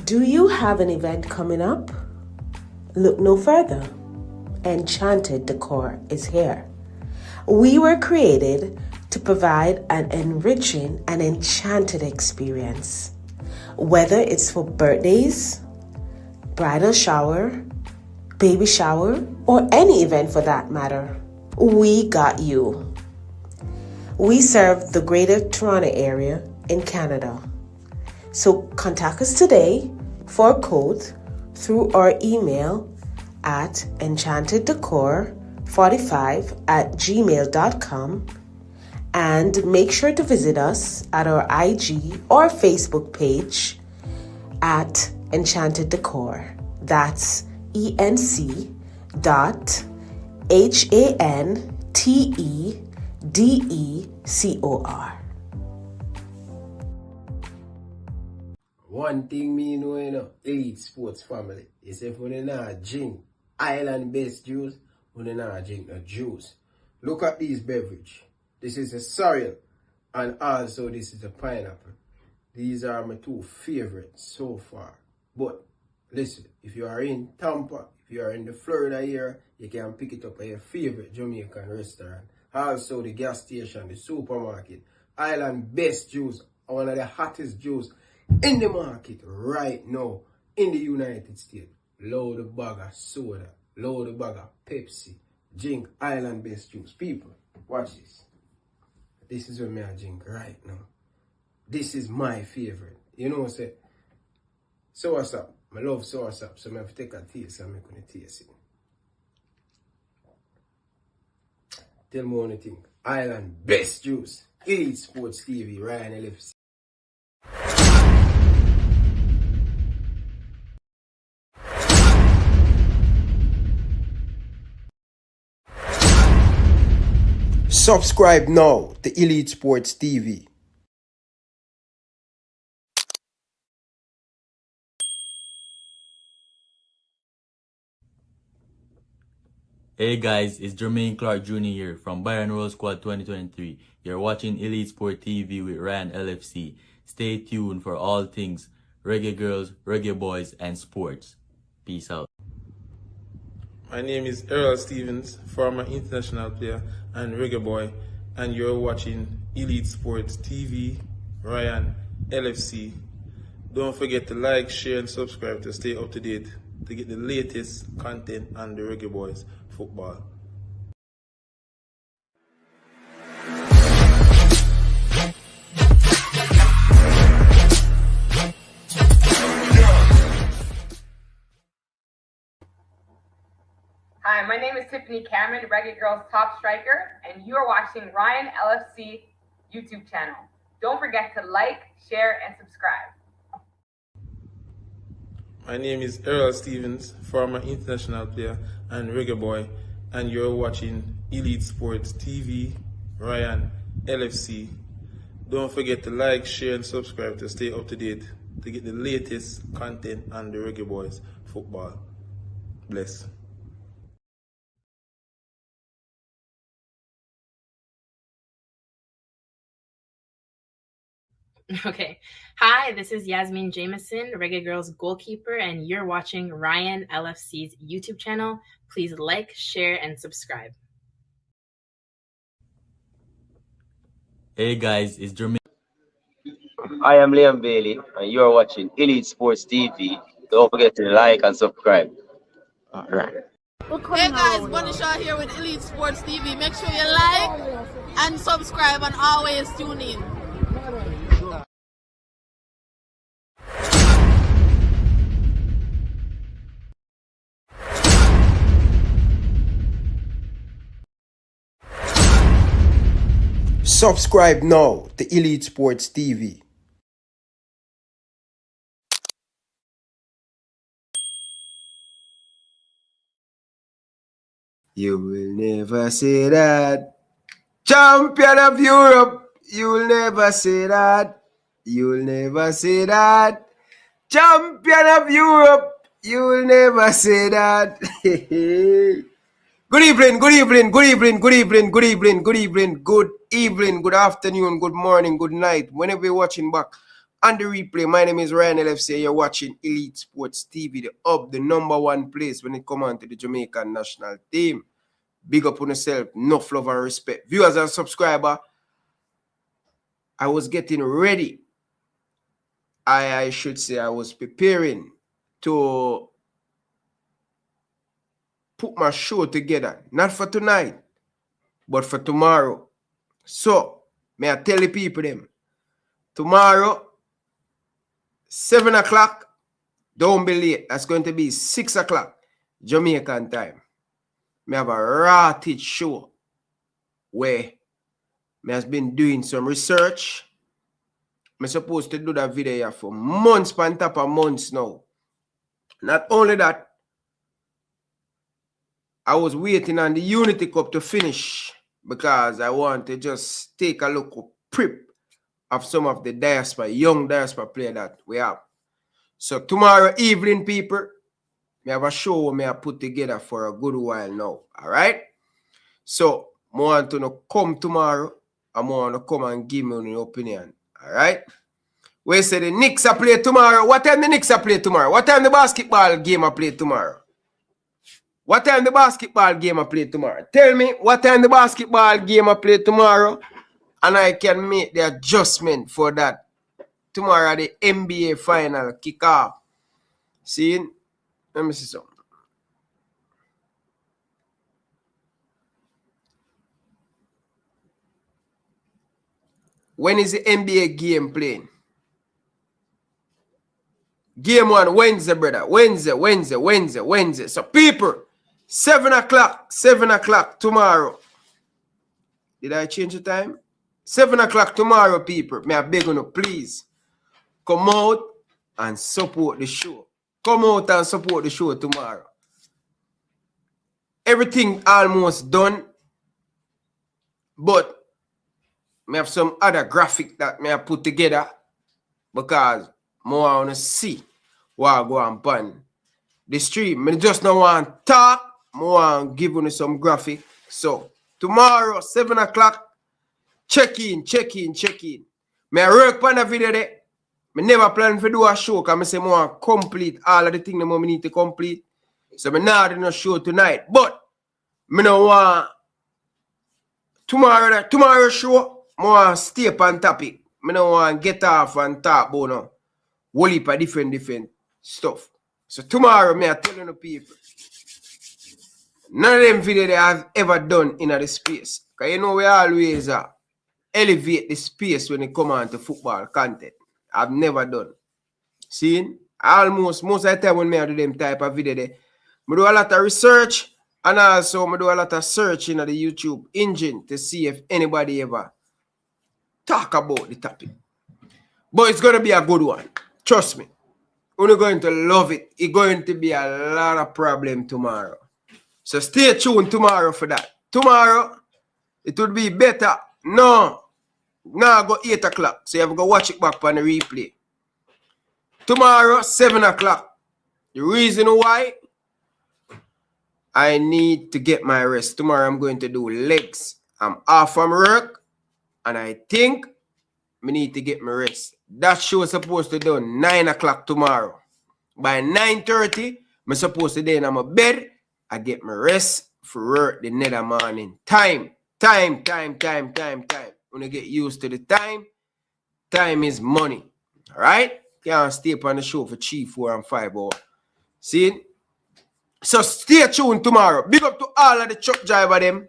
Do you have an event coming up? Look no further. Enchanted Decor is here. We were created to provide an enriching and enchanted experience. Whether it's for birthdays, bridal shower, baby shower, or any event for that matter, we got you. We serve the Greater Toronto Area in Canada. So contact us today for a quote through our email at enchantedDecor45@gmail.com, and make sure to visit us at our IG or Facebook page at Enchanted Decor. That's ENC.HANTEDECOR. One thing me know, elite sports family, is if we not drink island-based juice, we not drink no juice. Look at these beverage. This is a sorrel, and also this is a pineapple. These are my two favorites so far. But listen, if you are in Tampa, if you are in the Florida area, you can pick it up at your favorite Jamaican restaurant. Also the gas station, the supermarket. Island best juice, one of the hottest juice in the market right now in the United States. Load a bag of soda, load a bag of Pepsi, drink island based juice. People, watch this. This is what me I drink right now. This is my favorite. You know what I'm saying? Soursop. I love soursop, so I have to take a taste and make a taste it. Tell me what you think. Island best juice. Elite Sports TV, Ryan LFC. Subscribe now to Elite Sports TV. Hey guys, it's Jermaine Clark Jr. here from Byron Roll Squad 2023. You're watching Elite Sport TV with Ryan LFC. Stay tuned for all things reggae girls, reggae boys, and sports. Peace out. My name is Earl Stevens, former international player and reggae boy, and you're watching Elite Sports TV, Ryan LFC. Don't forget to like, share, and subscribe to stay up to date to get the latest content on the reggae boys football. Hi, my name is Tiffany Cameron, Reggae Girls top striker, and you are watching Ryan LFC YouTube channel. Don't forget to like, share, and subscribe. My name is Earl Stevens, former international player and reggae boy, and you're watching Elite Sports TV, Ryan LFC. Don't forget to like, share, and subscribe to stay up to date to get the latest content on the reggae boys football. Bless. Okay. Hi, this is Yasmin Jameson, Reggae Girls goalkeeper, and you're watching Ryan LFC's YouTube channel. Please like, share, and subscribe. Hey guys, it's Jermaine. I am Liam Bailey, and you are watching Elite Sports TV. Don't forget to like and subscribe. All right. Hey guys, Bunny Shaw here with Elite Sports TV. Make sure you like and subscribe and always tune in. Subscribe now to Elite Sports TV. You will never say that. Champion of Europe, you will never say that. You will never say that. Champion of Europe, you will never say that. Good evening, good evening, good evening, good evening, good evening, good evening, good evening, good afternoon, good morning, good night. Whenever you're watching back and the replay. My name is Ryan LFC. You're watching Elite Sports TV, the hub, the number one place when it comes on to the Jamaican national team. Big up on yourself, enough love and respect. Viewers and subscribers, I was getting ready. I should say I was preparing to put my show together. Not for tonight, but for tomorrow. So, may I tell the people them, tomorrow, 7 o'clock, don't be late. That's going to be 6 o'clock, Jamaican time. Me have a raw teach show where me has been doing some research. I'm supposed to do that video here for months, on top of months now. Not only that, I was waiting on the Unity Cup to finish because I want to just take a look at prep of some of the diaspora, young diaspora player that we have. So tomorrow evening, people, me have a show me I put together for a good while now. All right? So, I want to come tomorrow. I want to come and give me an opinion. All right? We say the Knicks are play tomorrow. What time the Knicks are play tomorrow? What time the basketball game are play tomorrow? What time the basketball game are play tomorrow? Tell me what time the basketball game are play tomorrow, and I can make the adjustment for that. Tomorrow the NBA final kick off. See? Let me see something. When is the NBA game playing? Game 1, Wednesday, brother. Wednesday. So, people, 7 o'clock tomorrow. Did I change the time? 7 o'clock tomorrow, people. May I beg you, please, come out and support the show. Come out and support the show tomorrow. Everything almost done, but I have some other graphic that I put together because more I want to see what I go and ban the stream. I just don't want to talk, more I want to give you some graphic. So tomorrow, 7 o'clock, check in. I work on a video there. I never plan to do a show because I say I want to complete all of the things that I need to complete. So I not doing a show tonight. But I don't want tomorrow show, I want to stay up on topic. I don't want to get off and talk about no whole heap of different stuff. So tomorrow, I tell you people, none of them videos that I've ever done in the space. Because you know we always elevate the space when it comes on to football content. I've never done. See? Most of the time when I do them type of video, I do a lot of research and also I do a lot of searching on the YouTube engine to see if anybody ever talk about the topic. But it's going to be a good one. Trust me. You're going to love it. It's going to be a lot of problem tomorrow. So stay tuned tomorrow for that. Tomorrow, it would be better. No, go 8 o'clock. So you have to go watch it back on the replay. Tomorrow, 7 o'clock. The reason why, I need to get my rest. Tomorrow, I'm going to do legs. I'm off from work. And I think I need to get my rest. That show is supposed to be done 9 o'clock tomorrow. By 9:30, I'm supposed to be in my bed. I get my rest for work the next morning. Time. When you get used to the time, time is money. Alright? Can't stay up on the show for 3, 4, and 5 hours. See? So stay tuned tomorrow. Big up to all of the truck driver them.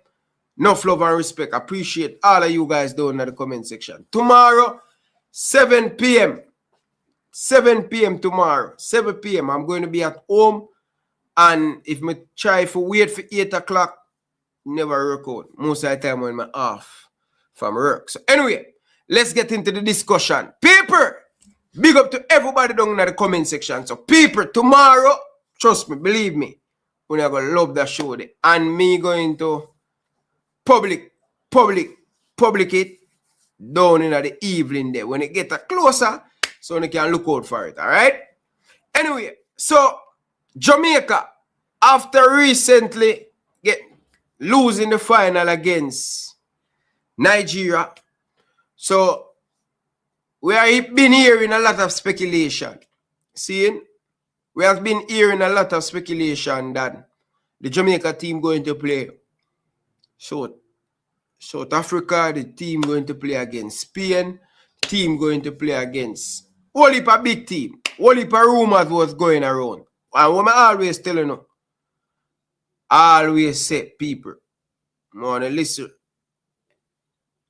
Enough love and respect. Appreciate all of you guys down in the comment section. Tomorrow, 7 p.m. 7 p.m. tomorrow. 7 p.m. I'm going to be at home. And if I try to wait for 8 o'clock, never work out. Most of the time when I'm off from work. So anyway, let's get into the discussion. People, big up to everybody down in the comment section. So people, tomorrow, trust me, believe me, we're going to love that show there. And me going to public it down in the evening there. When it gets closer, so you can look out for it, all right? Anyway, so Jamaica, after recently losing the final against Nigeria, so we have been hearing a lot of speculation. Seeing? We have been hearing a lot of speculation that the Jamaica team going to play South Africa, the team going to play against Spain, team going to play against whole heap of big team. Whole heap of rumors was going around. And what I always tell you, always say people, wanna listen.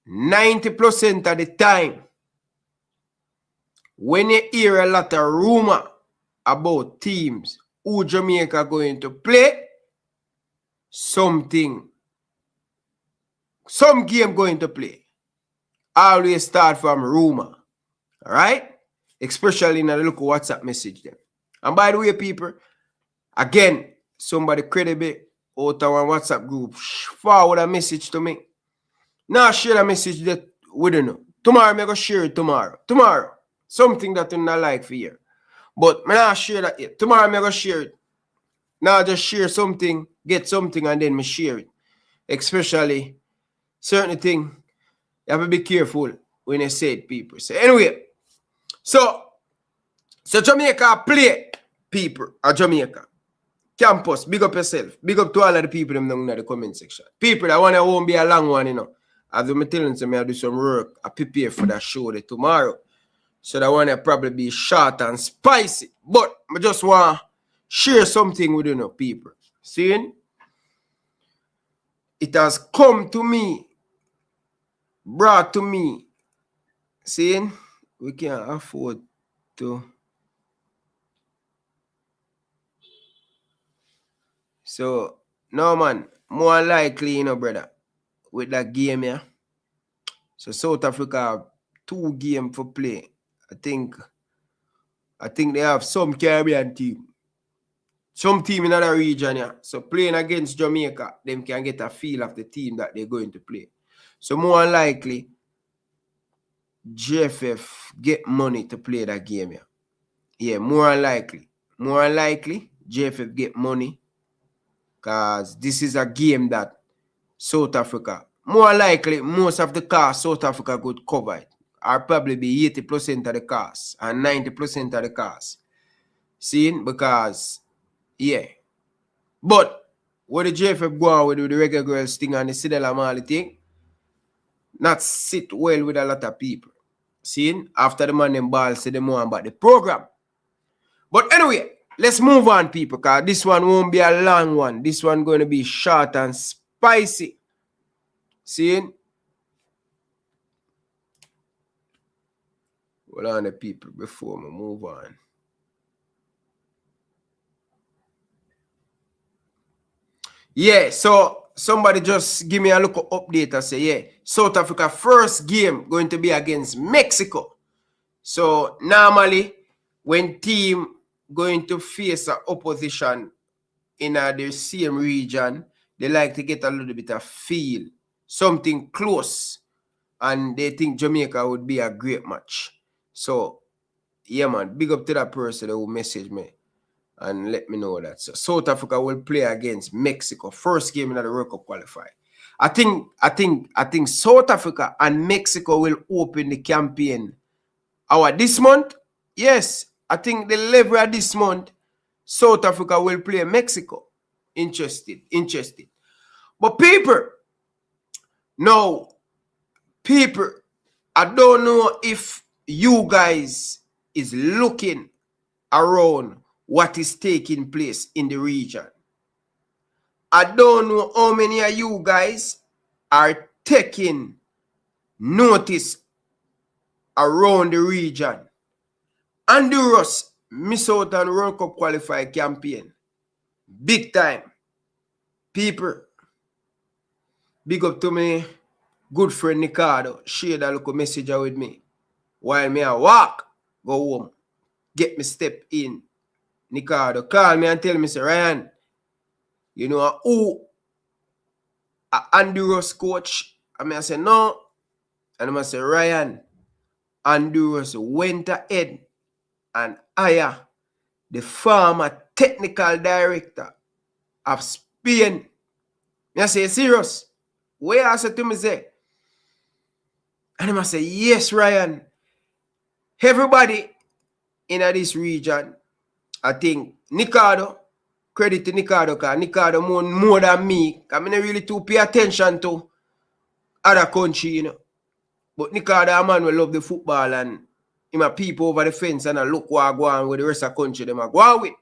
90% of the time, when you hear a lot of rumor about teams who Jamaica going to play, some game going to play. Always start from rumor. Alright? Especially in a local WhatsApp message them. And by the way, people, again, somebody credible out of one WhatsApp group forward a message to me. Now share a message that we don't know. Tomorrow I'm going to share it tomorrow. Tomorrow. Something that you not like for you. But I'm not share that yet. Tomorrow I'm going to share it. Now just share something, get something, and then me share it. Especially certain thing, you have to be careful when you say it, people. So anyway, so Jamaica play, people at Jamaica. Campus, big up yourself. Big up to all of the people them down in the comment section. People, that one won't be a long one, you know. As I'm telling you, I do some work. I prepare for that show tomorrow. So that one will probably be short and spicy. But I just want to share something with you, people. Seeing? It has come to me, brought to me. Seeing? We can't afford to. So, no man, more likely, you know, brother, with that game here. So South Africa have 2 games for play. I think they have some Caribbean team. Some team in another region, yeah. So playing against Jamaica, them can get a feel of the team that they're going to play. So more likely, JFF get money to play that game, yeah. Yeah, more likely. More likely, JFF get money. Because this is a game that South Africa, more likely, most of the cost South Africa could cover it. Or probably be 80% of the cost and 90% of the cost. See? Because, yeah. But, what the JFF go on with the Reggae Girls thing and the Sidela Mali thing, not sit well with a lot of people. See? After the man them ball say them more about the program. But anyway, let's move on, people, because this one won't be a long one. This one going to be short and spicy. See? Hold on the people before we move on. Yeah, so somebody just give me a look update and say, yeah, South Africa first game going to be against Mexico. So normally when team going to face an opposition in the same region, they like to get a little bit of feel, something close, and they think Jamaica would be a great match. So, yeah, man, big up to that person who messaged me and let me know that. So, South Africa will play against Mexico. First game in the World Cup qualifier. I think South Africa and Mexico will open the campaign. This month? Yes, I think the level of this month, South Africa will play Mexico. Interested. But people, I don't know if you guys is looking around what is taking place in the region. I don't know how many of you guys are taking notice around the region. Honduras miss out on World Cup qualifier campaign. Big time. People, big up to me good friend Ricardo. Share that little message with me. While me I walk, go home, get me step in. Ricardo call me and tell me, say, Ryan, you know who a Honduras coach? I say, no. And I say, Ryan, Honduras went ahead and hire the former technical director of Spain. I say, serious? Where I said to me, say, and I say, yes, Ryan. everybody in this region, I think Nicardo, credit to Nicardo, because Nicardo more than me, because I don't really too pay attention to other country, you know. But Nicardo, a man will love the football and him a people over the fence and a look what go on with the rest of the country them a go on with.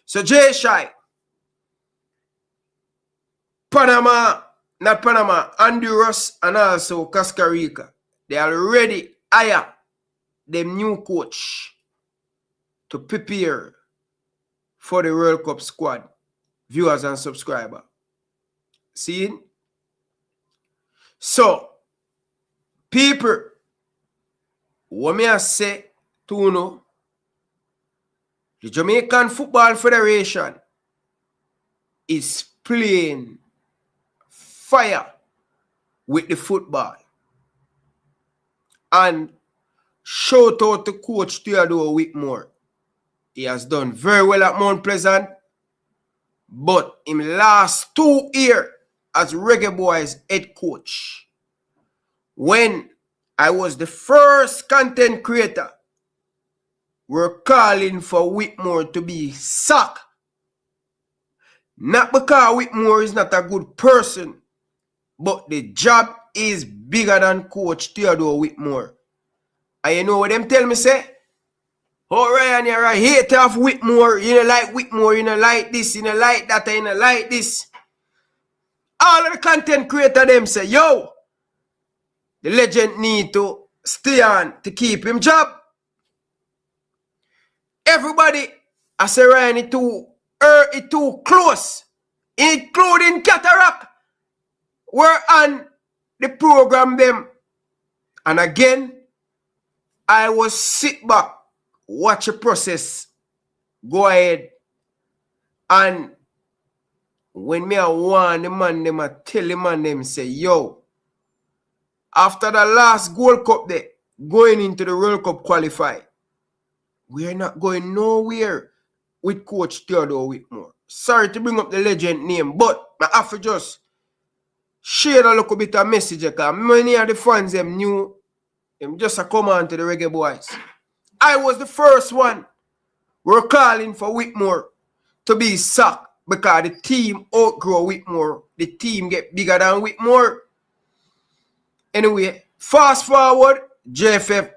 So Jay Shy, Panama, not Panama, Honduras and also Costa Rica, they already hire them new coach to prepare for the World Cup squad, viewers and subscribers. See? So, people, what me I say to you know, the Jamaican Football Federation is playing fire with the football. And shout out to Coach Theodore Whitmore. He has done very well at Mount Pleasant, but in the last 2 years as Reggae Boys head coach, when I was the first content creator, we're calling for Whitmore to be sacked. Not because Whitmore is not a good person, but the job is bigger than Coach Theodore Whitmore. And you know what them tell me say? Oh, Ryan, you're a hater of Whitmore. You don't like Whitmore. You don't like this. You don't like that. You don't like this. All of the content creator them say, yo, the legend need to stay on to keep him job. Everybody, I say Ryan, it too close, including Cataract. We're on the program them. And again, I was sit back, watch the process, go ahead. And when me I want the man, them I tell the man them say, yo, after the last Gold Cup there, going into the World Cup qualify, we're not going nowhere with Coach Theodore Whitmore. Sorry to bring up the legend name, but I have to just share a little bit of message because many of the fans them knew them just a come on to the Reggae Boys. I was the first one. We're calling for Whitmore to be sacked because the team outgrow Whitmore. The team get bigger than Whitmore. Anyway, fast forward, JFF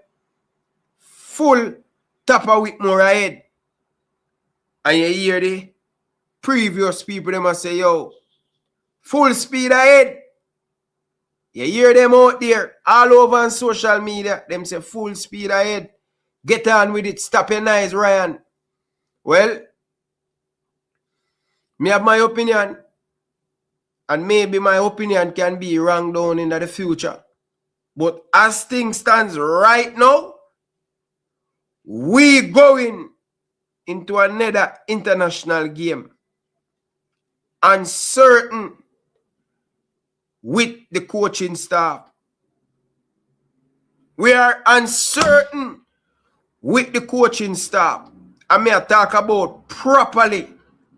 full top of Whitmore ahead. And you hear the previous people, them must say, yo, full speed ahead. You hear them out there, all over on social media, them say full speed ahead. Get on with it, stop your noise, Ryan. Well, me have my opinion, and maybe my opinion can be wrong down in the future. But as things stands right now, we going into another international game. Uncertain with the coaching staff. We are uncertain with the coaching staff. I may talk about properly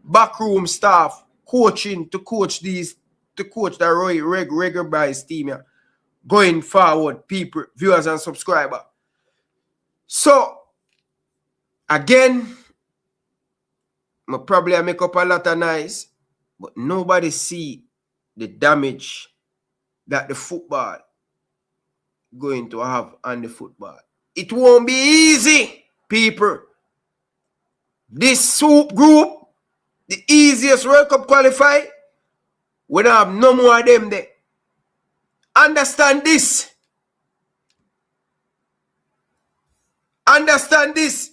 backroom staff coaching to coach these, to coach the regular boys team here. Going forward, people, viewers and subscribers. So, again, I probably make up a lot of noise, but nobody see the damage that the football going to have on the football. It won't be easy, people. This soup group, the easiest World Cup qualify, we don't have no more of them there. Understand this. Understand this.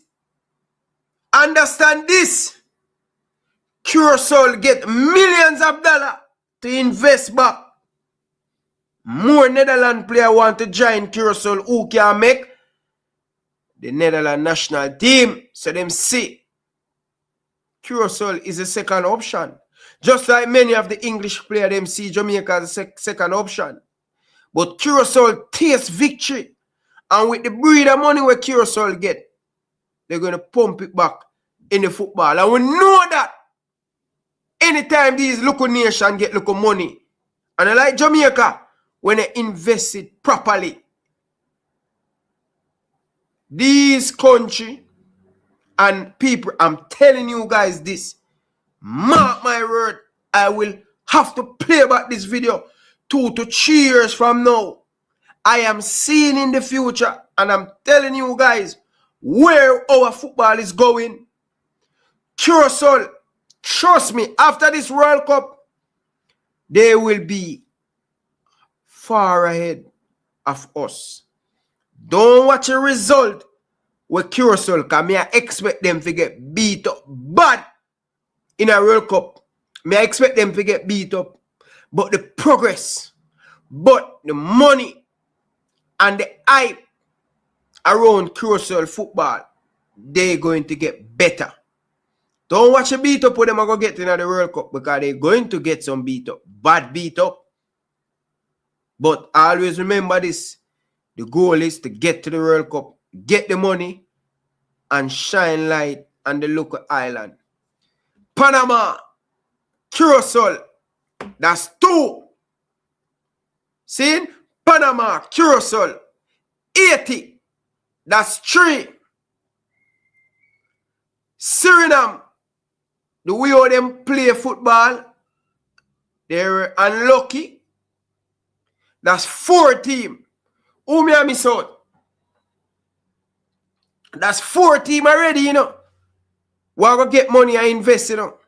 Understand this. Curacao get millions of dollars to invest back. More Netherlands players want to join Curacao who can make the Netherlands national team. So them see Curacao is a second option. Just like many of the English players them see Jamaica as a second option. But Curacao tastes victory. And with the breed of money where Curacao get, they're going to pump it back in the football. And we know that anytime these local nations get local money, and like Jamaica, when they invest it properly, These country and people, I'm telling you guys this, mark my word, I will have to play back this video 2 to 3 years from now. I am seeing in the future, and I'm telling you guys where our football is going. Curacao, trust me, after this World Cup, they will be far ahead of us. Don't watch a result with Curacao, because I expect them to get beat up bad in a World Cup. I expect them to get beat up. But the progress, but the money, and the hype around Curacao football, they're going to get better. Don't watch a beat up with them are going to get into the World Cup, because they're going to get some beat up. Bad beat up. But always remember this. The goal is to get to the World Cup, get the money, and shine light on the local island. Panama, Curacao, that's 2. See? Panama, Curacao, 80, that's 3. Suriname, the way how them play football, they're unlucky. That's 4 teams. Who me miss out? That's 4 teams already, you know. We're going to get money and invest, you know.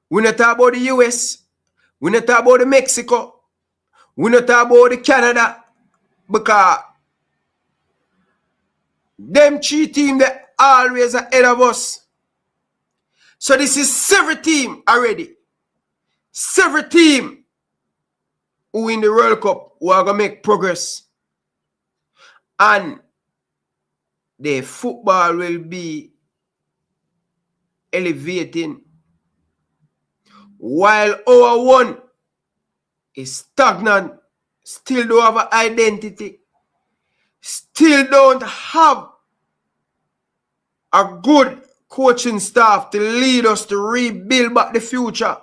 We not talk about the US. We not talk about the Mexico. We not talk about the Canada. Because them 3 teams, they always ahead of us. So this is 7 teams already. 7 teams who in the World Cup who are going to make progress. And the football will be elevating, while our one is stagnant, still don't have an identity, still don't have a good coaching staff to lead us to rebuild back the future.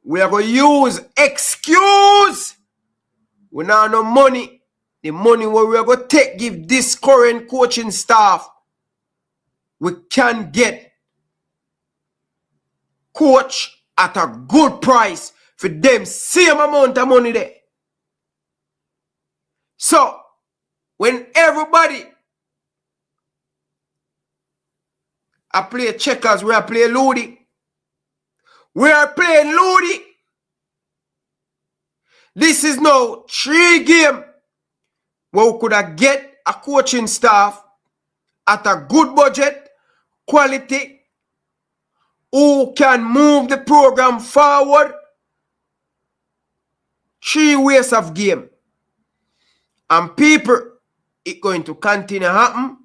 We are going to use excuse. We now have no money. The money where we are going to take, give this current coaching staff, we can get coach at a good price for them same amount of money there. So, when everybody I play checkers, we are playing Ludi. We are playing Ludi. This is now 3 games where we could have get a coaching staff at a good budget, quality, who can move the program forward. 3 ways of game. And people, it's going to continue to happen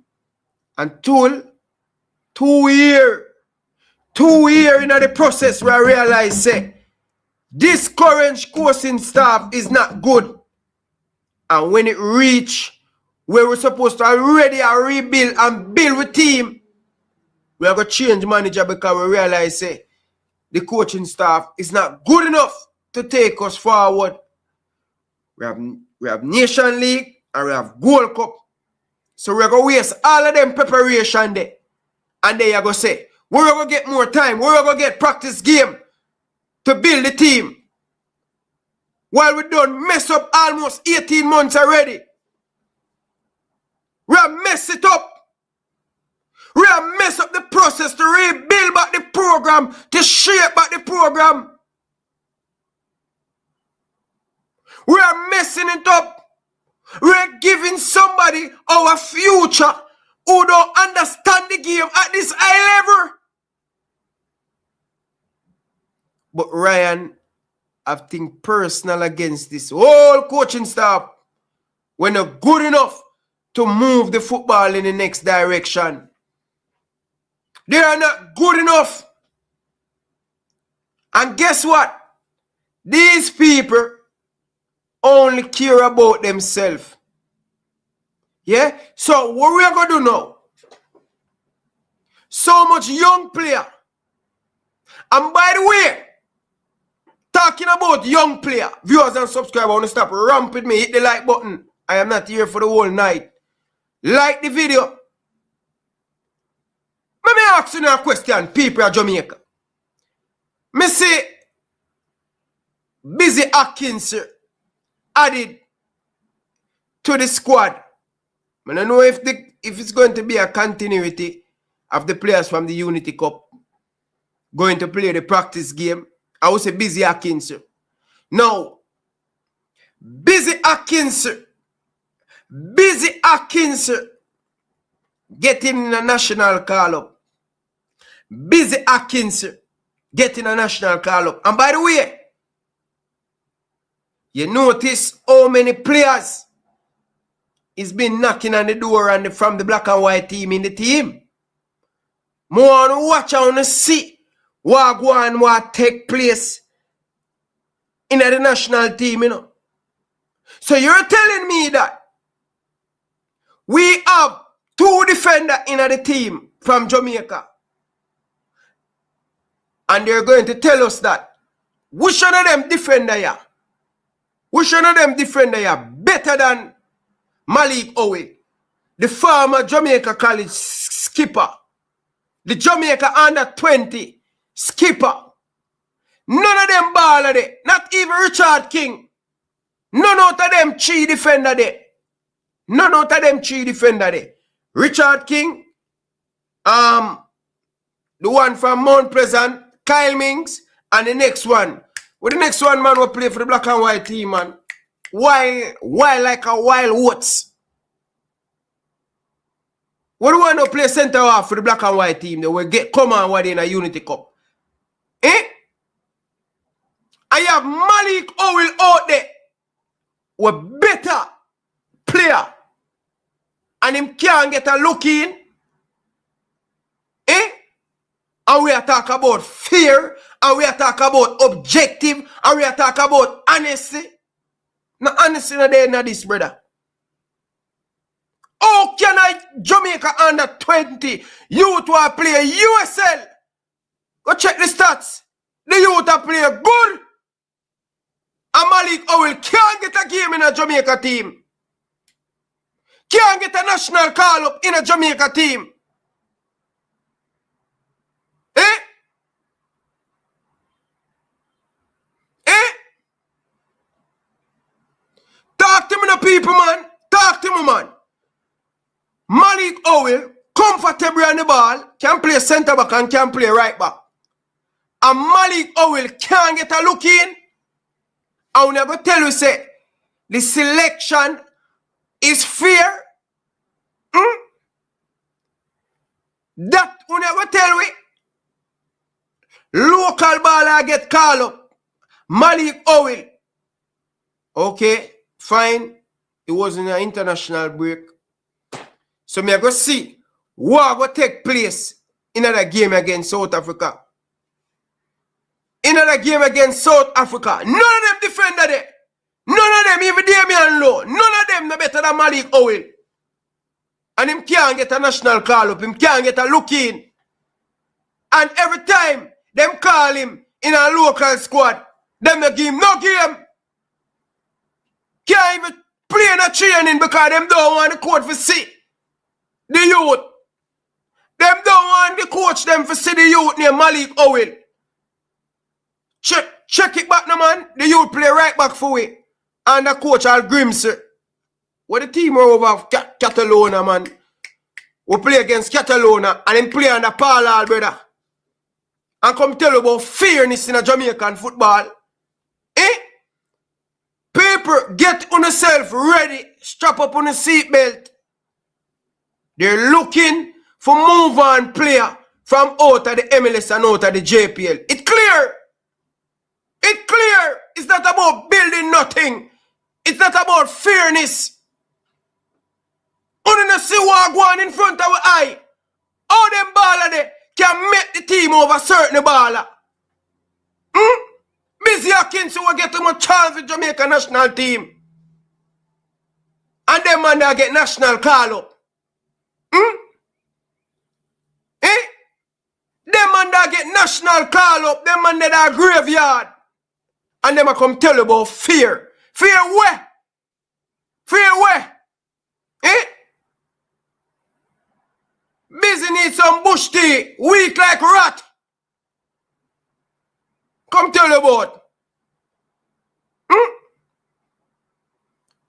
until 2 years. 2 years in the process where I realize say, this current coaching staff is not good. And when it reach where we're supposed to already rebuild and build with team, we are going to change manager because we realize say, the coaching staff is not good enough to take us forward. We have Nation League and we have Gold Cup. So we're going to waste all of them preparation there. And then you're going to say, we're going to get more time. We're going to get practice game to build the team. While we done mess up almost 18 months already. We have messed it up. We have messed up the process to rebuild back the program, to shape back the program. We are messing it up. We are giving somebody our future who don't understand the game at this high level. But Ryan, I think personal against this whole coaching staff. We're not good enough to move the football in the next direction. They are not good enough. And guess what? These people only care about themselves. Yeah? So what we are going to do now? So much young player. And by the way, talking about young player, viewers and subscribers, I want to stop ramping me, hit the like button. I am not here for the whole night. Like the video. Let me ask you a question, people of Jamaica. Me say, Busy Atkins added to the squad. I don't know if it's going to be a continuity of the players from the Unity Cup going to play the practice game. I would say Busy Atkins. Now, Busy Atkins getting a national call-up. Busy Atkins getting a national call-up. And by the way, you notice how many players is been knocking on the door and from the black and white team in the team. More on watch and see what go and what take place in the national team, you know. So you're telling me that we have 2 defenders in the team from Jamaica, and they're going to tell us that which one of them defender here? Which one of them defender here better than Malik Owe, the former Jamaica College skipper, the Jamaica under-20 skipper? None of them baller there. Not even Richard King. None out of them 3 defender there. None out of them 3 defender there. Richard King, the one from Mount Pleasant, Kyle Mings, and the next one. Well, the next one, man, will play for the black and white team, man. Why like a wild oats? What do you want to play center half for the black and white team? They will come on what in a Unity Cup. Eh? I have Malik Owil out there with better player. And him can't get a look in. Eh? And we are talking about fear. And we are talking about objective. And we are talking about honesty. No honesty no there in this, brother. How can I Jamaica under 20 youth will play USL? Go check the stats. The youth are play good. And Malik Owil can't get a game in a Jamaica team. Can't get a national call-up in a Jamaica team. Eh? Eh? Talk to me, the people, man. Talk to me, man. Malik Owil, comfortable on the ball, can play centre back and can play right back. And Malik Owil can't get a look in. I will never tell you, say, the selection is fair. That will never tell we. Local baller get called up. Malik Owil. Okay, fine. It was in an international break. So me go see what will take place in another game against South Africa. In another game against South Africa. None of them defender there. None of them, even Damian Lowe. None of them no better than Malik Owil. And him can't get a national call-up. Him can't get a look in. And every time them call him in a local squad, them no give him no game. Can't even play in a training because them don't want the coach to see the youth. Them don't want the coach them to see the youth named Malik Owil. Check it back now, man. The youth play right back for it. And the coach Al Grimsey. What the team are over Catalonia, man. We play against Catalonia and then play under Paul, brother. And come tell you about fairness in a Jamaican football. Eh? People, get on yourself ready. Strap up on the seatbelt. They're looking for move on player from out of the MLS and out of the JPL. It's clear. It's clear. It's not about building nothing. It's not about fairness. You don't see what going in front of our eye. All them baller there can make the team over certain baller. Busy Atkins will get too much chance with Jamaica national team. And them man that get national call up. Eh? Them man that get national call up, them man that are graveyard. And them a come tell you about fear. Fear where? Fear where? Eh? Busy need some bush tea. Weak like rat. Come tell you about.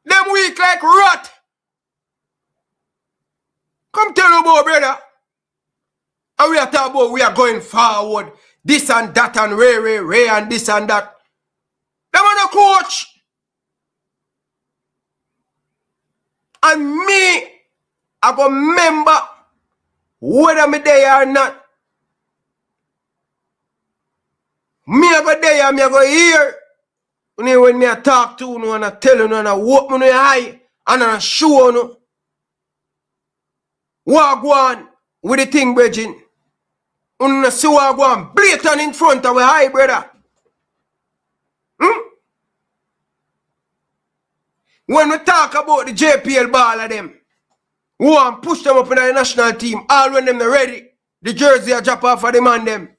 Them weak like rat. Come tell you about, brother. And we are talking about we are going forward. This and that and Ray and this and that. Them on the coach. And me, I go remember whether me there or not. Me I go there, me I go hear. When me I talk to you and I tell you and I walk me in the eye and I show you. What go on with the thing, brethren? You see what go on blatant in front of our eye, brother. When we talk about the JPL ball of them, we want to push them up in the national team, all when them ready, the jersey are drop off for them and them.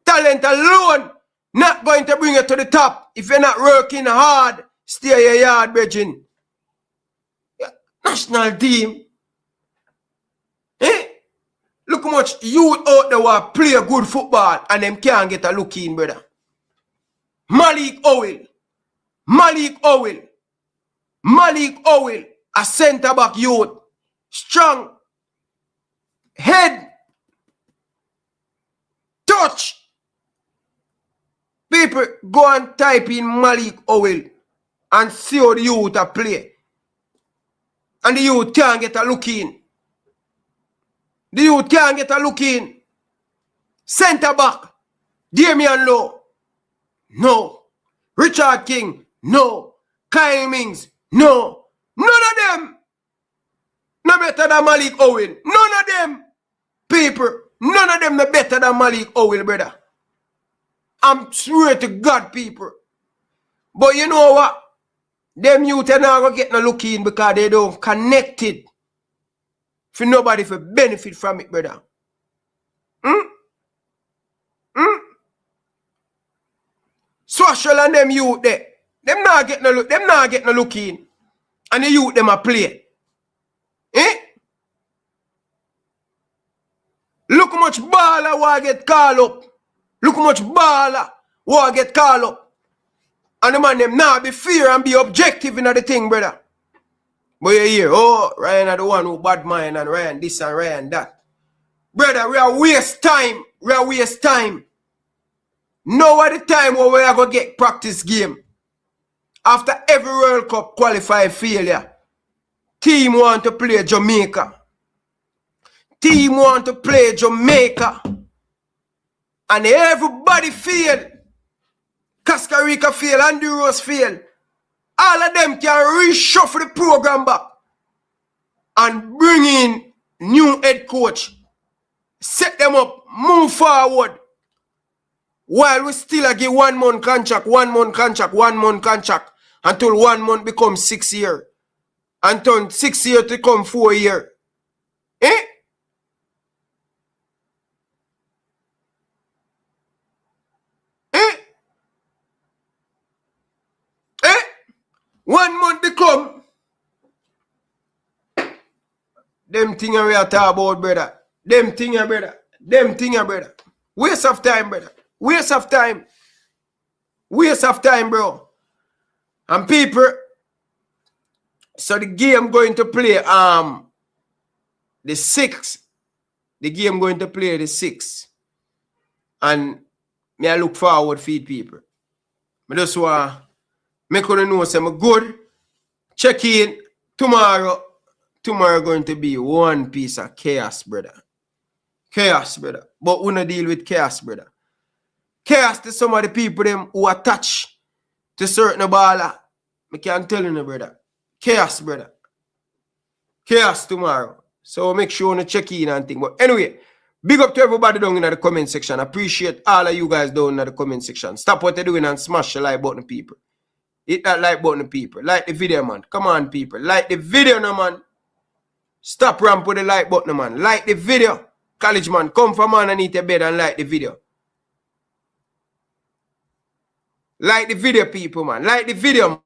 Talent alone not going to bring you to the top. If you're not working hard, stay your yard, brethren. Yeah. National team. Look how much youth out there want play good football and them can't get a look in, brother. Malik Owell, a centre-back youth. Strong. Head. Touch. People, go and type in Malik Owell and see how the youth are play. And the youth can't get a look in. The youth can't get a look in. Centre-back. Damian Lowe. No. Richard King. No. Kyle Mings. No. None of them. No better than Malik Owell. None of them. People. None of them no better than Malik Owell, brother. I'm swear to God, people. But you know what? Them youth are not going to get no look in because they don't connect it. For nobody for benefit from it, brother. Social and them youth there. Them not get no look in. And the youth them a play. Look how much baller will get called up. Look how much baller will get called up. And the man them now be fair and be objective in the thing, brother. But you hear, oh, Ryan are the one who bad mind and Ryan this and Ryan that. Brother, we are waste time. Now at the time where we are going to get practice game. After every World Cup qualified failure, team want to play Jamaica. And everybody fail. Costa Rica fail, Honduras fail. All of them can reshuffle the program back and bring in new head coach. Set them up, move forward. While we still give 1 month contract, 1 month contract, until 1 month becomes 6 years. Until 6 years to come 4 years. 1 month to come. Them things we are talking about, brother. Them things, brother. Waste of time, brother. Waste of time, bro. And people, so the game going to play the 6th. The game going to play the 6th. And me I look forward for it, people. I just want to make you know say I'm good. Check in tomorrow. Tomorrow going to be one piece of chaos, brother. Chaos, brother. But we don't deal with chaos, brother. Chaos to some of the people them who attach to certain baller. I can't tell you, brother. Chaos, brother. Chaos tomorrow. So make sure you check in and thing. But anyway, big up to everybody down in the comment section. Appreciate all of you guys down in the comment section. Stop what you're doing and smash the like button, people. Hit that like button, people. Like the video, man. Come on, people. Like the video, no, man. Stop ramp with the like button, man. Like the video. College, man. Come from man and eat your bed and like the video. Like the video, people, man. Like the video, man.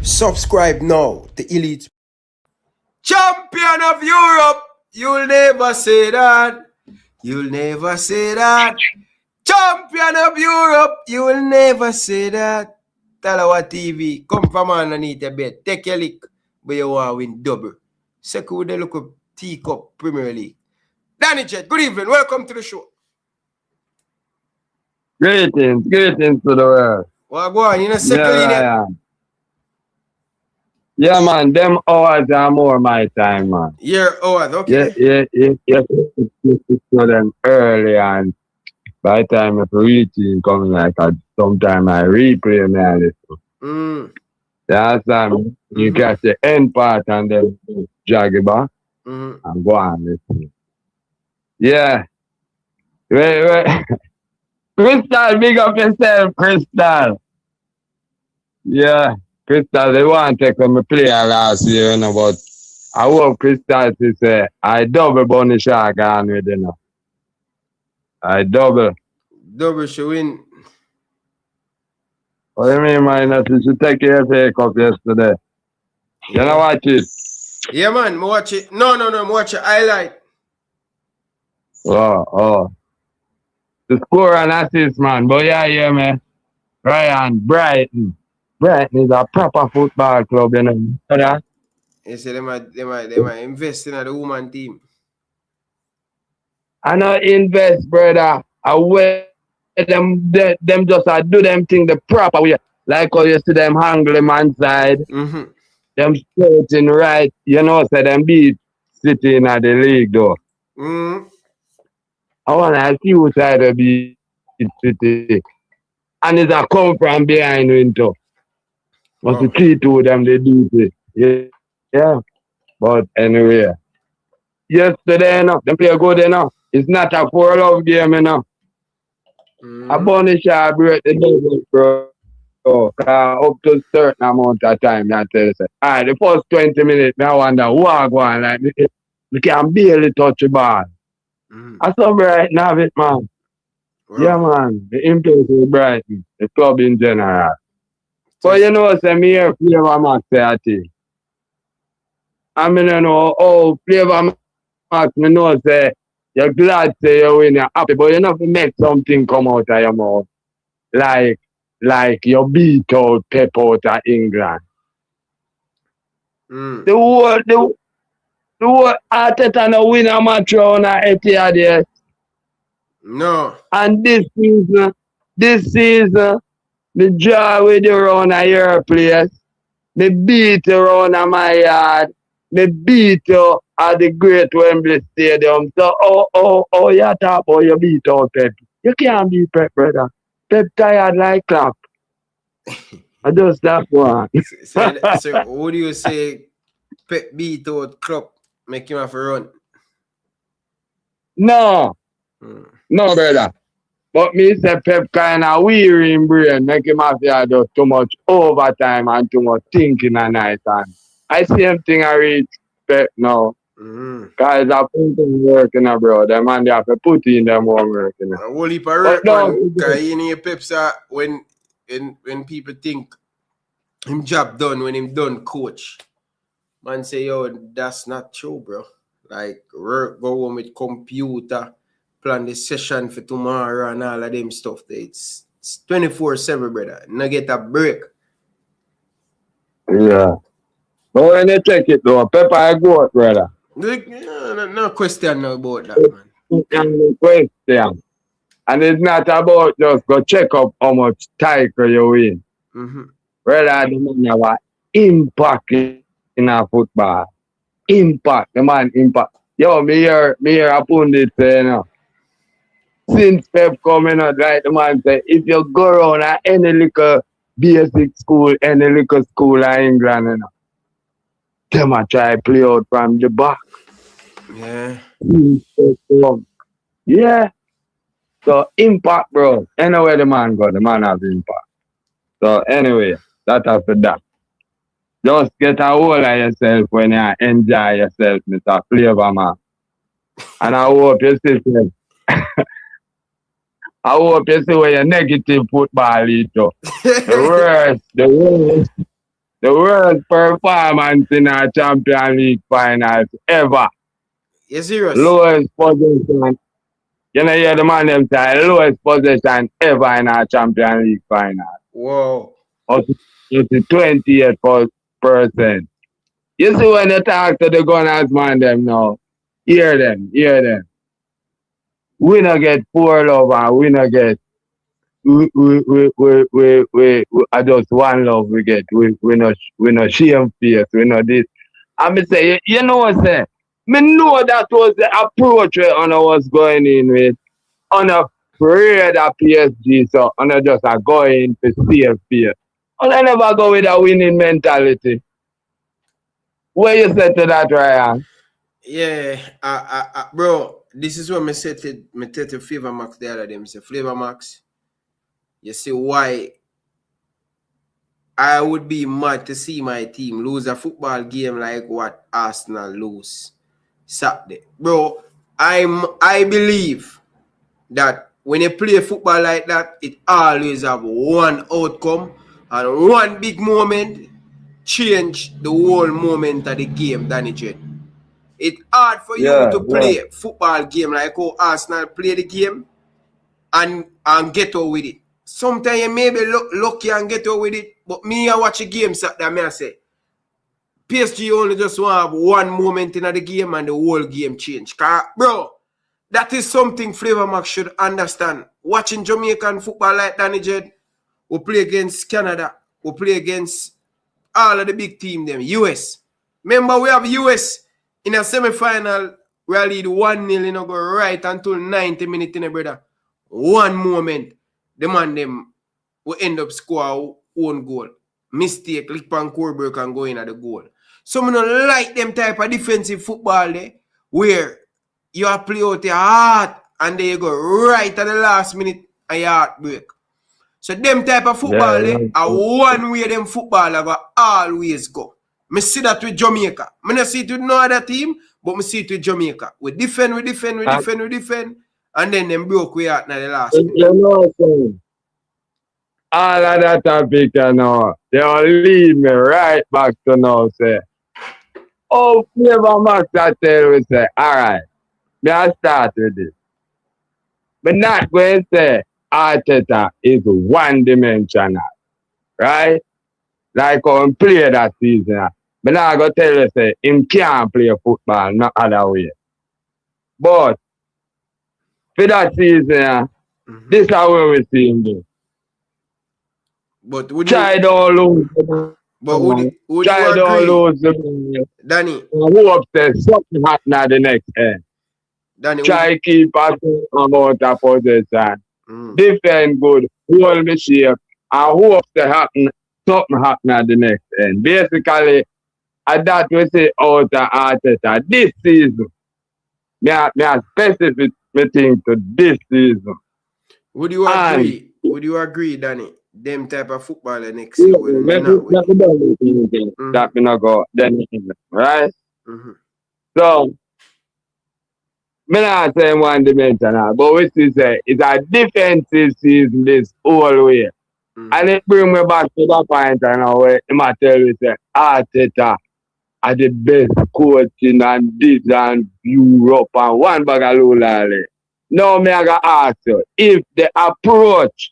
Subscribe now to Elite. Champion of Europe! You'll never say that. You'll never say that. Champion of Europe! You will never say that. Talawa TV, come from underneath your bed. Take your lick, but you want to win double. Second with the look of Teacup Premier League. Danny Jet, good evening. Welcome to the show. Greetings to the world. Well, go on, you know, second in it. Yeah, man, them hours are more my time, man. Your hours, okay. Yeah, so them early and by the time if reaching coming like sometime I replay me a little. That's time you catch the end part and then jog it back and go on listen. Yeah. Wait. Crystal, big up yourself, Crystal. Yeah. Crystal, they want to take me player last year, you know, but I hope Crystal to say, I double bunny shark on with, you know. I double. Double should win. What do you mean, man? That you should take your FA Cup yesterday. You know watch it? Yeah, man, watch it. No, watch it. Highlight. Oh. The score and assist, man. But yeah, man. Ryan, Brighton. Brighton is a proper football club, you know. They say they might invest in the woman team. I know invest, brother. I wear them just do them thing the proper way. Like how you see them angle man side. Them sporting right, you know, so them beat City in the league though. I want to see who side of beat City. And it's a come from behind window. But the 3-2 them they do it. Yeah. But anyway. Yesterday, you know, them play good, you know. It's not a 4-love game, you know. A bunny shall break the double, bro. Up to a certain amount of time, I tell you. Alright, the first 20 minutes, I wonder who are going like we can barely touch the ball. I saw Brighton have it, man. Yeah, man. The impact is Brighton, the club in general. But you know, say me here Flavor Max say I think. I mean, you know, Flavor Max, me know say you're glad say you win, you're happy, but you know to make something come out of your mouth. Like you beat out Pep out of England. The whole Arteta no win a match round at Etihad yet. No. And this season, the draw with you around a your place. Me beat you around my yard. Me beat you at the Great Wembley Stadium. So, you talk about you beat out Pep. You can't beat Pep, brother. Pep tired like crap. I just that one. So what do you say Pep beat out Klopp, make him have to run? No, brother. But me say Pep kind of weary in brain, make him have to do too much overtime and too much thinking at night time. I see him thing I reach Pep now. Because I put in work, you know, bro. The man they have to put in them homework, you know. A whole heap of work, man. Because you know, Pep's when people think him job done, when him done coach, man say, yo, that's not true, bro. Like, work, go home with computer, plan the session for tomorrow and all of them stuff. It's 24/7, brother. No get a break. Yeah. But when you check it though, Pepper I go out, brother. No question about that, man. No question. And it's not about just go check up how much title you win. Rather, the man have an impact in a football. Impact, the man impact. Yo, me hear a pundit say, you know, since Pep coming out, right, the man say, if you go around at any little basic school, any little school in England, you know, them a try play out from the back. Yeah. Yeah. So impact, bro. Anywhere the man go, the man has impact. So anyway, that after that. Just get a hold of yourself when you enjoy yourself, Mr. Flavor Man. And I hope you see I hope you see where your negative football lead to. The The worst performance in our Champions League finals ever. You serious? Lowest possession. You know, hear the man them say lowest possession ever in our Champions League final. Wow. It's 28%. You see when you talk to the Gunners man them now, hear them. We not get poor love and we not get we are just one love we get. We not shame face, we not this. And me say, you know what I say? Me know that was the approach where Honor was going in with. Unafraid of PSG, so Honor just a going to save fear. Honor never go with a winning mentality. Where you said to that, Ryan? Yeah, bro, this is what me said to Flavor Max the other day. Me say, Flavor Max, you see why I would be mad to see my team lose a football game like what Arsenal lose Saturday. Bro, I believe that when you play football like that, it always have one outcome and one big moment change the whole moment of the game, Danny J. It's hard for you to play football game like how Arsenal play the game and get out with it. Sometimes you may be lucky and get out with it, but me I watch a game Saturday, me I say PSG only just want to have one moment in the game and the whole game change. Bro, that is something Flavor Max should understand. Watching Jamaican football like Danny Jed, we play against Canada, we play against all of the big team them, US. Remember we have US in a semi-final, we lead 1-0, you know, go right until 90 minutes, brother. One moment, the man them will end up score one goal. Mistake, Lipan Corbett can go in at the goal. So I don't like them type of defensive football there, where you are play out your heart and then you go right at the last minute and your heart break. So them type of football are one way them footballer go always go. Me see that with Jamaica. I don't see it with no other team, but I see it with Jamaica. We defend, and then them broke way out in the last minute. You know, son, all of that topic, you know, they'll lead me right back to now, say, oh, Flavor Max, I tell you, say, all right, me I start with this. But not going to say Arteta is one-dimensional, right? Like how he play that season. But now I go tell you, say, him can't play football, no other way. But for that season, this is how we see him do. But would try don't lose. But would try you don't agree, lose. Danny? Who upset something happen at the next end. Danny, try keep a certain amount of possession. Defend good, hold me shape, and who upset happen something happen at the next end. Basically, at that we say out of Arteta this season. Me a specific thing to this season. Would you agree? Would you agree, Danny? Them type of footballer next year will not win. That me not go then, right? So me not saying one dimensional, but we still say it's a defensive season this whole way. And it bring me back to the point now where I tell you say Arteta are the best coaching and this and Europe and one bag of lolale. Now me I gotta ask you, if the approach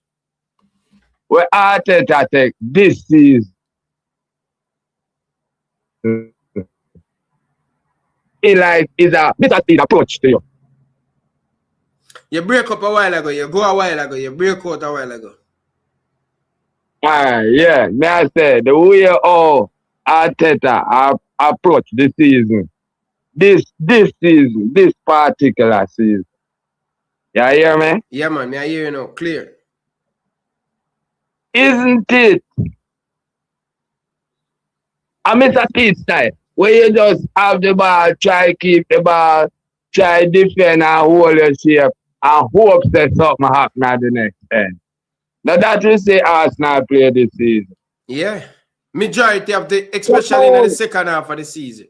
where Arteta take this season is a better approach to you. You break up a while ago, you go a while ago, you break out a while ago. Yeah, may I say the way how Arteta approach this season, this season, this particular season. You hear me? Yeah, man, I hear you now, clear. Isn't it? I miss a speed style where you just have the ball, try keep the ball, try defend and hold your shape and hope that something happen at the next end. Now that will say Arsenal play this season. Yeah. Majority of the, especially in the second half of the season.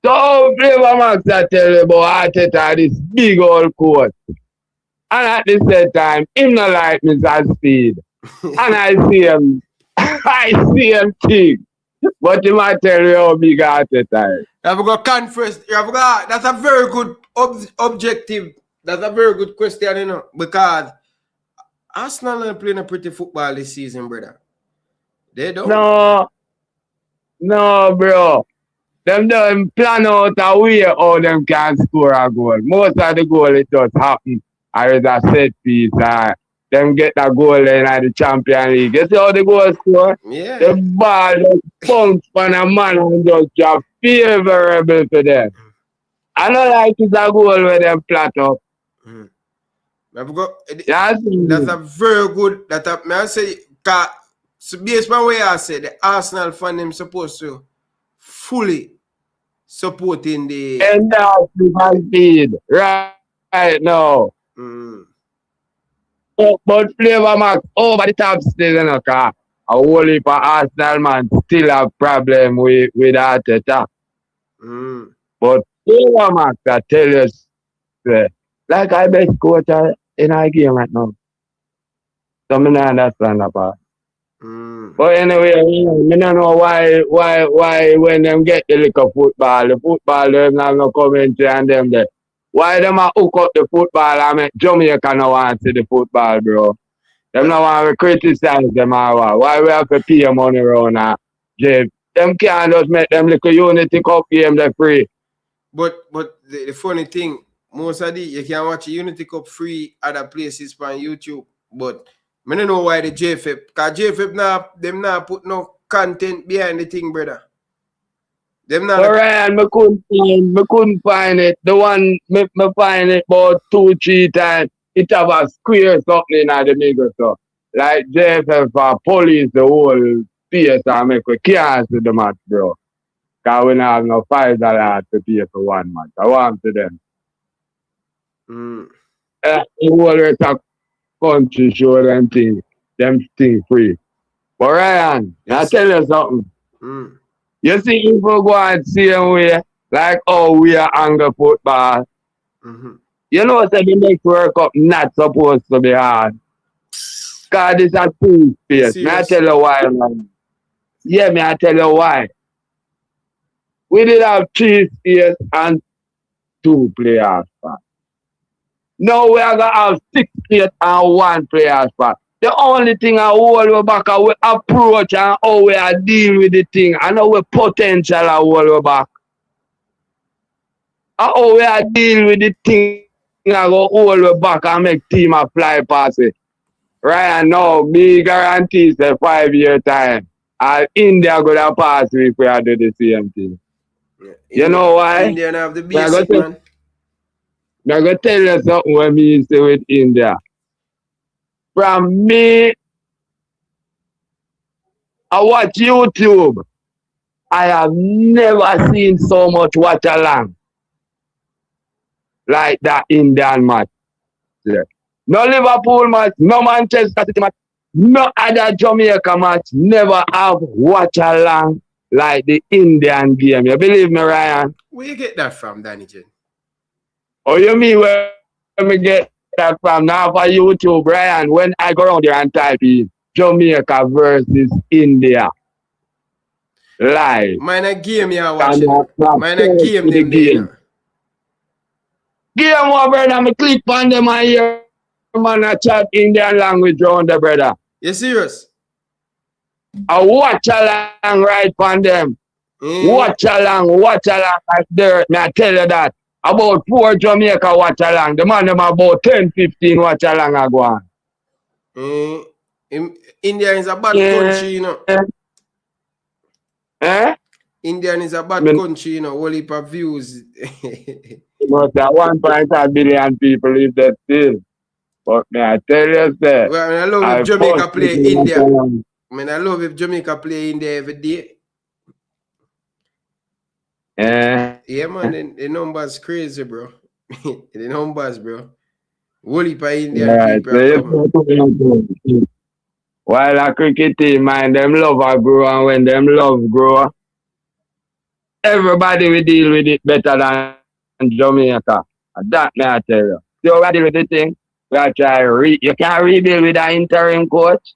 So Flavor Max I tell you about Arteta, this big old coach. And at the same time, him not like Mr. Speed. And I see him I see him thing. But you might tell you how big Arteta is. You have got conference. You have got. That's a very good objective. That's a very good question, you know, because Arsenal are playing a pretty football this season, brother. They don't. No, bro. Them don't plan out a way how them can score a goal. Most of the goal it just happen. Or it's a set piece. Them get a goal in the Champions League. You see how the goal score? Yeah. The ball just bounce on a man and just drop favorable to them. I don't like it's a goal where them flat up. That's a very good. May I say, so based on what I said, the Arsenal fan them supposed to fully supporting the. And that's the speed right now. But Flavor Max over the top still, you know, cause a whole heap of Arsenal man still have problem with Arteta. But Flavor Max, I tell you, like I best coach in our game right now. So I don't understand that part. But anyway, I don't know why when them get the little football, them not no commentary and them there. Why them a hook up the football and make Jamaica no want to see the football, bro? Them no want to criticize them or what? Why we have to pay money around Jay? Them can't just make them little Unity Cup game they free. But the funny thing, most of you can watch Unity Cup free other places on YouTube, but I don't know why the JFF, because JFF them not put no content behind the thing, brother. Them not. Ryan, I couldn't find it. The one me find it about 2-3 times. It have a square something in the middle, so like JFF police the whole space and make we cancel the match, bro. Because we don't have no $5 to pay for one match. I want to them. The whole rest of country show them things free. But Ryan, I tell you something. You see, if we go and same way, like how we are anger football, you know that the next World Cup not supposed to be hard. Because it's a two space. May I tell you why, man? Yeah, may I tell you why? We did have 3 space and 2 players. Now we are going to have 6 space and 1 player spot. The only thing I hold we back is we approach and how we are deal with the thing. I know we potential I hold we back. And how we are deal with the thing I go hold we back and make team a fly past it. Right now, me guarantee say 5 year time. And India gonna pass if we are do the same thing. Yeah, you know why? India have the basic, man. I'm going to tell you something when me say with India. From me, I watch YouTube. I have never seen so much watch along like that Indian match. Yeah. No Liverpool match, no Manchester City match, no other Jamaica match. Never have watch along like the Indian game. You believe me, Ryan? Where you get that from, Danny Jen? Oh, you mean where me get that from? Now for YouTube, Ryan, when I go around there and type in Jamaica versus India live. Mine a game you are watching. Mine a game them game. Game one, brother. Me click on them and hear man a chat Indian language around the brother. You serious? I watch along right on them. Watch along like dirt. Me I tell you that. About 4 Jamaica watch along. The man them about 10-15 watch along a go on. India is a bad country, you know. India is a bad country, you know. Whole heap of views. But 1.5 billion people live there still. But may I tell you, sir. Well, I love if Jamaica play India. I love if Jamaica play India every day. Yeah, man, the numbers crazy, bro. The numbers, bro. Whole heap of Indian people. While a cricket team, man, them love a grow, and when them love grow, everybody will deal with it better than Jamaica. That may I tell you. So we deal with the thing. We are try you can't rebuild with an interim coach.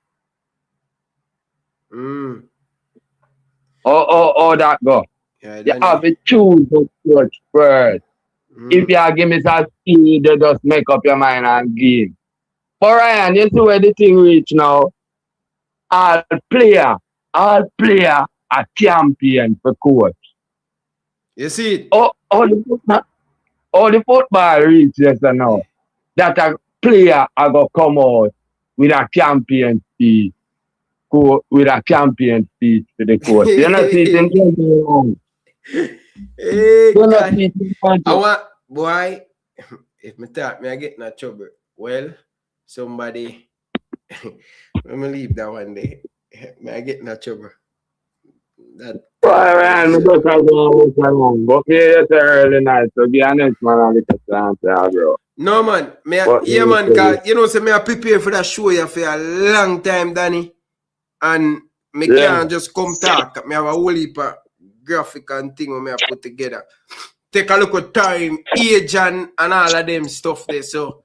How that go? Yeah, You Danny. have to choose the coach first. If you give me some speed, you just make up your mind and give. But Ryan, you see where the thing reach now? All player, a champion for coach. You see it? All the football reach yes or no? That a player are going to come out with a champion speech. With a champion speech to the coach. You know, see it in the Hey, you know, God. see it in I want, boy, if me talk, me I get in trouble. Well, somebody, let me leave that one day. Me I get in trouble. That Ryan, me just have to go along. But me it's early night, so be honest, man, I'll get the answer, bro. No, man. But Yeah, me man, tell you. cause you know, say me I prepare for that show here for a long time, Danny. And me Yeah. can't just come talk. Me have a whole heap of graphic and thing me I put together. Take a look at time, age and all of them stuff there. So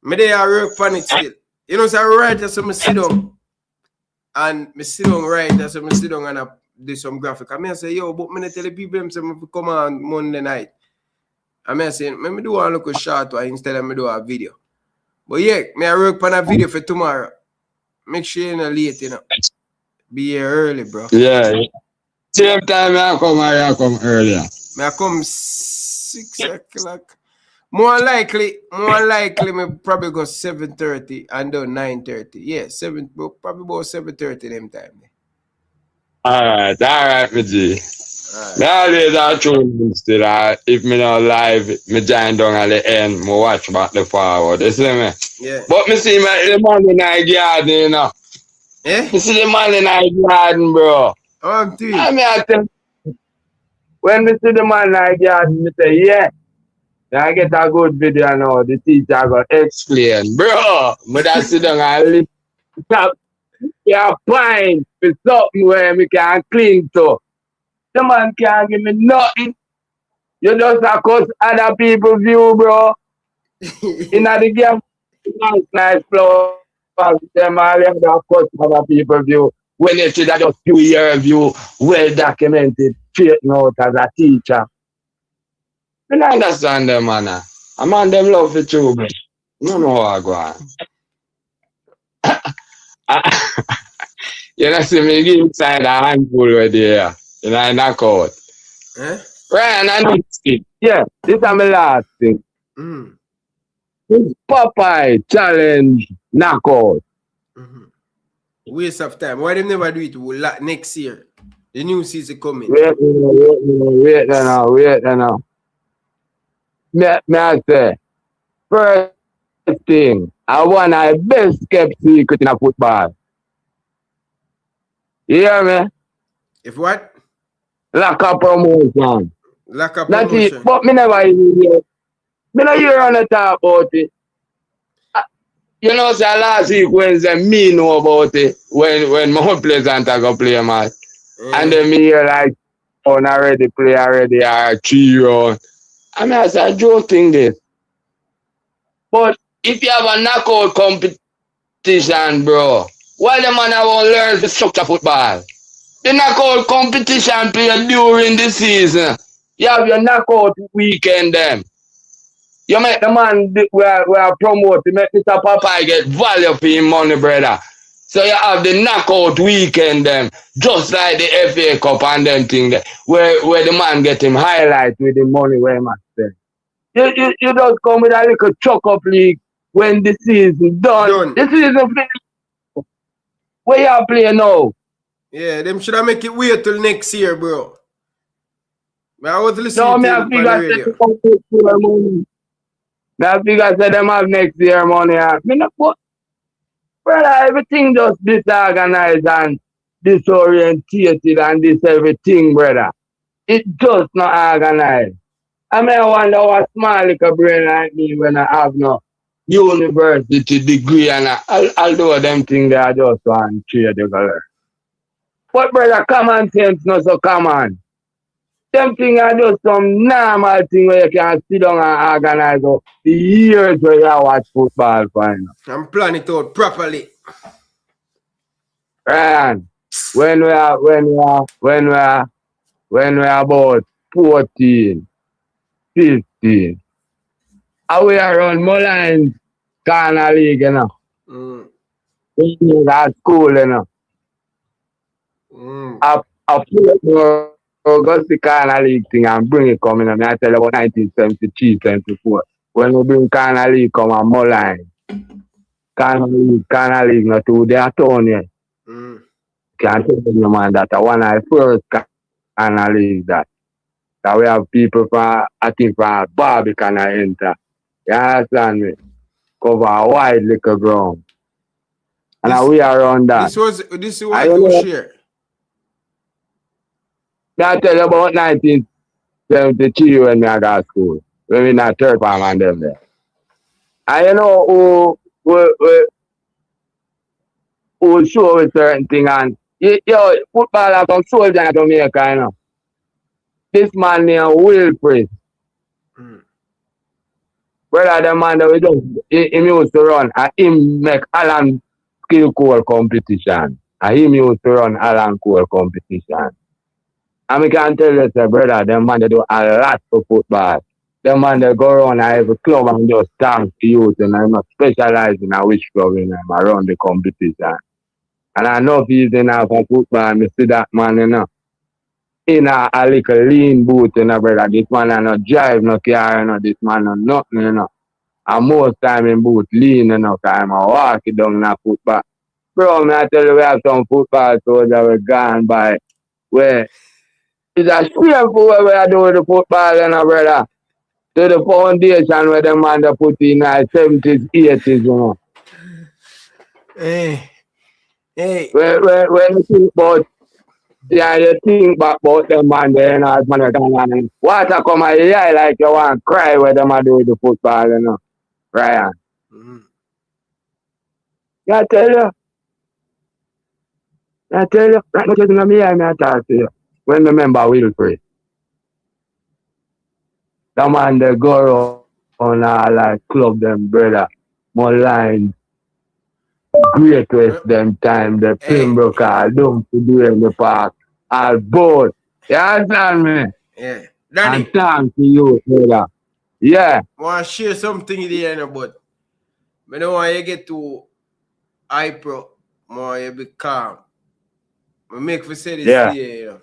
me there I work on it still. You know, so I write so me sit down. And me sit down right, so me sit down and I do some graphic. I mean I say, yo, but me not tell the people them say me come on Monday night. I mean I say, me do one look a short one instead of me do a video. But yeah, me I work on a video for tomorrow. Make sure you're not late, you know. Be here early, bro. Yeah. Same time I come earlier. Me I come 6 o'clock. More likely, me probably go 7:30 and done 9:30. Yeah, probably about 7:30 them time. Alright, me G. Nowadays I tune still. If me not live, me join down at the end, me watch back the forward. You see me? Yeah. But me see the man in the garden, you know. Eh? Me see the man in the garden, bro. Oh, I'm doing. I tell you, when me see the man in the garden, me say, yeah. I get a good video now. The teacher go explain. Bro, but I sit down and lift up your pint for something where me can clean to. The man can't give me nothing. You just a cause other people view, bro. In the game, nice flowers. Them all have to cause other people view. When you see that just few year view, well documented, straight out as a teacher. I don't understand them, man. A man them love the too, bro. You know how I go on. You know, see me give inside a handful right there. You know, I knock out. Eh? Ryan, I know it. Yeah, this is my last thing. This Popeye challenge knockout. Waste of time. Why they never do it next year? The new season coming. Wait now. Me I say, first thing, I want the best kept secret in a football. You hear me? If what? Lack of promotion. Lack of That's promotion. it. But me never even hear. Me not hear on the talk about it. You know, say last week Wednesday, me know about it when Mount Pleasant I go play a match. And then me hear like, on already play already, 3 round. I mean, I say, I don't think this. But if you have a knockout competition, bro, why the man won't learn the structure football? The knockout competition play during the season. You have your knockout weekend then. You make the man we are promoting, make Mr. Popeye get value for him money, brother. So you have the knockout weekend them, just like the FA Cup and them thing there, where the man get him highlight with the money where he must spend. You just come with a little chuck-up league when the season done. The season finished. Where you play now? Yeah, them should have make it wait till next year, bro. I was listening No, to me it I on the radio. I figure say them have next year money. Me not put, brother, everything just disorganized and disorientated and this everything, brother. It just not organized. I mean, I wonder what small little brain like me when I have no university degree and I'll do them things that I just want to trade the color. But brother, common sense not so common. Them things are just some normal thing where you can sit down and organize up the years where you watch football final. And plan it out properly. Ryan, when we are about 14, 15, and we are on Mullines Corner League, you know. We at school, you know. I go see Corner League thing and bring it coming. I mean, I tell you about 1973, 74. When we bring Corner League come and Mullines. Corner League, not to their town yet. Can't tell you, man, that one of the first Corner League that we have people from, I think, from Barbican enter. You understand me? Cover a wide little ground. And we are on that. This was your share. I tell you about 1973 when we got to school. When we not third farm and them there. And you know who show a certain thing and footballer from Soldier in Jamaica, you know. This man named Wilfred. Brother, the man that we just him used to run and him make Alan skill core competition. And him used to run Alan core competition. And we can tell you, say, brother, them man they do a lot for football. Them man they go around every club and just thank the youth and I'm not specializing in which club in them around the competition. And I know if he's enough for football, I see that man, you know. In a little lean boot, you know, brother. This man not drive no car, you know. This man not nothing, you know. And most time in boot lean, you know, because I'm walk it down in a football. Bro, I tell you, we have some football soldiers we gone by where it's a shameful way we are doing the football, you know, brother. To the foundation where the man they put in the 70s, 80s, you know. Hey. When you think about you think back about them man there, you know, as man, water come out your eye like you want to cry where them are doing the football, you know. Ryan. I tell you, right now just in my eye, I talk to you. When remember Wilfred. The man they go on like club them brother. More lines. Great West them time, the Pembroke, don't to do in the park, all both. You understand me? Yeah. Danny. And thank you, brother. Yeah. I want to share something there, you know, but I don't want you to get too hyper. I want you to be calm. I make for say this day, you know.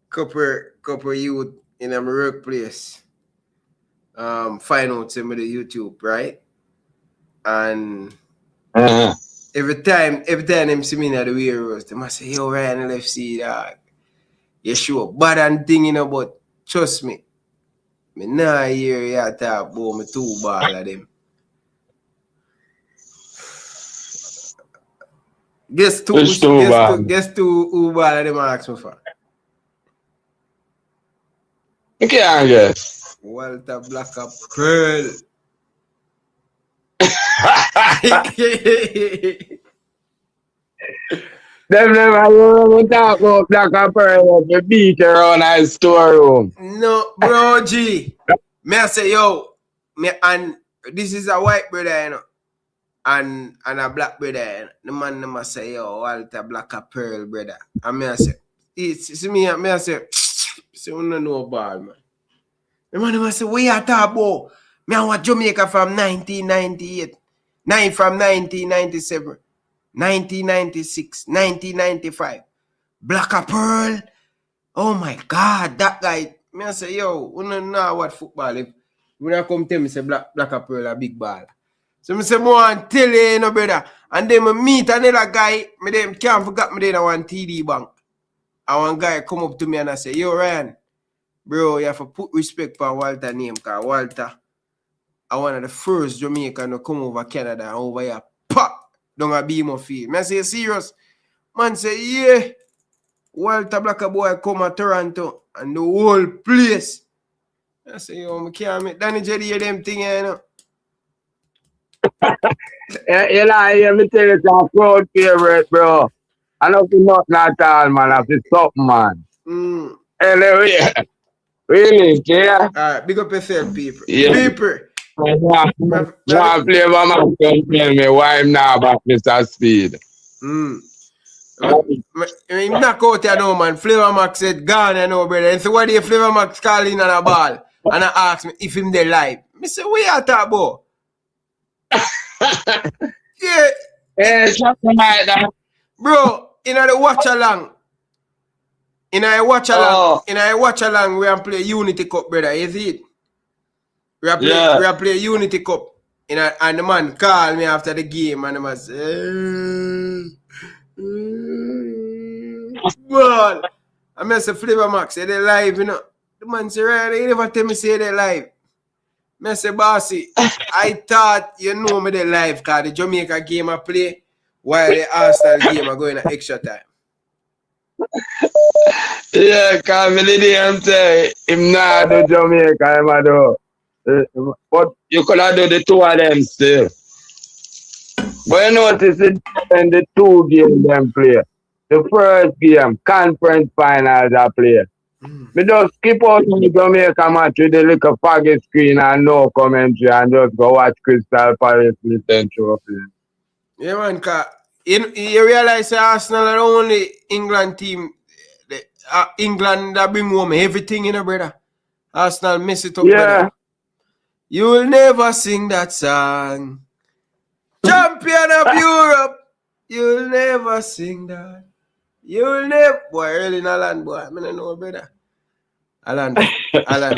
Couple youth in my workplace find out some of the YouTube, right? And every time them see me in the warehouse, they must say, yo, Ryan LFC, dog. You sure bad and thing, you know, but trust me. Me nah hear you talk about me two ball of them. Guess two who ball of them ask me for. You can't guess. Walter Black up Pearl. Them never talk about Black and Pearl at the beach around our storeroom. No, bro, G. Me I say, yo, and this is a white brother, you know, and a black brother, you know. The man them say, yo, Walter Black and Pearl, brother. And me I say, see me I say, we don't know ball, man. The man them say, what you talk about? Me I want Jamaica from 1998, from 1997, 1996, 1995. Black and Pearl. Oh my God, that guy. Me I say, yo, we don't know what football if when I come tell me say Black and Pearl a big ball. So me say more and tell you, no brother. And then me meet another guy, me them can't forget me there one TD bank. And one guy come up to me and I say, yo Ryan, bro, you have to put respect for Walter name, because Walter I one of the first Jamaican to come over Canada and over here, pop, down a BMO field. Me I say, serious? Man say, yeah. Walter Black boy come to Toronto and the whole place. I say, yo, I can't make Danny Jerry hear them thing, you know. You know, me tell you, it's a crowd favorite, bro. I don't feel nothing at all, man. I feel something, man. Anyway, really, yeah? Alright, big up yourself, people. Yeah. People. One flavor man can tell me why I'm not about Mr. Speed. Him knock out you know, man. Flavor Max said, gone, you know, brother. And so what do Flavor Max call in on a ball? And I ask me if him there live. I say, what you talk about? Yeah. Something like that. Bro, in the watch along. In a watch along, we are play Unity Cup, brother. You see it? We are play Unity Cup. And the man called me after the game and he was ball. I say Flavor Max, say they live, you know. The man say, right, he never tell me say they live. I say, bossy, I thought you know me they live because the Jamaica game I play while the Arsenal game are going at extra time. Yeah, because me didn't say him not do Jamaica, him a do. But you could have do the two of them still. But you notice it in the two games them play. The first game, conference finals I play. Me just skip out on the Jamaica match with the little faggy screen and no commentary and just go watch Crystal Palace listen trophy. Yeah, man, because you realize Arsenal are the only England team, England that bring home everything, you know, brother. Arsenal mess it up, brother. You will never sing that song. Champion of Europe. You'll never sing that. You'll never. Boy, early in Alan, boy. I don't know, brother. Alan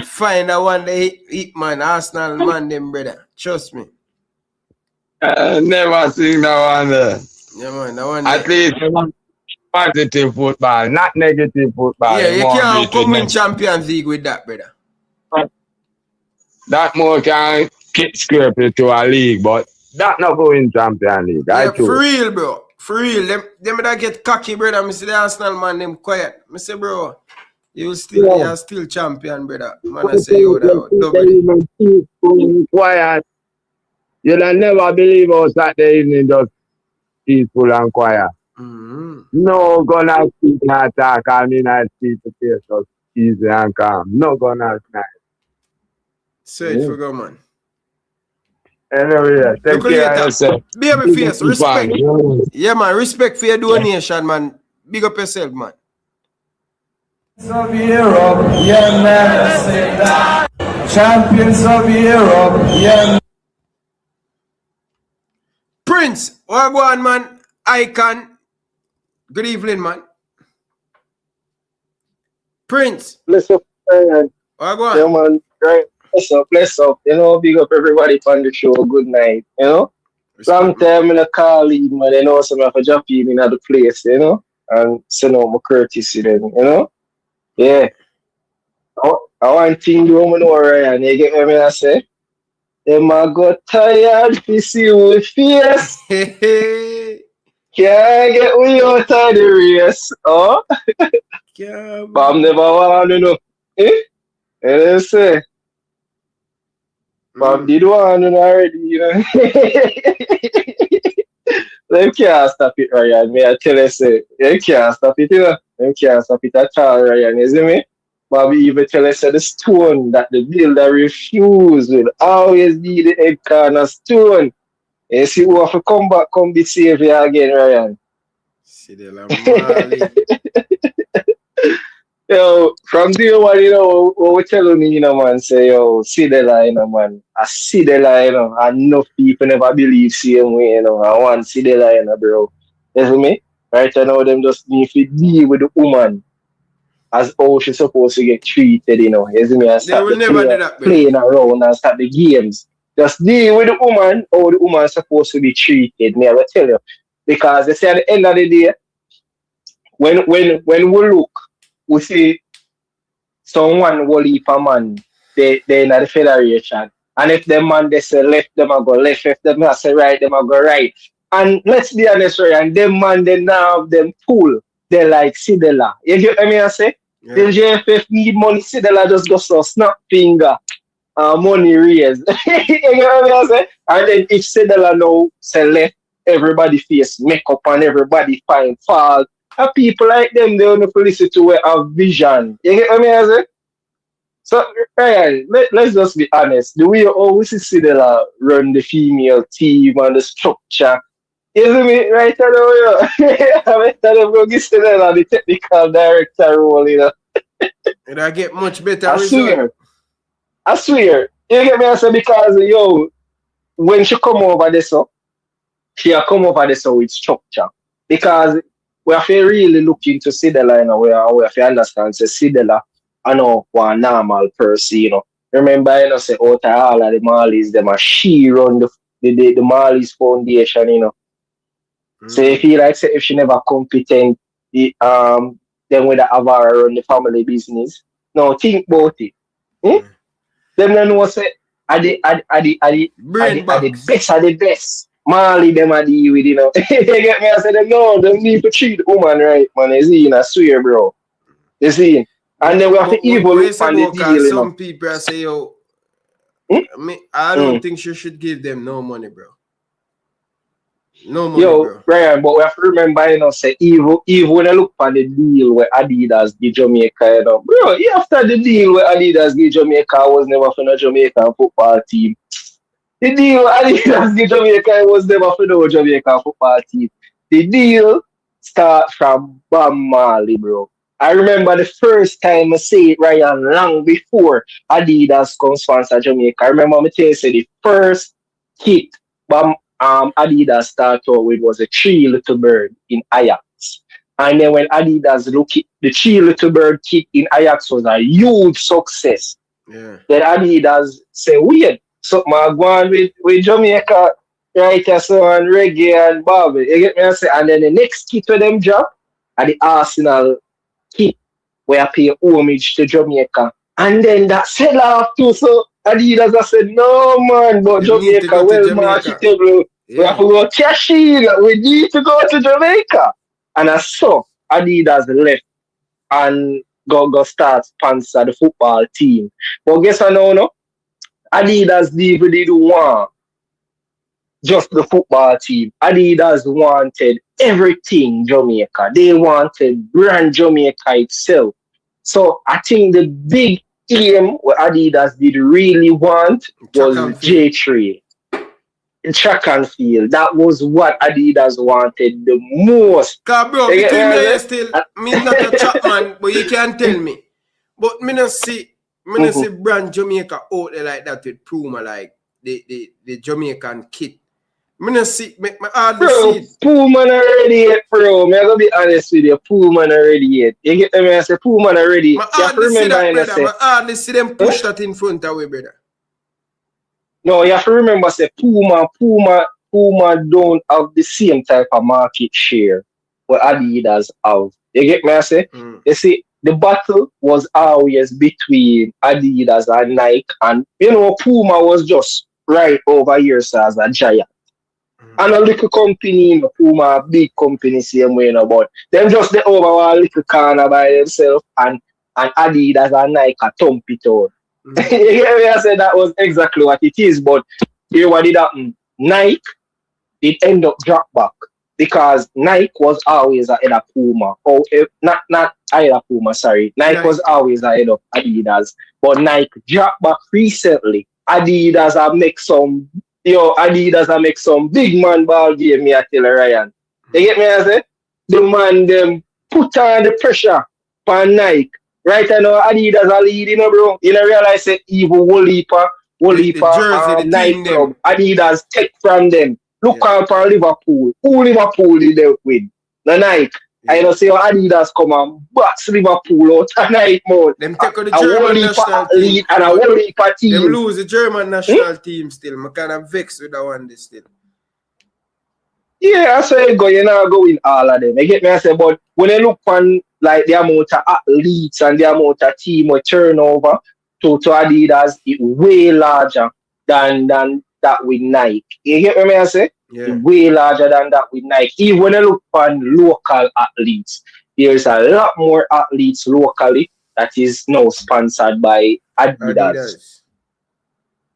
find a one day hit man, Arsenal man, them, brother. Trust me. Never sing that one there. Yeah, man, that one At least positive football, not negative football. Yeah, you can't come win Champions League with that, brother. That more can scrape you to a league, but that not going Champions League. Yeah, for real, bro. For real. Them that get cocky, brother. I say the Arsenal man, them quiet. I say, bro, you're still champion, brother. Man, I say you that. Quiet. You'll never believe us Saturday evening just peaceful and quiet. Mm-hmm. No gonna speak and attack. I mean, I speak to face just easy and calm. No gonna snap. Say it for go, man. Anyway, take care of yourself. Baby face, respect. Yeah, man, respect for your donation, man. Big up yourself, man. Of Europe, yeah, man, say that. Champions of Europe, yeah, man. Prince, what go on, man? Icon. Good evening, man. Prince. Bless up, man. What go on? Yeah, man. Right. Bless up. You know, big up everybody on the show. Good night. You know, long time in a call in, man. You know, some of a jump in the place, you know, and send out my courtesy then, you know. Yeah. I want thing do me know, Ryan. You get what I say? Them a got tired to see you face. Can't get we out of the race, oh? But I'm never want to know. Eh? And they say, Bob did one already, you know. They can't stop it, Ryan. May I tell you, say, they can't stop it, you know. They can't stop it at all, Ryan, you see me? But we even tell us the stone that the builder refused will always be the head corner stone. You see who have to come back, come be savior again, Ryan. Yo, from day one, you know, what we telling me, you know, man, say, yo, see the line, you know, man. I see the line, you know, and enough people never believe same way, you know. I want to see the line, bro. You see me? Right now, them just need to deal with the woman as how she's supposed to get treated, you know. You see me? And start playing around and start the games. Just deal with the woman, how the woman is supposed to be treated. Me, I will tell you. Because they say at the end of the day, when we look, we see someone will leave a man, they in the federation. And if the man they say left, them a go left. If them say right, them a go right. And let's be honest, right, and them man they now have them pull. They like Sidela. You get what I say? Yeah. The JFF need money, Sidela just go so snap finger. Money raised. You get what I say? And then if Sidela now say left, everybody face makeup and everybody find fault. And people like them, they only listen to a vision. You get what I say? So, Ryan, let's just be honest. The way always see Sidela run the female team and the structure, You see me right now, I'm telling them go get Cinderella the technical director role, you know. And I get much better I result. swear. I swear. You get me? I say because yo, when she come over this so she a come over this so with structure. Because we have to really look into Cinderella, you know, we have to understand say Cinderella I know one normal person, you know. Remember, you know, say out of all of the Marlies, them a she run the Marlies Foundation, you know. So if he like say if she never competent, then with the Avara run the family business. No, think about it. Hmm? Them don't know say Brain are the box. best of the best. Marley them are deal with, you know. You get me? I said them no, them need to treat the woman right, man. You see, I swear, bro. You see? And then we have to even What you look say on the about deal, cause you know. some people are say, yo, Hmm? I Hmm. don't think she should give them no money, bro. No money, Yo, bro. Brian, but we have to remember, you know, say even when I look for the deal where Adidas give Jamaica, you know, bro, after the deal where Adidas give Jamaica, I was never for no Jamaican football team. The deal where Adidas give Jamaica I was never for no Jamaican football team. The deal start from Bob Marley, bro. I remember the first time I say it, Ryan, long before Adidas come sponsor Jamaica. I remember me tell you, say the first kit Adidas started out with was a Three Little Bird in Ajax. And then when Adidas look at the Three Little Bird kit in Ajax was a huge success. Yeah. Then Adidas say, weird, something I go on with Jamaica, right here, so and reggae and Bobby. You get me? I say, and then the next kit with them drop are the Arsenal kit where I pay homage to Jamaica. And then that sell off too. So Adidas I said, no man, but Them need to Jamaica, go to well Jamaica. marketable. We have Yeah. to go cash in. We need to go to Jamaica. And I saw Adidas left and go start sponsor the football team. But guess what now, no? Adidas did want just the football team. Adidas wanted everything Jamaica. They wanted brand Jamaica itself. So I think the big aim what Adidas did really want Track was and field. J3. Track and field. That was what Adidas wanted the most. Cause bro, You get me? between me and you I still, say? me not a chat man, but you can tell me. But me not see brand Jamaica out there like that with Puma, like the Jamaican kit. Me not see, me hardly see Bro, it. Puma not ready yet, bro. Me I gonna be honest with you. Puma not ready yet. You get me? I say Puma not ready. Me You have to hardly see remember, that, you know, brother. say, Me hardly see them push that in front of we, brother. no, you have to remember, say Puma don't have the same type of market share what Adidas have. You get me? I say, you see, the battle was always between Adidas and Nike, and you know, Puma was just right over here so as a giant. And a little company, you know, Puma, a big company, same way, you know, but them just the overall little corner by themselves, and Adidas and Nike a thump it out. You get me? I said that was exactly what it is, but here what did happen? Nike, it end up drop back because Nike was always ahead of Puma. Or not ahead of Puma, sorry. Nike was always ahead of Adidas, but Nike dropped back recently. Adidas have make some big man ball game, me I tell you, Ryan. You get me? I say the man them put on the pressure on Nike. Right now, Adidas are leading, bro. You know, realize that even The jersey, the Nike team club, them. Adidas take from them. Look out for Liverpool. Who Liverpool did they win? The Nike. I don't say Adidas come and box Liverpool out tonight, man. Them take out the A whole German heap of national team. athlete and a whole heap of Them team. lose the German national team still. I kind of vexed with that one still. Yeah, I say go, you know, go in all of them. You get me? I say, but when you look on like the amount of athletes and the amount of team or turnover to Adidas, it way larger than that with Nike. You get me? I say? Yeah. Way larger than that with Nike. Even when you look on local athletes, there's a lot more athletes locally that is now sponsored by Adidas.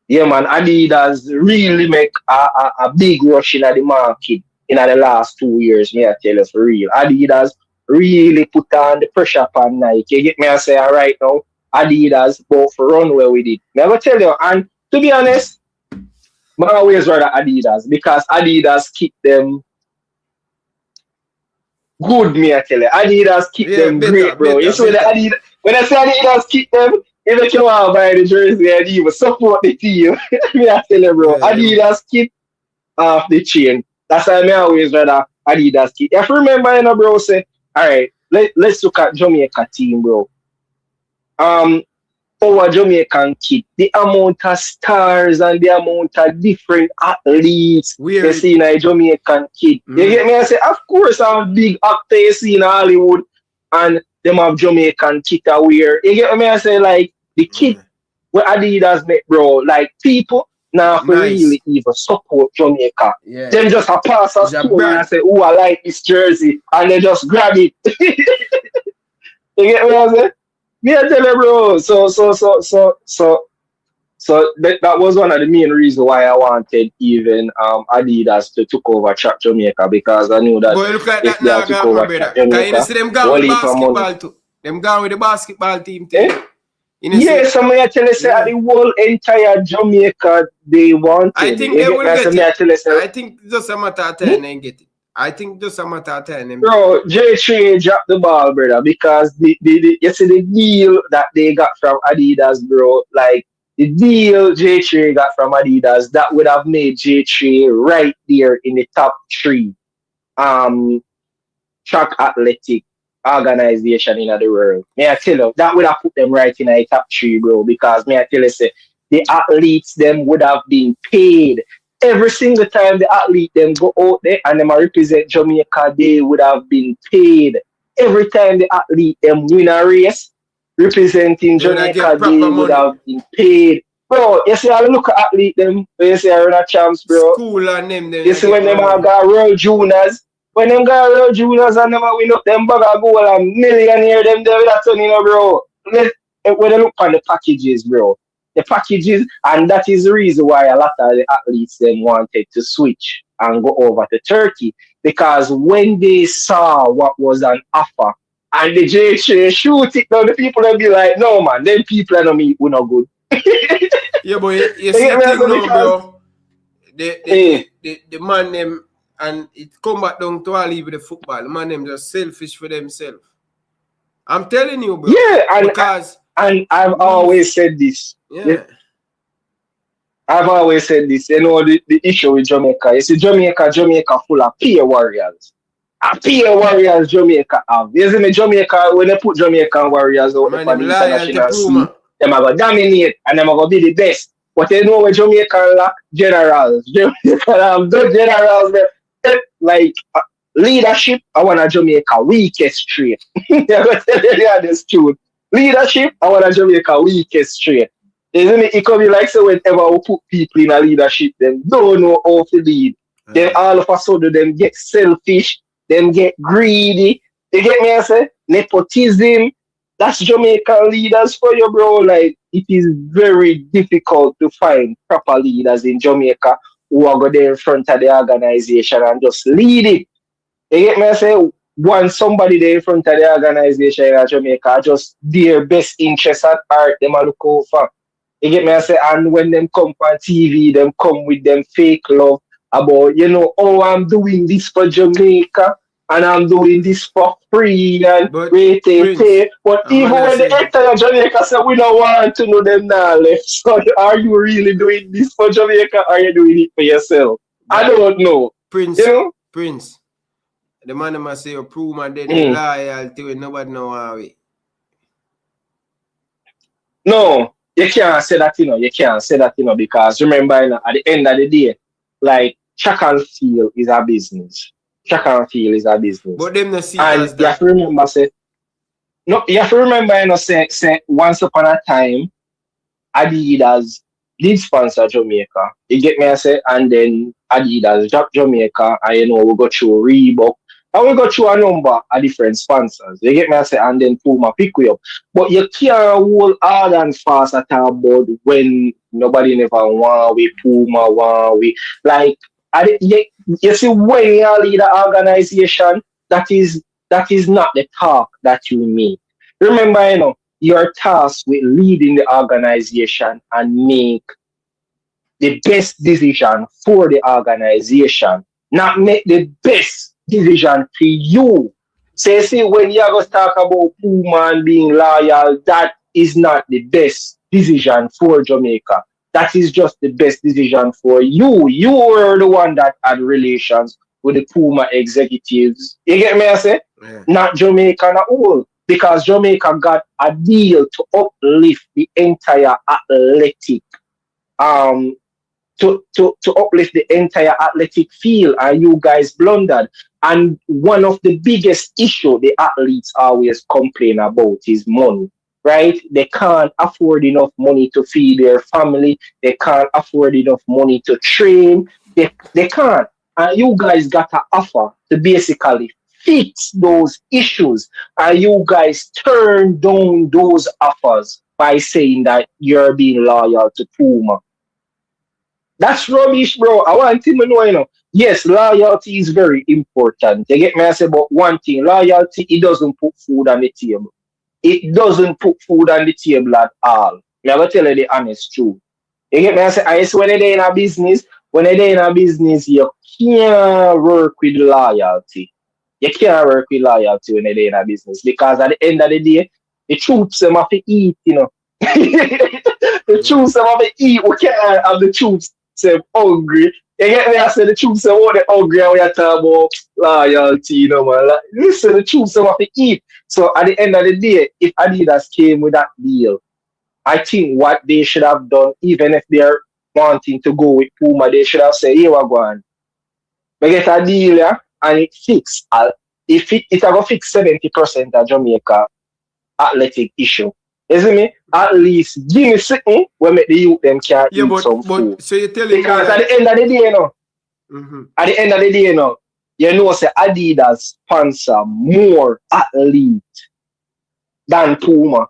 Yeah, man, Adidas really make a big rush in the market in the last 2 years, me I tell you for real. Adidas really put on the pressure upon Nike. You get me I say right now, Adidas both run well with it. Me I go tell you, and to be honest, I always rather Adidas because Adidas keep them good, me I tell you. Adidas keep them great, bro. You see the Adidas, when I say Adidas keep them, if you want to buy the jersey and even support the team, me I tell you, bro. Adidas keep off the chain. That's why me always rather Adidas keep. If you remember, bro, say, all right, let's look at Jamaica team, bro. Our Jamaican kid, the amount of stars and the amount of different athletes you see in a Jamaican kid. You get me? I say, of course, I'm big actor you see in Hollywood and them have Jamaican kit to wear. You get me? I say, like, the kid what Adidas make, bro, like, people now for really even support Jamaica. Them just a pass a store and say, oh, I like this jersey, and they just grab it. You get me? I say? Me I tell you, bro. So that was one of the main reasons why I wanted even Adidas to took over Track Jamaica, because I knew that if they took over Track Jamaica, you see them gone with basketball too. Them gone with the basketball team too. Yeah, so I tell you, say the whole entire Jamaica they wanted. I think they will get it. I think just a matter of time they get it. I think just a matter of time. Bro, J3 dropped the ball, brother, because the you see the deal that they got from Adidas, bro, like the deal J3 got from Adidas, that would have made J3 right there in the top 3 track athletic organization in the world. May I tell you, that would have put them right in the top 3, bro, because may I tell you, say, the athletes them would have been paid. Every single time the athlete them go out there and them represent Jamaica, they would have been paid. Every time the athlete them win a race representing Jamaica, they would have been paid. Bro, you see, I look at athlete them, you see, I run a champs, bro. School and them you see, when them have got World Juniors, when them got World Juniors and them win up them bag of gold and millionaire, them there with that turn, bro. When they look on the packages, bro. The packages, and that is the reason why a lot of the athletes then wanted to switch and go over to Turkey, because when they saw what was an offer and the J3 shoot it down, the people will be like, no man, them people are not me, we're not good. Yeah, but you see the thing now, bro. The man them, and it come back down to all even the football, the man them just selfish for themselves. I'm telling you, bro. Yeah, and I've always said this. Yeah. I've always said this. You know the issue with Jamaica. You see, Jamaica full of peer warriors. Peer warriors Jamaica have. You see me, Jamaica, when they put Jamaican warriors out there for the international scene, them are going to dominate and them are going to be the best. But you know where Jamaica lack? Generals. Jamaica have the generals there. Like leadership, I want a Jamaica weakest trait. I'm going to tell you this truth. Leadership, I want a Jamaica weakest trait. Isn't it? It could be like, so whenever we put people in a leadership, them don't know how to lead. Then all of a sudden, them get selfish, them get greedy. You get me? I say nepotism. That's Jamaican leaders for you, bro. Like, it is very difficult to find proper leaders in Jamaica who are going there in front of the organization and just lead it. You get me? I say, once somebody there in front of the organization in Jamaica, just their best interest at heart, them a look out for. You get me? I say, and when them come on TV, them come with them fake love about, oh, I'm doing this for Jamaica and I'm doing this for free and wait. But even when the entire Jamaica say we don't want to know them now left, so are you really doing this for Jamaica or are you doing it for yourself? I don't know. Prince. The man must say, prove my dead loyalty when nobody know how we. No. You can't say that, You can't say that, because remember, at the end of the day, like, track and field is a business. Track and field is a business. But them not see and as that. You have to remember, say, once upon a time, Adidas did sponsor Jamaica. You get me, I say, and then Adidas dropped Jamaica, and we go through Reebok. And we go through a number of different sponsors. You get me, I say, and then Puma pick you up. But you can't hold hard and fast at about when nobody never want we Puma want we. Like, you see, when you lead an organization, that is not the talk that you make. Remember, you're tasked with leading the organization and make the best decision for the organization, not make the best decision for you. So you see, when you go talk about Puma and being loyal, that is not the best decision for Jamaica. That is just the best decision for you. You were the one that had relations with the Puma executives. You get me, I say? Yeah. Not Jamaica at all. Because Jamaica got a deal to uplift the entire athletic um to uplift the entire athletic field, and you guys blundered. And one of the biggest issue the athletes always complain about is money, right? They can't afford enough money to feed their family. They can't afford enough money to train. They can't. And you guys got an offer to basically fix those issues. And you guys turn down those offers by saying that you're being loyal to Puma. That's rubbish, bro. I want him to know, Yes, loyalty is very important. You get me? I say, but one thing, loyalty, it doesn't put food on the table. It doesn't put food on the table at all. Me I tell you the honest truth. You get me? I say, I say when you're in a business, you can't work with loyalty. You can't work with loyalty when you're in a business, because at the end of the day, the troops them have to eat. The troops them have to eat. We can't have the troops them hungry. You get me? I say the troops them want the hungry, and we are talking about loyalty, man. Like, listen, the troops them have to eat. So at the end of the day, if Adidas came with that deal, I think what they should have done, even if they're wanting to go with Puma, they should have said, "Here we go on. We get a deal, yeah, and it fix. If it will fix 70% of Jamaica athletic issue. You see me? At least give me something where make the youth them can eat some food. So you're telling me Because that... at the end of the day, at the end of the day, say Adidas sponsor more athletes than Puma.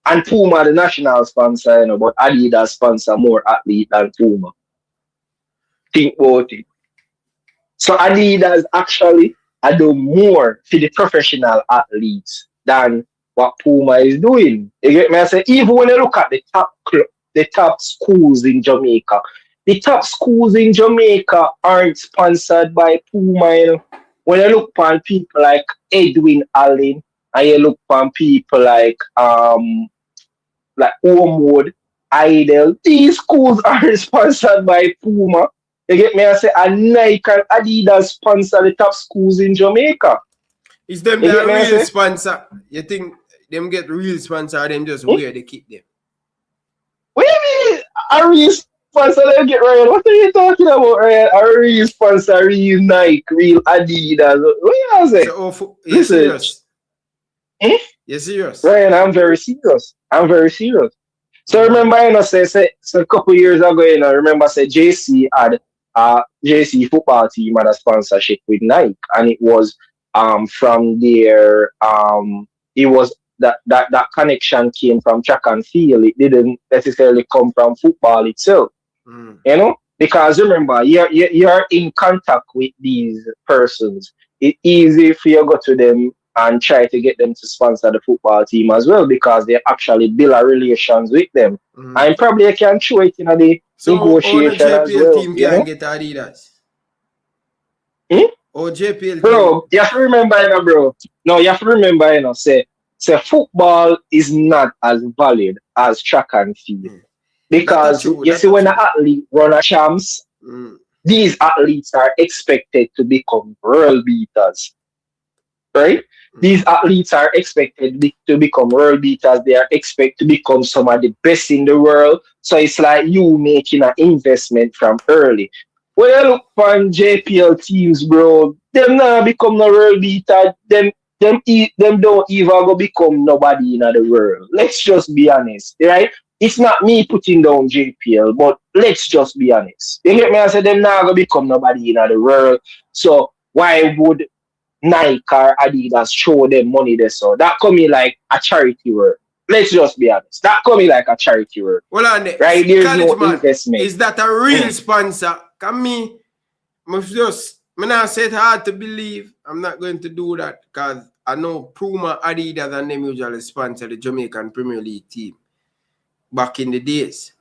And Puma the national sponsor, but Adidas sponsor more athletes than Puma. Think about it. So Adidas actually do more for the professional athletes than what Puma is doing. You get me? I say, even when you look at the top schools in Jamaica, the top schools in Jamaica aren't sponsored by Puma. When you look upon people like Edwin Allen, and you look upon people like Homewood, Idle, these schools aren't sponsored by Puma. You get me? I say, and Nike and Adidas sponsor the top schools in Jamaica. Is them the real sponsor? You think them get real sponsor, or them just where they keep them? What do you mean? A real sponsor, let me get Ryan. What are you talking about, Ryan? A real sponsor, real Nike, real Adidas. What you say? So, you serious? You serious? Ryan, I'm very serious. So remember, say a couple years ago, remember say JC had JC football team had a sponsorship with Nike, and it was from their it was that connection came from track and field. It didn't necessarily come from football itself. Because remember, you're in contact with these persons. It's easy for you to go to them and try to get them to sponsor the football team as well, because they actually build a relations with them. And probably you can show it in the negotiation as well. Team can get Adidas. Or JPL bro, you have to remember, bro. No, you have to remember, say football is not as valid as track and field. Because you see, when an athlete run a champs, these athletes are expected to become world beaters. Right? These athletes are expected to become world beaters. They are expected to become some of the best in the world. So it's like you making an investment from early. When you look on JPL teams, bro, them not become no world beater. Them don't even go become nobody in the world. Let's just be honest, right? It's not me putting down JPL, but let's just be honest. You get me? I said them not gonna become nobody in the world. So why would Nike or Adidas show them money there? So that coming like a charity work. Let's just be honest. That coming like a charity work. Well, right? There's no investment. Is that a real sponsor? Can me not say it's hard to believe. I'm not going to do that because I know Puma, Adidas, and them usually sponsor the Jamaican Premier League team back in the days.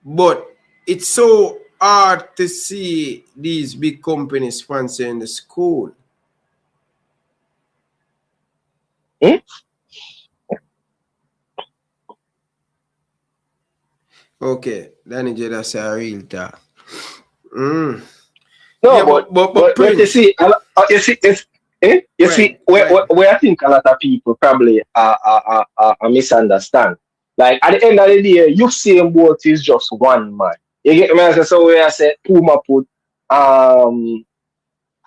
But it's so hard to see these big companies sponsoring the school. Hmm? Okay, Danny J, that's a real talk. Mm. No, Yeah, but but you Prince. see, you see, you see, where I think a lot of people probably misunderstand. Like at the end of the day, Usain Bolt is just one man. You get me? I say, so where I say Puma put um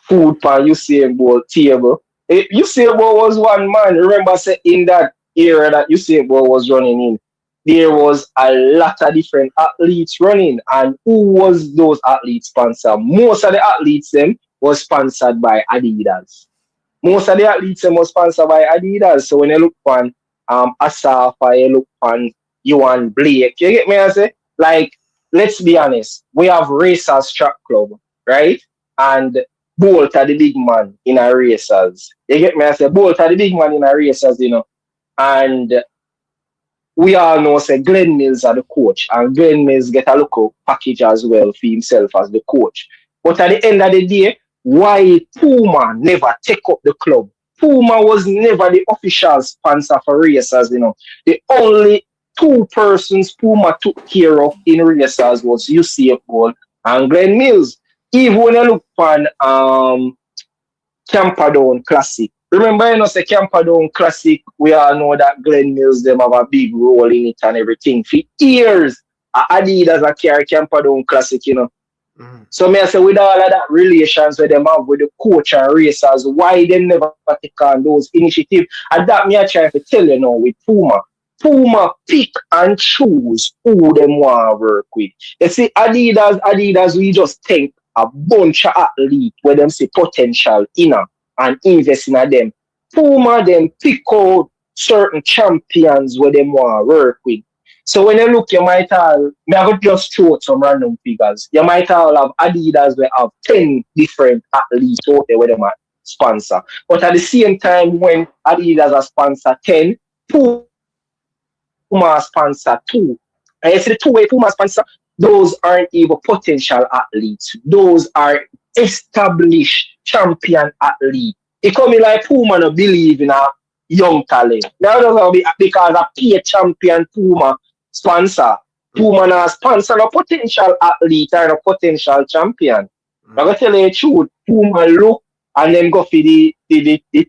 food for Usain Bolt table. Usain Bolt was one man. Remember, say in that era that Usain Bolt was running in, there was a lot of different athletes running, and who was those athletes sponsored? Most of the athletes them was sponsored by Adidas. Most of the athletes them was sponsored by Adidas. So when you look on Asaf or you look on Yuan Blake, you get me? I say like, let's be honest, we have Racers Track Club, right? And Bolt are the big man in our racers. You get me? I say Bolt are the big man in our racers, you know. And we all know say Glenn Mills are the coach, and Glenn Mills get a look package as well for himself as the coach. But at the end of the day, why Puma never take up the club? Puma was never the official sponsor for racers, you know. The only two persons Puma took care of in racers was UCF Gold and Glenn Mills. Even when you look on Camperdown Classic. Remember, you know, say Camperdown Classic, we all know that Glenn Mills them have a big role in it and everything. For years, Adidas a carry Camperdown Classic, you know. So me I say with all of that relations with them have with the coach and racers, why they never take on those initiatives? And that me I try to tell you now with Puma. Puma pick and choose who them want to work with. You see, Adidas, we just take a bunch of athletes where them see potential in her and invest in them. Puma them pick out certain champions where them want to work with. So when you look, you might have, me I could just throw out some random figures. You might all have Adidas where have 10 different athletes out there where them are sponsor. But at the same time, when Adidas are sponsor 10, Puma sponsor 2. And you see the two way Puma sponsor, those aren't even potential athletes. Those are established champion athletes. It come in like Puma no believe in a young talent. Now doesn't be because a peer champion Puma sponsor. Puma na sponsor a potential athlete or a potential champion. I'm gonna tell you the truth. Puma look and then go for the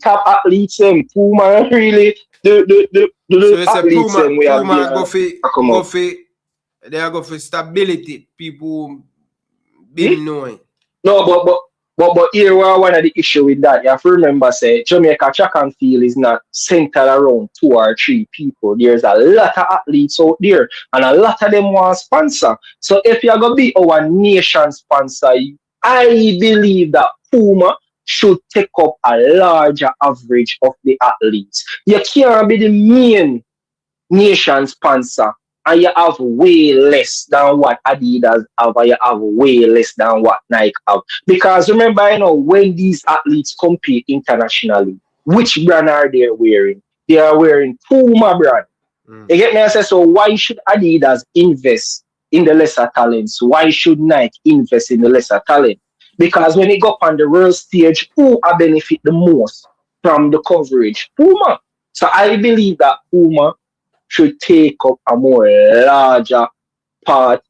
top athletes them. Puma really the So athletes them we have Puma come up. they are go for stability. People been knowing. No, but here we are one of the issue with that. You have to remember, say Jamaica track and field is not centered around 2 or 3 people. There's a lot of athletes out there, and a lot of them want sponsor. So if you're gonna be our nation sponsor, I believe that Puma should take up a larger average of the athletes. You can't be the main nation sponsor and you have way less than what Adidas have, and you have way less than what Nike have. Because remember, you know, when these athletes compete internationally, which brand are they wearing? They are wearing Puma brand. You get me? I say, so why should Adidas invest in the lesser talents? Why should Nike invest in the lesser talent? Because when it go up on the world stage, who are benefit the most from the coverage? Puma. So I believe that Puma should take up a more larger part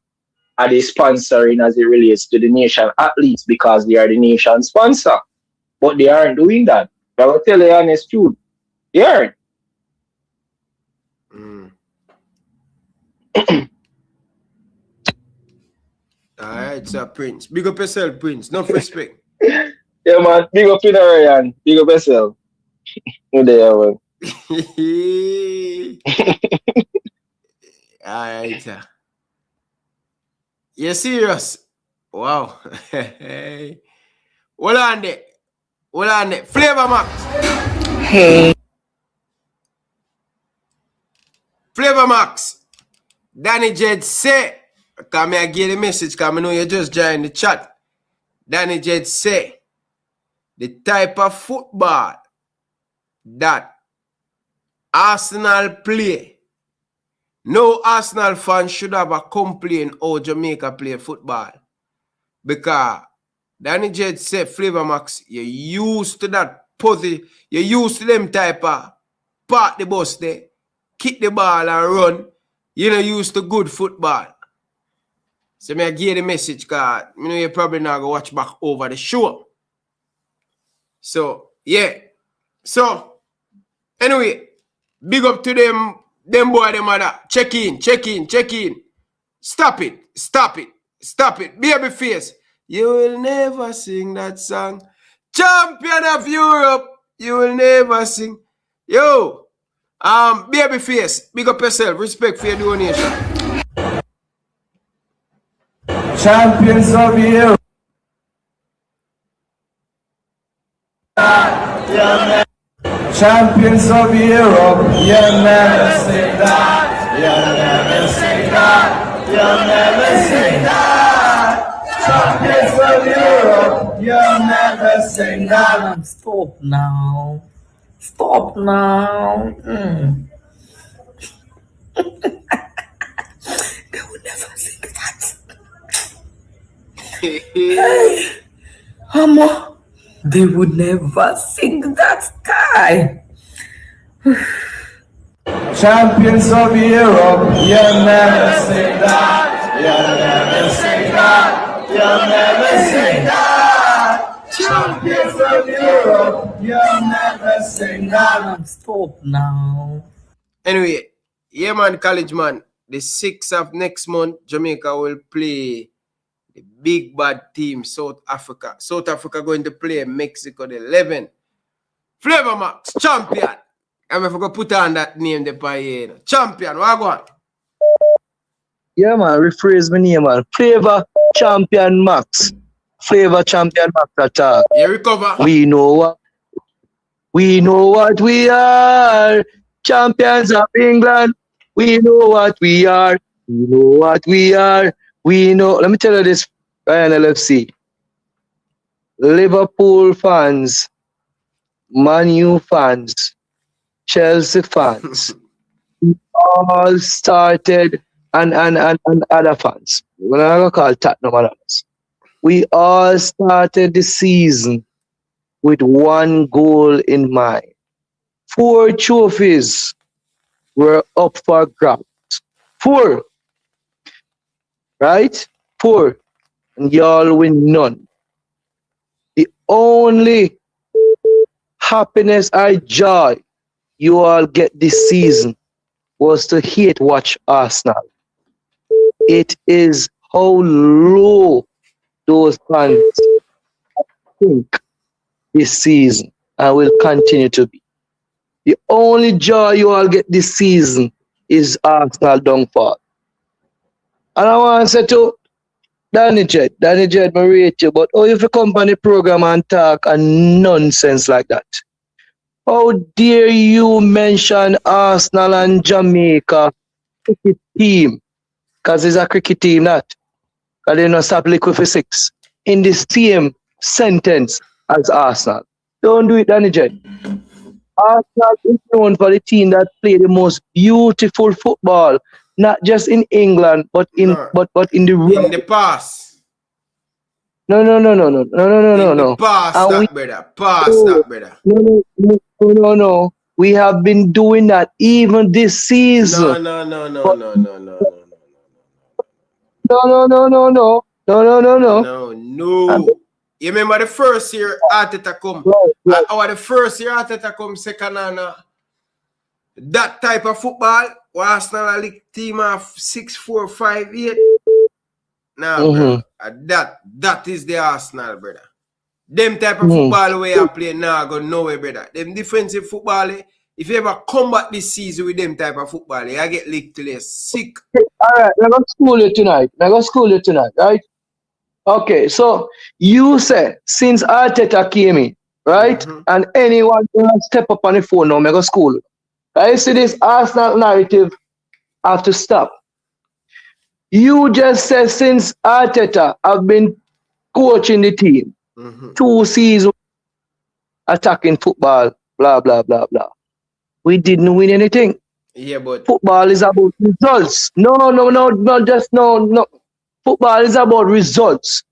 of the sponsoring as it relates to the nation athletes because they are the nation sponsor. But they aren't doing that. I will tell you the honest truth. They aren't. Alright, sir, Prince. Big up yourself, Prince. Enough respect. Yeah, man. Big up in Ryan. Big up yourself. Good day, man. Alright, sir. You serious? Wow. Hold on there. Hold on there. Flavor Max. Hey. Flavor Max. Danny Jed say. Come here, give the message. Come, I know you just joined the chat. Danny Jed say. The type of football that Arsenal play. No Arsenal fan should have a complaint how Jamaica play football. Because Danny Jed said, Flavor Max, you used to that pussy, you used to them type of park the bus there, kick the ball and run. You know, used to good football. So me I give the message card. You know, you probably not go watch back over the show. So, yeah. So, anyway, big up to them boy, them mother. Check in. Stop it. Baby face. You will never sing that song. Champion of Europe. You will never sing. Yo, baby face. Big up yourself. Respect for your donation. Champions of Europe. Champions of Europe, you never say that. You never say that. You never say that. Champions of Europe, you never say that. Stop now. Stop now. They would never sing that. Hey, Mama. They would never sing that guy. Champions of Europe, you never say that. You never say that. You never say that. Champions of Europe, you never say that. Stop now. Anyway, yeah man, college man. The 6th of next month, Jamaica will play the big bad team, South Africa. South Africa going to play Mexico the 11th. Flavor Max, champion. I'm going to put on that name the pie. Champion, what go on? Yeah, man, rephrase my name, man. Flavor Champion Max. Flavor Champion Max attack. You recover? We know what we are. Champions of England. We know what we are. We know what we are. We know. Let me tell you this, Ryan LFC. Liverpool fans, Man U fans, Chelsea fans, all started, and other fans. We're not going to call Tottenham and others. We all started the season with one goal in mind. 4 trophies were up for grabs. 4. Right? 4. And y'all win none. The only happiness or joy you all get this season was to hate watch Arsenal. It is how low those fans think this season and will continue to be. The only joy you all get this season is Arsenal downfall. And I want to say to Danny Jed, I rate you, but if you come on the program and talk and nonsense like that, how dare you mention Arsenal and Jamaica cricket team? Because it's a cricket team, that. Because they don't stop liquid for 6 in the same sentence as Arsenal. Don't do it, Danny Jed. Arsenal is known for the team that play the most beautiful football, not just in England, but in the world. In the past. No. In the past, brother. No. We have been doing that even this season. No. No. You remember the first year Arteta come? Right. The first year Arteta come second on that type of football, where Arsenal league team of 6-4-5-8. Nah, brother. That is the Arsenal, brother. Them type of football where you play now go nowhere, brother. Them defensive football, if you ever come back this season with them type of football, you get licked till you're sick. Alright, I'm going to school you tonight, right? Okay, so you say since Arteta came in, right? And anyone who step up on the phone now, I'm going to school you. Right? See this Arsenal narrative have to stop. You just said since Arteta have been coaching the team, 2 seasons attacking football, blah, blah, blah, blah. We didn't win anything. Yeah, but football is about results. No. Football is about results,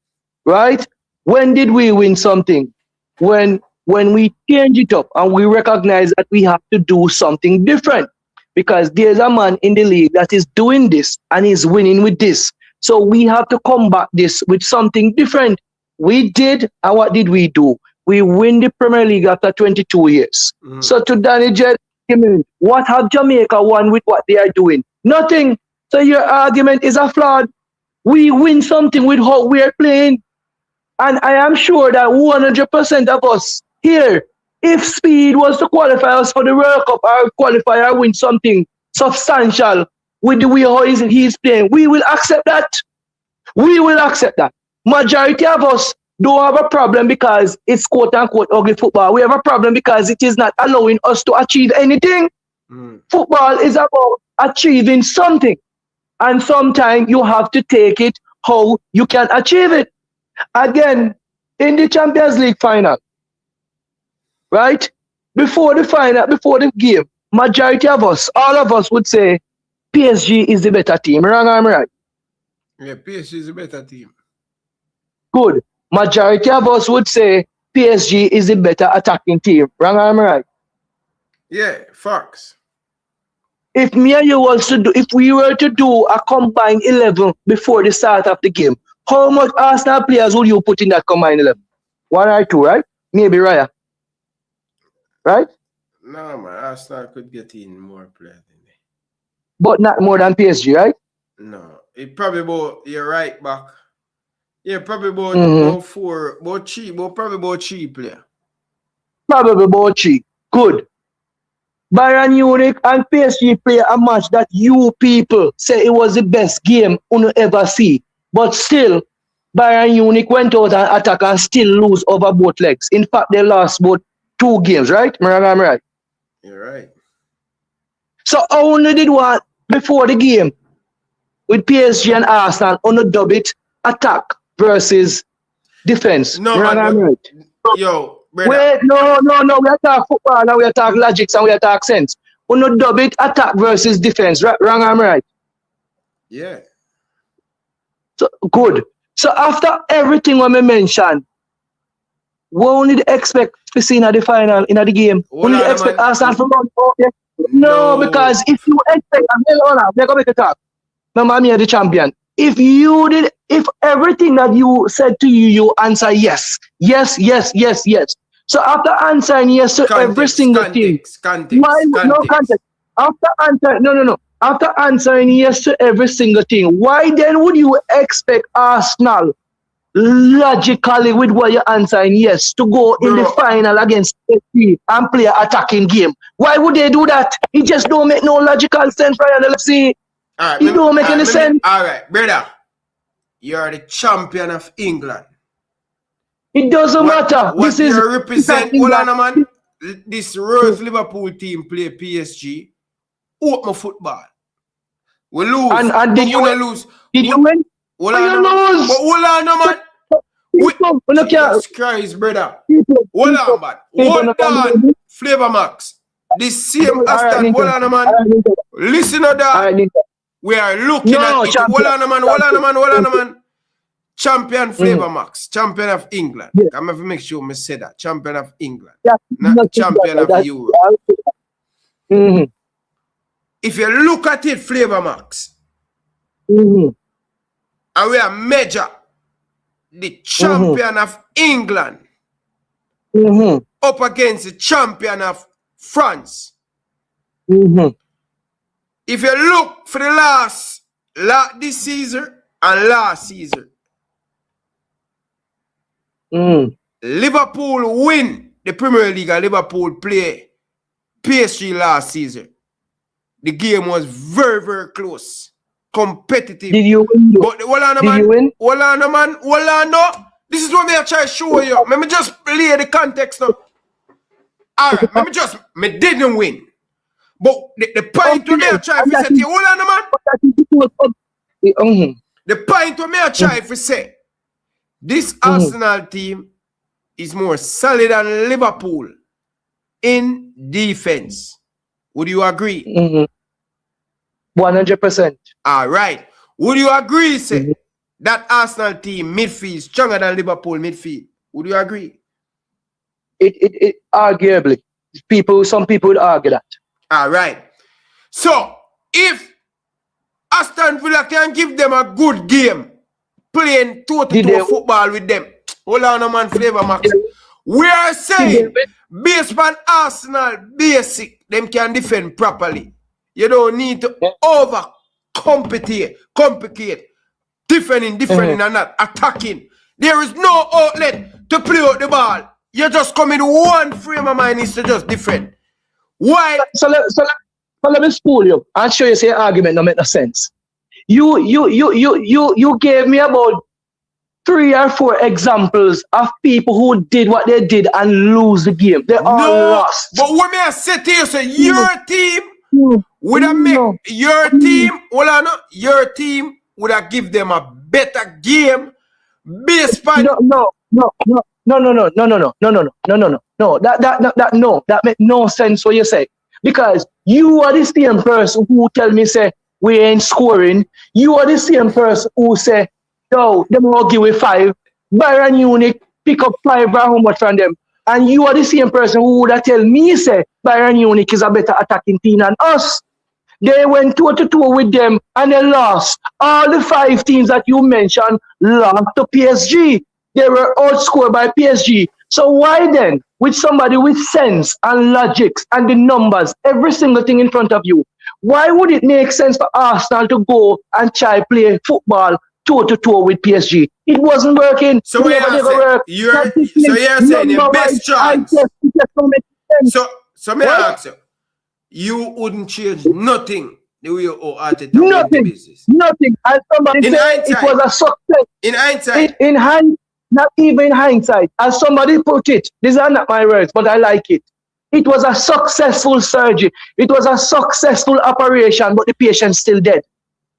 right? When did we win something? When when we change it up and we recognize that we have to do something different because there's a man in the league that is doing this and is winning with this. So we have to combat this with something different. We did, and what did we do? We win the Premier League after 22 years. So to Danny Jet, what have Jamaica won with what they are doing? Nothing. So your argument is a flawed. We win something with how we are playing. And I am sure that 100% of us here, if Speed was to qualify us for the World Cup or qualify or win something substantial with the way how he's playing, we will accept that. We will accept that. Majority of us don't have a problem because it's quote-unquote ugly football. We have a problem because it is not allowing us to achieve anything. Football is about achieving something. And sometimes you have to take it how you can achieve it. Again, in the Champions League final, right? Before the final, before the game, majority of us, all of us would say PSG is the better team. Wrong or am I right? Yeah, PSG is a better team. Good. Majority of us would say PSG is the better attacking team. Wrong or am I right? Yeah, facts. If me and you was to do, if we were to do a combined 11 before the start of the game, how much Arsenal players would you put in that combined 11? 1 or 2, right? Maybe Raya. Right? No, man, Arsenal could get in more players than that. But not more than PSG, right? No. It probably about your right back. Yeah, probably about four, probably about 3 players. Probably about 3. Good. Bayern Munich and PSG play a match that you people say it was the best game you ever see. But still, Bayern Munich went out and attack and still lose over both legs. In fact, they lost both 2 games, right? I'm right. You're right. So only did one before the game with PSG and Arsenal on a double it attack versus defense. No, I'm right. Yo, brother. Wait, no. We attack football and we attack logics and we attack sense. On a double it attack versus defense. Wrong, I'm right. Yeah. So good. So after everything we mentioned, we only expect to see in the final, in the game. We only expect Arsenal to run out there. No, because if you expect, we're going to make a talk. Remember, me the champion. If everything that you said to you answer yes. So after answering yes to every single thing, context. After answering yes to every single thing, why then would you expect Arsenal logically with what you're answering yes to go in the final against PSG and play an attacking game? Why would they do that? It just don't make no logical sense, Ryan. Let's see. It don't make any sense. All right, brother. You're the champion of England. It doesn't matter. What you represent, hold on, man. This Rose Liverpool team play PSG. Open football. We lose. And did you lose? Did you win? Hold on, man. But hold on, man. Jesus Christ, brother. Hold on, man. Hold on. Flavor Max. This same Aston. Hold on, man. Listen to that. We are looking at it. Hold on, man. Champion Flavor Max. Champion of England. I'm going to make sure I say that. Champion of England. Not champion of Europe. If you look at it, Flavor Max, and we are measure the champion of England up against the champion of France. If you look for the this season and last season, Liverpool win the Premier League and Liverpool play PSG last season. The game was very, very close. Competitive. Did you win? But hold on, man. Hold on, no. This is what me I try to show you. Let me just lay the context now. Alright, me didn't win. But the point to me I try to say to you, hold on, man. The point to me I try to say, this Arsenal team is more solid than Liverpool in defense. Would you agree? 100%. All right. Would you agree, say, that Arsenal team midfield stronger than Liverpool midfield? Would you agree? it arguably some people would argue that. All right. So if Aston Villa can give them a good game, playing toe-to-toe football with them, hold on a man, Flavor Max. We are saying, based on Arsenal basic, them can defend properly. You don't need to complicate, defending and not attacking. There is no outlet to play out the ball. You just come in one frame of mind is to just defend. Why? So let me spool you and show you say argument don't make no sense. You gave me about 3 or 4 examples of people who did what they did and lose the game. They all lost. But what may I say to you, say your team would have made your team, your team would have give them a better game based on No. That make no sense what you say. Because you are the same person who tell me say we ain't scoring. You are the same person who say, no, them will give we 5. Bayern Munich pick up 5 or how much from them. And you are the same person who would have tell me say Bayern Munich is a better attacking team than us. They went toe-to-toe with them and they lost. All the 5 teams that you mentioned lost to PSG. They were outscored by PSG. So why then, with somebody with sense and logics and the numbers, every single thing in front of you, why would it make sense for Arsenal to go and try play football toe-to-toe with PSG? It wasn't working. So you're saying the best chance. So may I ask you, you wouldn't change nothing the way you Arteta went to business. Nothing. And somebody said it was a success. In hindsight. Not even in hindsight. As somebody put it, these are not my words, but I like it. It was a successful surgery. It was a successful operation, but the patient's still dead.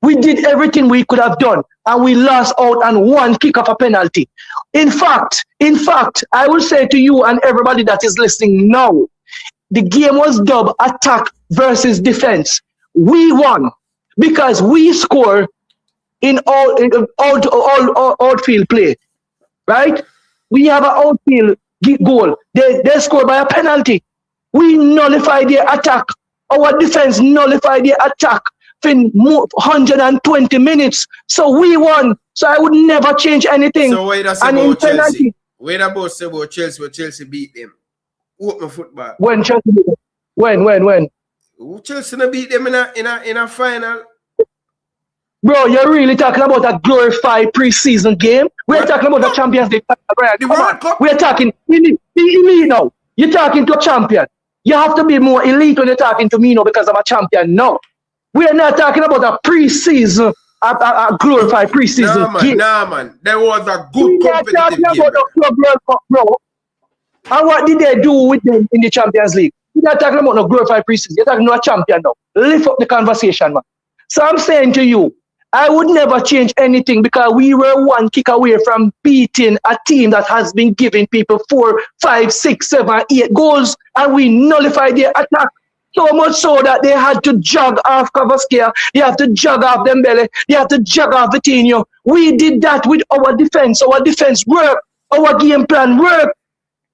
We did everything we could have done, and we lost out on 1 kick of a penalty. In fact, I will say to you and everybody that is listening now, the game was dubbed attack versus defense. We won because we score in outfield play, right? We have an outfield goal. They score by a penalty. We nullify their attack. Our defense nullified their attack in 120 minutes. So we won. So I would never change anything. So wait a second about Chelsea. Wait about Chelsea where Chelsea beat them. Open football. When Chelsea beat them? When? Chelsea beat them in a final. Bro, you're really talking about a glorified preseason game? We're talking about the Champions League. The World Cup? We're talking elite now. You're talking to a champion. You have to be more elite when you're talking to me now because I'm a champion now. We're not talking about a preseason, a glorified preseason game. Nah, man. There was a good competitive talking game. About the Club World Cup, bro. And what did they do with them in the Champions League? You're not talking about no glorified preseason. You're talking about a champion now. Lift up the conversation, man. So I'm saying to you, I would never change anything because we were 1 kick away from beating a team that has been giving people 4, 5, 6, 7, 8 goals, and we nullified their attack. So much so that they had to jog off Kvaratskhelia, they have to jog off Dembele, they have to jog off Vitinho. We did that with our defense. Our defense worked. Our game plan worked.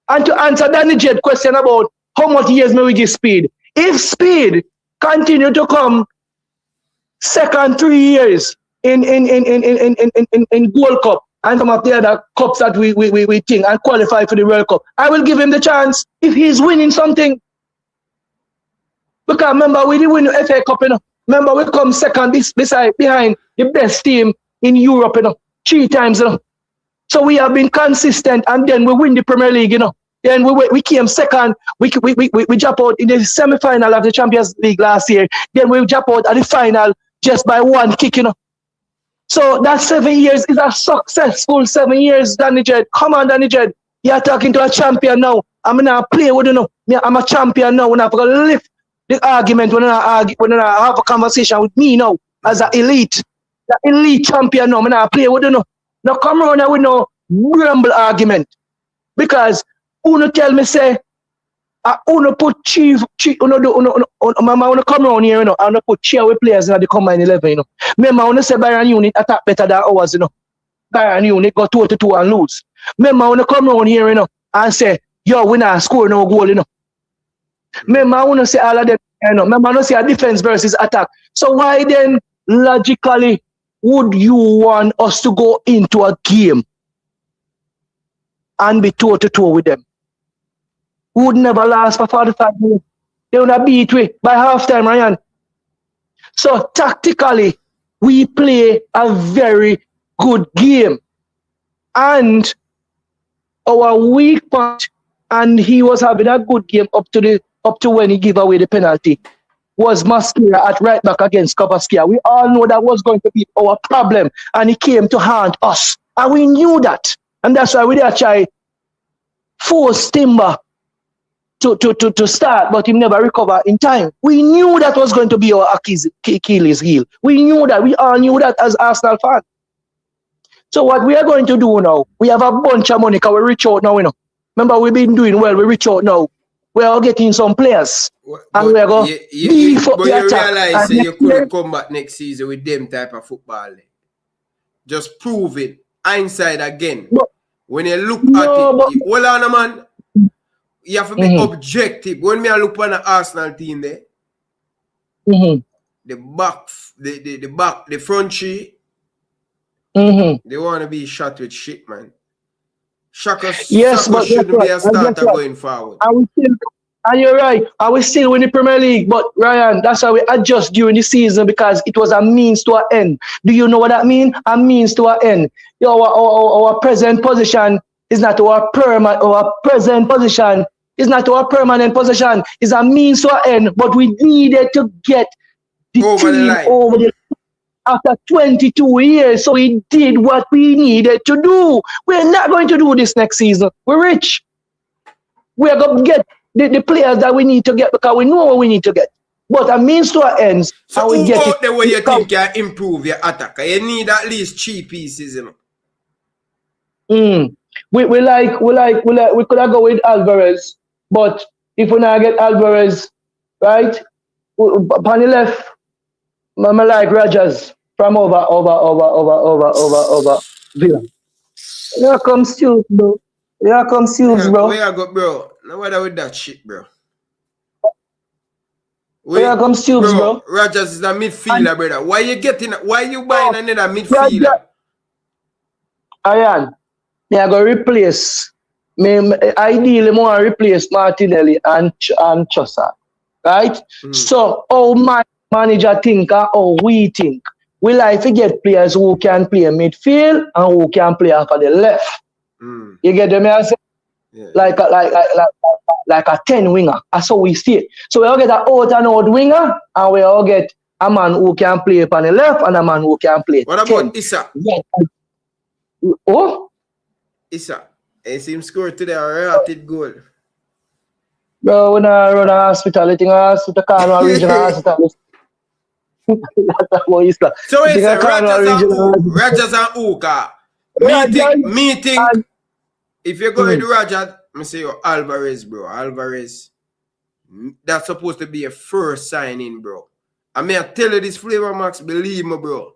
And to answer Danny Jed question about how much years may we give Speed, if Speed continue to come second 3 years in Gold Cup and some of the other cups that we think and qualify for the World Cup, I will give him the chance if he's winning something. Because remember, we didn't win the FA Cup, you know. Remember, we come second behind the best team in Europe, you know, 3 times, you know. So we have been consistent, and then we win the Premier League, you know. Then we came second. We jump out in the semi-final of the Champions League last year. Then we jump out at the final just by 1 kick, you know. So that 7 years is a successful 7 years, Danny Jed. Come on, Danny Jed. You're talking to a champion now. I'm not play with you now. I'm a champion now. We're not going to lift the argument when I have a conversation with me now as an elite champion now. I'm not play with you now. Now come around with no grumble argument. Because Uno tell me say, Uno put chief Uno come around here, you know, and put chair with players in the combined 11, you know. Remember, Uno say Bayern Munich attack better than ours, you know. Bayern Munich go 2-2 and lose. Remember, Uno come around here, you know, and say, yo, we not score no goal, you know. Remember, I want to say all of them, you know. Remember, I want to say a defense versus attack. So why then, logically, would you want us to go into a game and be toe-to-toe with them? We would never last for 45 minutes. They would have beat we by halftime, Ryan. So tactically, we play a very good game. And our weak point, and he was having a good game up to when he gave away the penalty, was Mascara at right back against Kavaskia. We all know that was going to be our problem, and he came to haunt us. And we knew that. And that's why we did try force Timber to start, but he never recovered in time. We knew that was going to be our Achilles heel. We knew that. We all knew that as Arsenal fans. So what we are going to do now, we have a bunch of money because we reach out now, you know. Remember, we've been doing well. We reach out now. We are getting some players. And we are going to beef up the attack. But you realize you couldn't come back next season with them type of football. Just prove it. Hindsight again. When you look at it, hold on, man. You have to be objective. When me look on the Arsenal team there, the front three, they want to be shot with shit, man. Shaka shouldn't be a starter going forward. And you're right. I will still win the Premier League. But Ryan, that's how we adjust during the season because it was a means to an end. Do you know what that means? A means to an end. Our present position is not our permanent. Our present position is not our permanent position. It's a means to an end. But we needed to get the team over the line after 22 years. So we did what we needed to do. We're not going to do this next season. We're rich. We're going to get the players that we need to get because we know what we need to get. But a means to an end. So who out the way you think can improve your attack? You need at least 3 pieces, you know. We could have go with Alvarez, but if we not get Alvarez, right? On the left, I like Rogers from over Villa. Here comes Hughes, bro. Here comes Hughes, bro. Where I go, bro? No matter with that shit, bro. Here comes Hughes, bro. Rogers is a midfielder, brother. Why you buying another midfielder? Ian, I go replace. Ideally, more replace Martinelli and Trossard, right? So, how my manager think and how we think. We like to get players who can play midfield and who can play off of the left. You get them? I say? Yeah. Like a 10 winger. That's how we see it. So we all get an out and out winger, and we all get a man who can play on the left and a man who can play. What about Issa? Yeah. Oh? Issa. He seems scored today a rated goal. Bro, when I run a hospital, I think a hospital, Kano regional hospital. So it's Rogers and Uka. Meeting. If you go with Rogers, I say Alvarez, bro. Alvarez. That's supposed to be a first signing, bro. I mean, I tell you this flavor, Max, believe me, bro.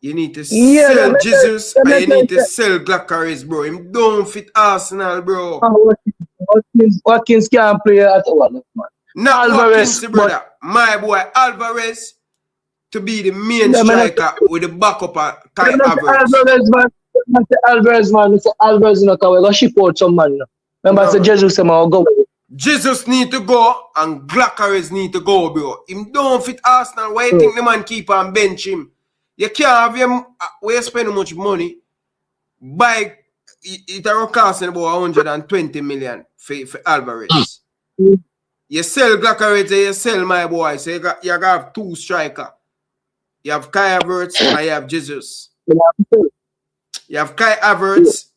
You need to sell Jesus and you need to sell Glackaris, bro. Him don't fit Arsenal, bro. Watkins can't play at all, man. Not Alvarez, brother. My boy Alvarez to be the main striker with the backup of Kai Havertz. Alvarez, man. It's Alvarez, you know, we're going to ship out some man. Remember, I said Jesus, man, go. Jesus need to go and Glackaris need to go, bro. Him don't fit Arsenal. Why you think the man keep on bench him? You can't have him where you spend much money. Buy it are costing about 120 million for Alvarez. You sell Glackaris, you sell my boy. So you have 2 strikers. You have Kai Havertz and you have Jesus. You have Kai Havertz,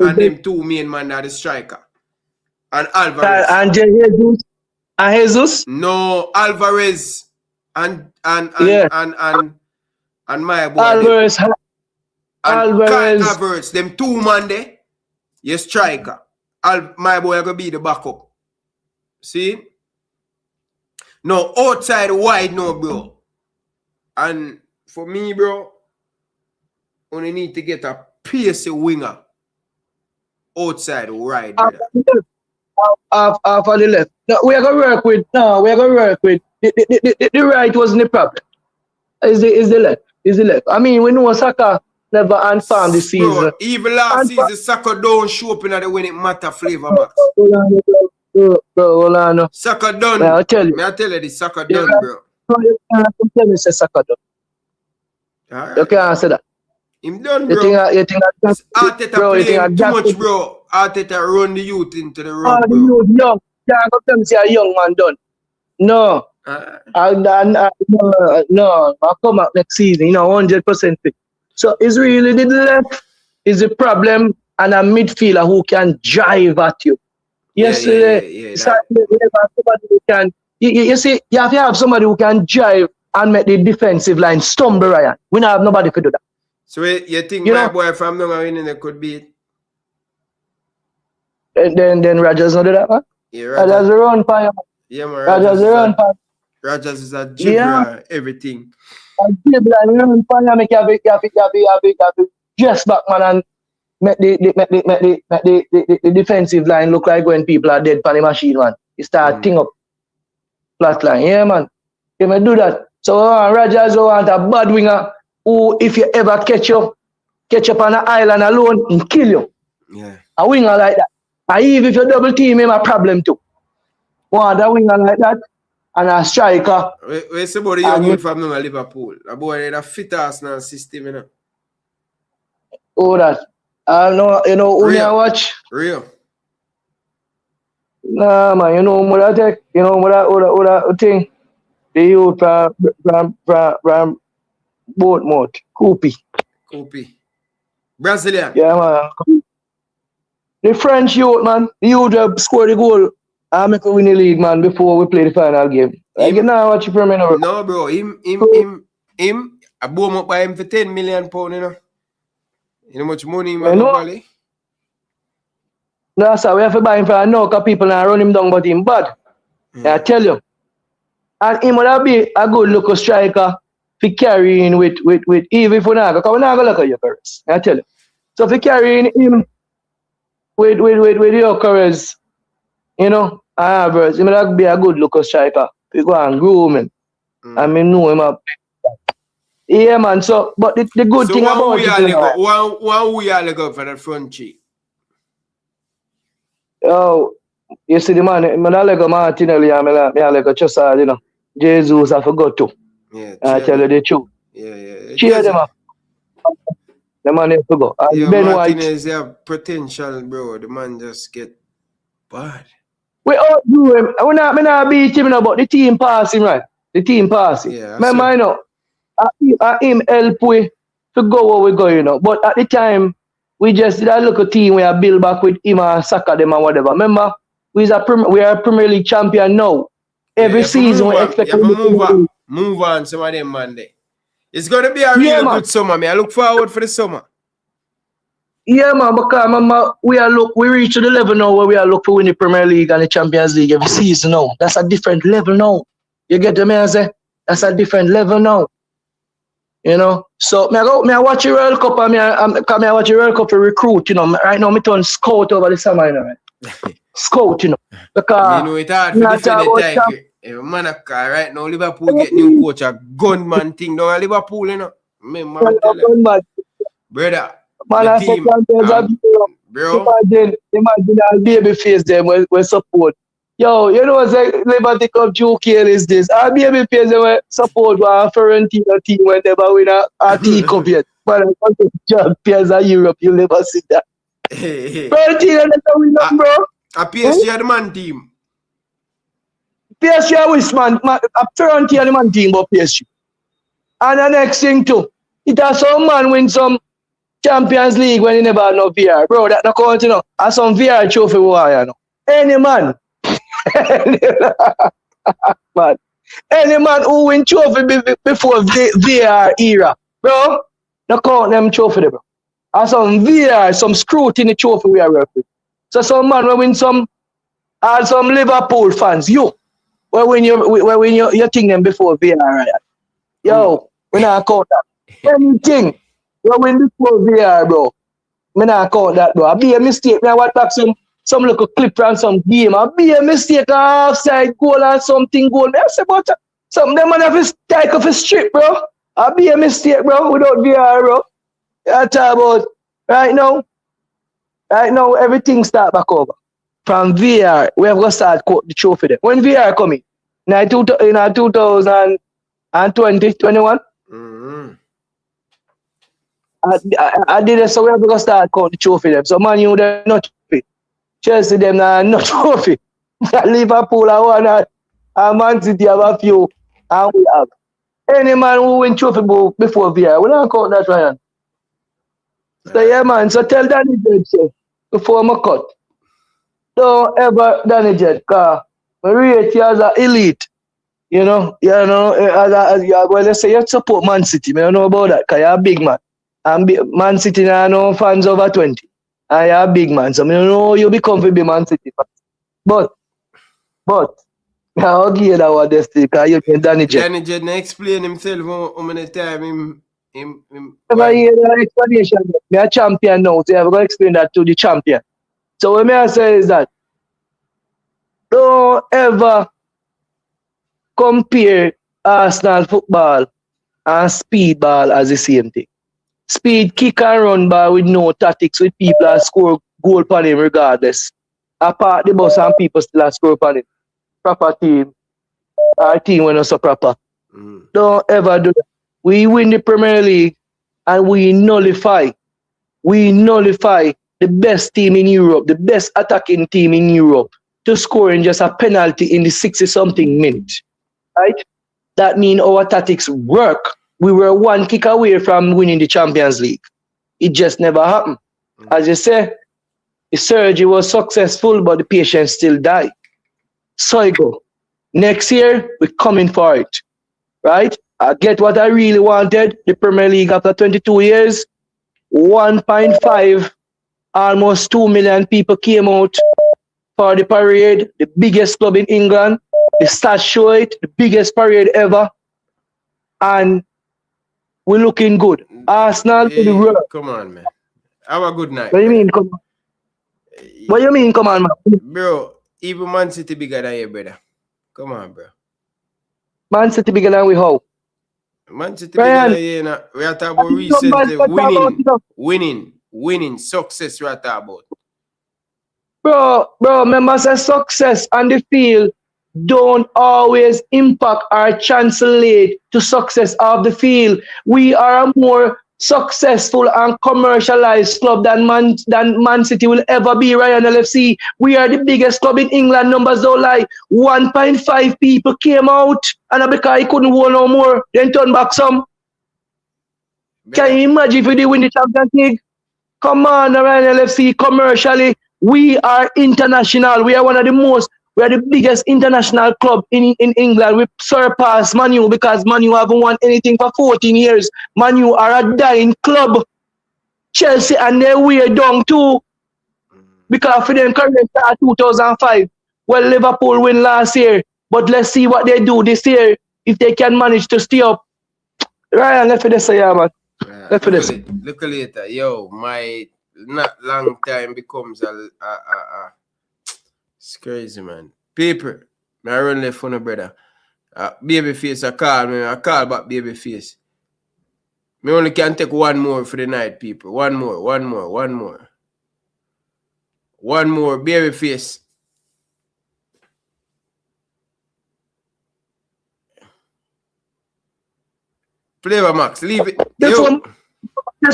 and them 2 main man are the striker. And Alvarez. And Jesus? No, Alvarez and my boy. Alvarez. And Kai Havertz, them 2 man there, you striker. My boy gonna be the backup. See? No, outside wide, no, bro. And for me, bro, only need to get a pacey winger. outside right, Half brother. on the left. Half on the left. No, we are gonna work with the right wasn't the problem. Is the left. Is the left. I mean, we know Saka never unfarmed this Bro, season. even last season, Saka don't show up in the when it matter flavor, Max. Bro, hold on. Saka done. May I tell you? May I tell you this? Saka You done, bro. can't tell me say Saka done. Alright. You can't say that. Him done, You bro. think that Arteta bro, you think playing too that much, bro. Arteta run the youth into the oh, rug, the bro. youth young. Can't go tell me say a young man done. No. No, I'll come out next season, 100% fit. So it's really the left is the problem and a midfielder who can drive at you. Yesterday, somebody who can you see, you have to have somebody who can drive and make the defensive line stumble, Ryan. We don't have nobody to do that. So you think my boy from now winning it could beat? Then Rogers not do that, man? Yeah, Rogers run fire. Yeah, man. Rogers run fire. Rogers is a dribbler, everything. A dribbler, run fire, make you dress back, man, and make the defensive line look like when people are dead for the machine, man. You start thing up. Flat line. Yeah, man. You may do that. So Rogers want a bad winger who, if you ever catch up on an island alone, he'll kill you. Yeah. A winger like that. And even if you double team him, a problem too. Want a winger like that and a striker. We say about the young youth from Liverpool. A boy in a fit ass now system, you know. Oh, that. You know who you watch? Real. Nah, man, you know what I take? You know what I thing? The youth from Bournemouth. Koopy. Brazilian. Yeah, man. The French youth, man. The youth scored the goal and make a win the league, man, before we play the final game. Like, you know what you me now? No, bro. Him, I bought him up by him for £10 million, you know. You know how much money man Valley? No, sir, we have to buy him for no, because people now run him down, but him bad. I tell you. And him would be a good local striker for carrying with even if we're not because we're not going to look at your careers. I tell you. So for carrying him with your careers, you know, he would be a good local striker. We go and groom him. I mean, know him up. Yeah, man. So, but the good thing about it, one we are go for the front cheek. Oh, you see the man, I like a Martinelli, I like a Trossard, you know. Jesus, I forgot to. Yeah, I tell you the truth. Yeah. Cheer them up. The man has to go. And yeah, Ben Martinez White. have potential, bro. The man just get bad. We outdo him. We not beat him, but the team passing, right? The team passing. Yeah, remember, you know, I him help we to go where we go, you know. But at the time, we just did a little team where I build back with him and Saka them and whatever. Remember, we are a Premier League champion now. Every season we expect to move on some of them Monday. It's gonna be a really good summer, man. I look forward for the summer. Yeah, man, because remember, we reach to the level now where we are look for winning the Premier League and the Champions League every season now. That's a different level now. You get what I say? That's a different level now. You know, so I watch the World Cup and I watch the World Cup to recruit, you know. Right now, I turn scout over the summer, you know, right? Scout, you know. Because you know, it's hard for defend the time. Man, right now, Liverpool get new coach, a gunman thing down at Liverpool, you know. Brother, man, the team, bro. Imagine our baby face them when support. Yo, you know what Liberty Cup joke here is this. Our baby face them support our Fiorentina team when they win a T Cup yet. But champions of Europe, you'll never see that. Fiorentina never win up, bro. A PSG are the man team. PSG wish man, a Fiorentina the man team but PSG. And the next thing too, it has some man win some Champions League when he never had no VR. Bro, that not count, you know. Has some VR trophy war, you know. Any man. Man. Any man who win trophy before VR era, bro, not count them trophy there, bro. And some VR, some scrutiny trophy we are working. So some man will win some Liverpool fans, you win your thing them before VR, right? Yo, we not count that. Anything we win before VR, bro. Me not count that, bro. I be a mistake. Me I watch back some little clip from some game. I be a mistake, offside goal or something goal. Me I say, but some of them man have to take off a strip, bro. I be a mistake, bro, without VR, bro. I talk about right now. Right now, everything start back over. From VR, we have to start the trophy there. When VR coming? In 2020, 21? Mm-hmm. I did it, so we have to start count the trophy them. So Man U, they're not trophy. Chelsea, them not trophy. Liverpool, I want and Man City have a few. And we have. Any man who win trophy before VR, we don't count that, Ryan. So yeah, man. So tell Danny Jed, so, before my cut, don't ever Danny Jed, cause I rate you as an elite. You know, well, let's say you support Man City. I don't know about that, cause you're a big man. And Man City now no fans over 20. And you're a big man, so I know you become to be Man City fan. But I'll give you that one this thing, because you can Danny Jed. Danny Jed explain himself how many times him Never hear the explanation. Me a champion now, so you have to explain that to the champion. So what I say is that don't ever compare Arsenal football and speedball as the same thing. Speed kick and run ball with no tactics, with people that score goal upon him regardless. Apart the bus and people still score upon him. Proper team. Our team when not so proper. Don't ever do that. We win the Premier League and we nullify the best team in Europe, the best attacking team in Europe, to scoring just a penalty in the 60-something minute. Right? That means our tactics work. We were one kick away from winning the Champions League. It just never happened. As you say, the surgery was successful, but the patient still died. So I go. Next year, we're coming for it. Right? I get what I really wanted. The Premier League after 22 years, 1.5, almost 2 million people came out for the parade. The biggest club in England. The stats show it. The biggest parade ever. And we're looking good. Arsenal to the world. Come on, man. Have a good night. What do you mean, come on? What do you mean, come on, man? Bro, even Man City bigger than you, brother. Come on, bro. Man City bigger than we how? Man City bigger than you, know. We are talking about recently. Winning, success we are talking about. Bro, remember say success on the field don't always impact or translate to success of the field. We are a more successful and commercialized club than Man City will ever be, Ryan LFC. We are the biggest club in England, numbers don't lie. 1.5 people came out, and because he couldn't hold no more, then turn back some. Can you imagine if we did win the Champions League? Come on, Ryan LFC, commercially, we are international. We are the biggest international club in England. We surpass Man U because Man U haven't won anything for 14 years. Man U are a dying club. Chelsea and they way down too. Because for them career start 2005. Well, Liverpool win last year. But let's see what they do this year. If they can manage to stay up. Ryan, let's finish here, man. Let's finish. Look later. Yo, my not long time becomes a it's crazy, man. People, I run left for no brother. Babyface, I call back Babyface. Me only can take one more for the night, people. One more. Babyface. Flavor Max, leave it. That's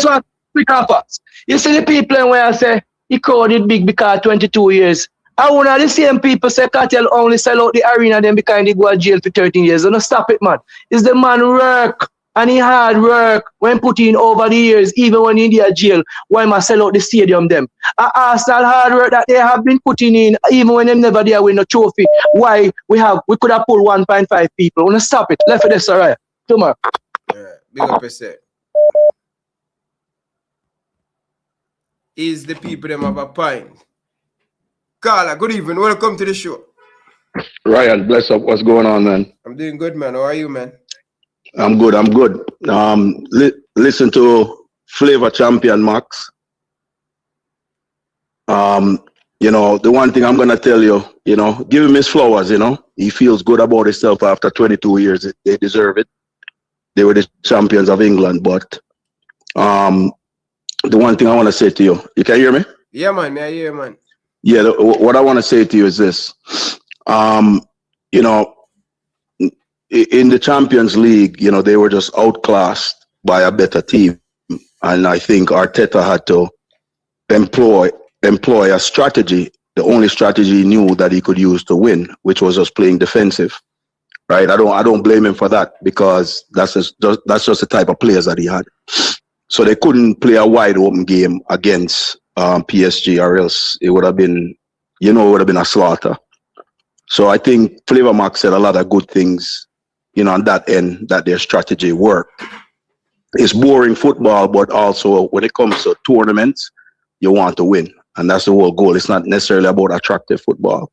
what quick and fast. You see the people when I say he crowded big because 22 years. I want the same people say Cartel only sell out the arena then because they go to jail for 13 years. Don't stop it, man. It's the man work and he hard work when put in over the years, even when in the jail. Why must sell out the stadium them? Arsenal hard work that they have been putting in, even when they never there win a trophy. Why we could have pulled 1.5 people. Wanna stop it? Left for this, alright. Tomorrow. Yeah, big up yourself. Is the people them have a pint. Carla, good evening. Welcome to the show. Ryan, bless up. What's going on, man? I'm doing good, man. How are you, man? I'm good. Listen to Flavor Champion Max. The one thing I'm gonna tell you, give him his flowers. He feels good about himself after 22 years. They deserve it. They were the champions of England. But the one thing I want to say to you, you can hear me? Yeah, man. I hear, man. Yeah. What I want to say to you is this. You know, in the Champions League, they were just outclassed by a better team, and I think Arteta had to employ a strategy, the only strategy he knew that he could use to win, which was just playing defensive. Right? I don't blame him for that, because that's just the type of players that he had. So they couldn't play a wide open game against PSG, or else it would have been, a slaughter. So I think Flavor Max said a lot of good things, on that end, that their strategy worked. It's boring football, but also when it comes to tournaments, you want to win. And that's the whole goal. It's not necessarily about attractive football.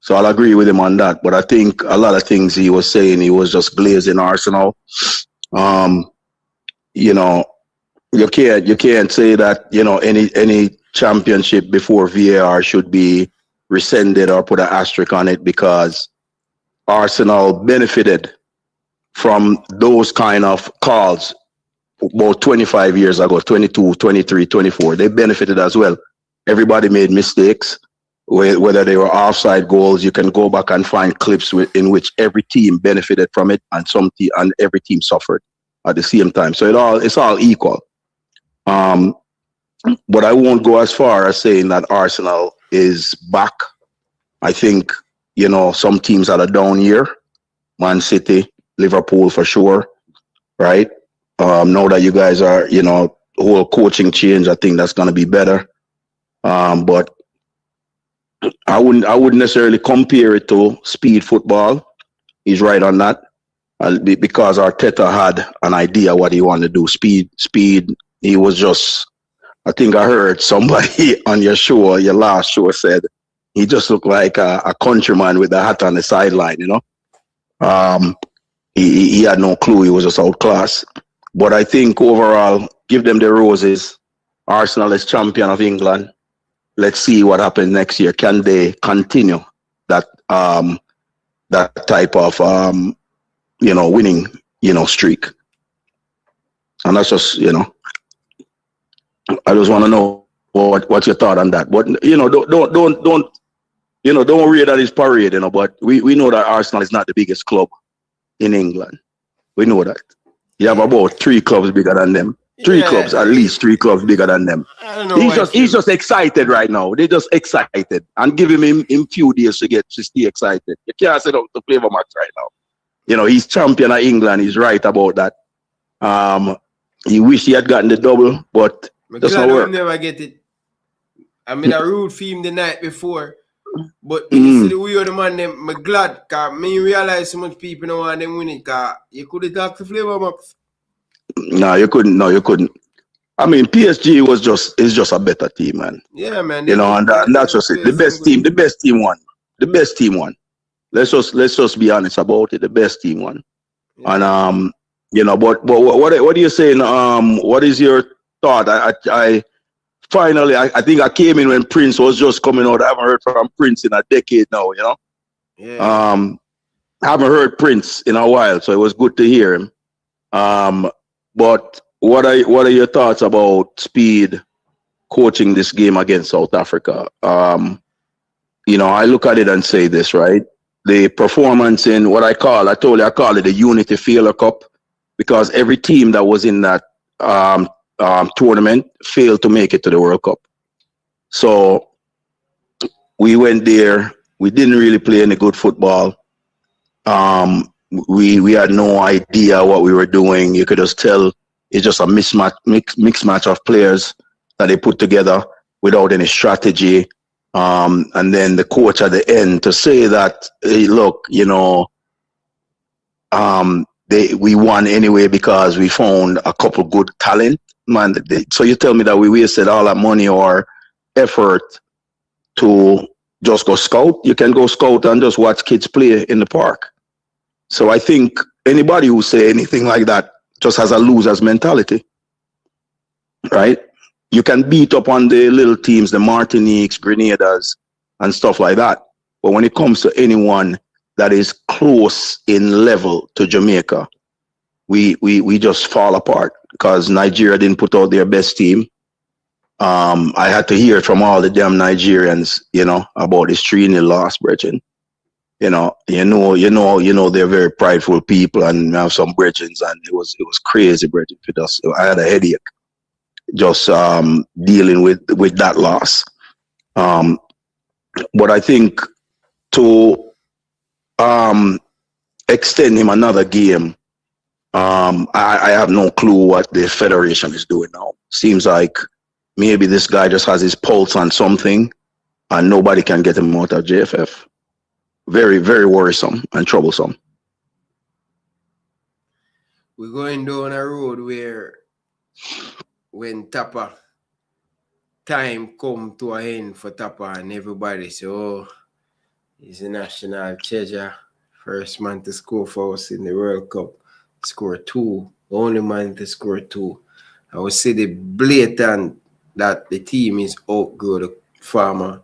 So I'll agree with him on that. But I think a lot of things he was saying, he was just glazing Arsenal. You can't say that, any championship before VAR should be rescinded or put an asterisk on it, because Arsenal benefited from those kind of calls about 25 years ago, 22, 23, 24. They benefited as well. Everybody made mistakes, whether they were offside goals. You can go back and find clips in which every team benefited from it, and every team suffered at the same time. So it's all equal. But I won't go as far as saying that Arsenal is back. I think, some teams had a down year. Man City, Liverpool for sure, right? Now that you guys are, whole coaching change, I think that's going to be better. But I wouldn't necessarily compare it to speed football. He's right on that, because Arteta had an idea what he wanted to do. Speed. He was just. I think I heard somebody on your last show, said he just looked like a countryman with a hat on the sideline. He had no clue. He was just outclassed. But I think overall, give them the roses. Arsenal is champion of England. Let's see what happens next year. Can they continue that type of winning streak? And that's just I just want to know what's your thought on that. But don't worry that it's parade. But we know that Arsenal is not the biggest club in England. We know that. You have about 3 clubs bigger than them. At least 3 clubs bigger than them. He's just excited right now. They're just excited, and give him few days to stay excited. You can't set up the Flavor Max right now. He's champion of England. He's right about that. He wish he had gotten the double, but that's not work. Never get it. I mean, I ruled for him the night before, but you see the way of the man, I'm glad, because me realize so much people don't want them winning, because you could have talked to Flavor Max. No, you couldn't. I mean, PSG is just a better team, man. Yeah, man. And that's just it. The best team won. Let's just be honest about it. The best team won. Yeah. And but what are you saying? What is your thought? I finally think I came in when Prince was just coming out. I haven't heard from Prince in a decade now. Yeah. I haven't heard Prince in a while, so it was good to hear him. But what are your thoughts about Speed coaching this game against South Africa? I look at it and say this, right? The performance in what I call it the Unity Failure Cup, because every team that was in that tournament failed to make it to the World Cup. So we went there. We didn't really play any good football. We had no idea what we were doing. You could just tell it's just a mixed match of players that they put together without any strategy. And then the coach at the end to say that, hey, look, we won anyway because we found a couple good talent. Man, so you tell me that we wasted all that money or effort to just go scout? You can go scout and just watch kids play in the park. So I think anybody who say anything like that just has a loser's mentality, right? You can beat up on the little teams, the Martiniques, Grenadiers, and stuff like that. But when it comes to anyone that is close in level to Jamaica, we just fall apart because Nigeria didn't put out their best team. I had to hear it from all the damn Nigerians, about this 3-0 loss, Brethren. They're very prideful people and have some brethrens, and it was crazy, brethren. I had a headache just dealing with that loss. But I think to extend him another game, I have no clue what the federation is doing now. Seems like maybe this guy just has his pulse on something, and nobody can get him out of JFF. Very, very worrisome and troublesome. We're going down a road where when Tapa time come to an end for Tapa and everybody say, oh, he's a national treasure. First man to score for us in the World Cup. Score 2. Only man to score 2. I would say the blatant that the team is outgrow the former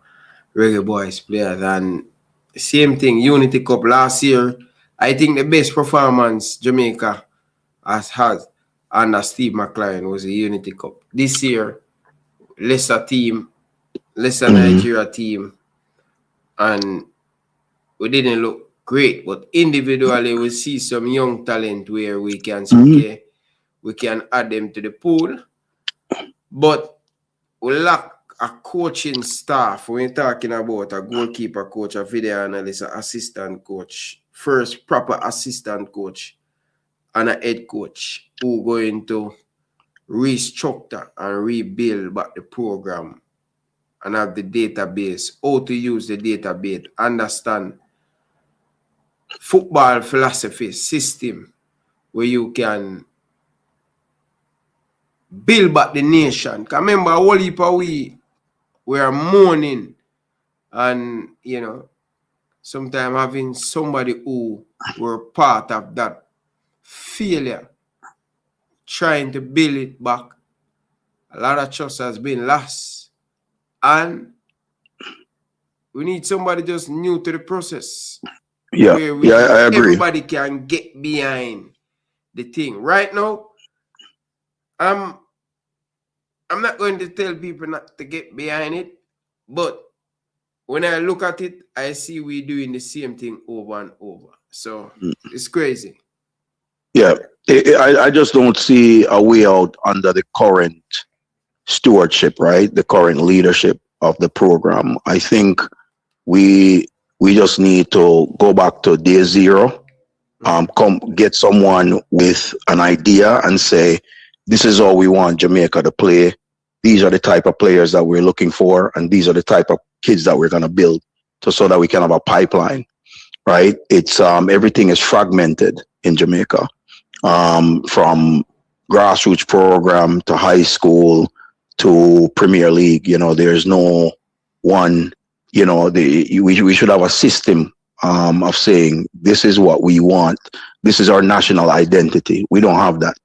Reggae Boys players. And same thing, Unity Cup last year. I think the best performance Jamaica has had under Steve McLaren was the Unity Cup. This year, lesser Nigeria team, and we didn't look great. But individually, we see some young talent where we can say, okay, we can add them to the pool. But we lack a coaching staff. When you're talking about a goalkeeper coach, a video analyst, an assistant coach, first proper assistant coach, and a head coach who going to restructure and rebuild back the program and have the database, how to use the database, understand football philosophy system where you can build back the nation. Because remember, a whole heap of we are mourning, and sometimes having somebody who were part of that failure, trying to build it back. A lot of trust has been lost, and we need somebody just new to the process. Yeah, I agree. Everybody can get behind the thing. Right now, I'm not going to tell people not to get behind it, but when I look at it, I see we doing the same thing over and over. So it's crazy. Yeah, I just don't see a way out under the current stewardship, right? The current leadership of the program. I think we just need to go back to day zero, come get someone with an idea and say, this is all we want Jamaica to play. These are the type of players that we're looking for, and these are the type of kids that we're going to build so that we can have a pipeline, right? It's everything is fragmented in Jamaica, from grassroots program to high school to Premier League. There's no one. We should have a system of saying this is what we want. This is our national identity. We don't have that.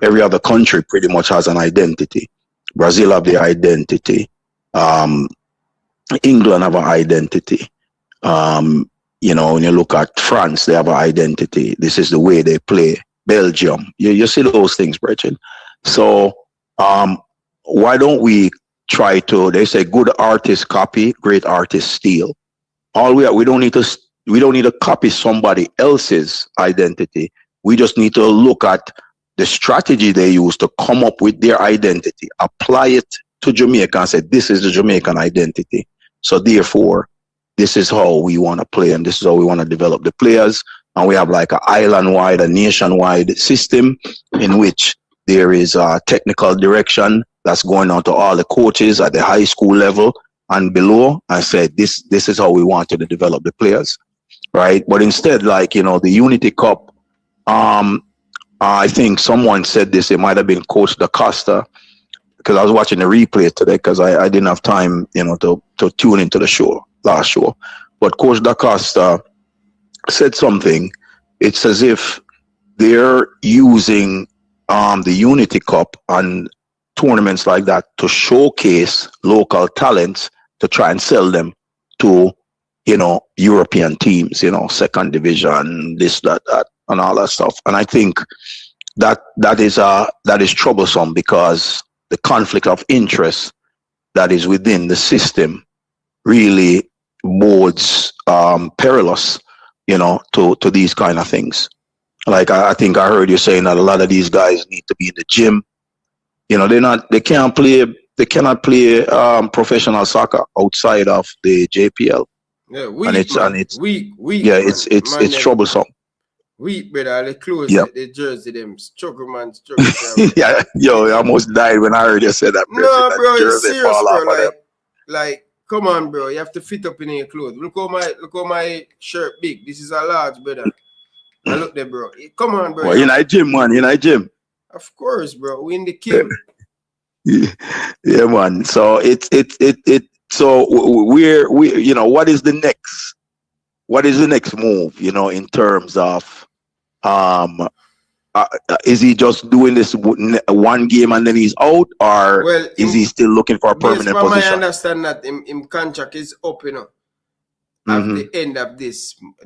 Every other country pretty much has an identity. Brazil have their identity. England have an identity. When you look at France, they have an identity. This is the way they play. Belgium, you see those things, Brethren. So why don't we try to? They say good artists copy, great artists steal. We don't need to copy somebody else's identity. We just need to look at the strategy they use to come up with their identity, apply it to Jamaica and say, this is the Jamaican identity. So therefore, this is how we want to play, and this is how we want to develop the players. And we have like an island-wide, a nation-wide system in which there is a technical direction that's going on to all the coaches at the high school level and below. I said, this is how we want to develop the players, right? But instead, the Unity Cup, I think someone said this, it might have been Coach Da Costa, because I was watching the replay today because I didn't have time, to tune into the last show. But Coach Da Costa said something. It's as if they're using the Unity Cup and tournaments like that to showcase local talents to try and sell them to, European teams, second division, this, that, and all that stuff. And I think that is troublesome because the conflict of interest that is within the system really bodes perilous, to these kind of things. Like I think I heard you saying that a lot of these guys need to be in the gym. They cannot play professional soccer outside of the JPL. Yeah, weak. Yeah, it's troublesome. Weak, brother. The clothes, Yeah. the jersey, them struggle, man. Yeah, yo, I almost died when I heard you say that. No, that bro, it's jersey serious, fall bro. off of them. Like, come on, bro. You have to fit up in your clothes. Look how my shirt big. This is a large, brother. Now look there, bro. Come on, bro. Well, you're not gym, man. You're not gym. Of course, bro. We in the Kim. Yeah, man. So so we what is the next move, in terms of is he just doing this one game and then he's out, or is he still looking for a permanent position? I understand that him contract is up, at the end of the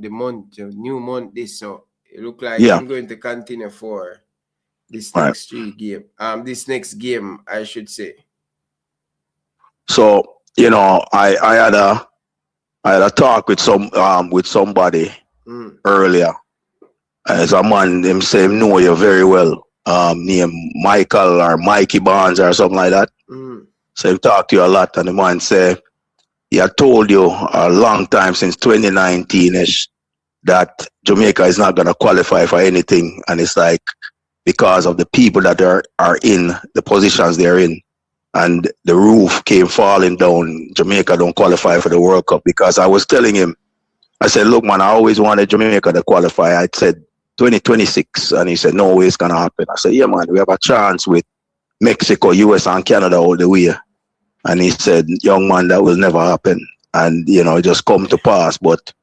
month, new month, so it look like I'm going to continue for this next this next game, I should say. So, I had a talk with somebody earlier. As a man, them say him know you very well. Named Michael or Mikey Barnes or something like that. So he talked to you a lot, and the man say he had told you a long time, since 2019ish, that Jamaica is not gonna qualify for anything, and it's like because of the people that are in the positions they're in, and the roof came falling down. Jamaica don't qualify for the World Cup. Because I was telling him, I said, look, man, I always wanted Jamaica to qualify. I said 2026, and he said, no way it's gonna happen. I said, yeah, man, we have a chance with Mexico, US, and Canada all the way. And he said, young man, that will never happen. And it just come to pass. But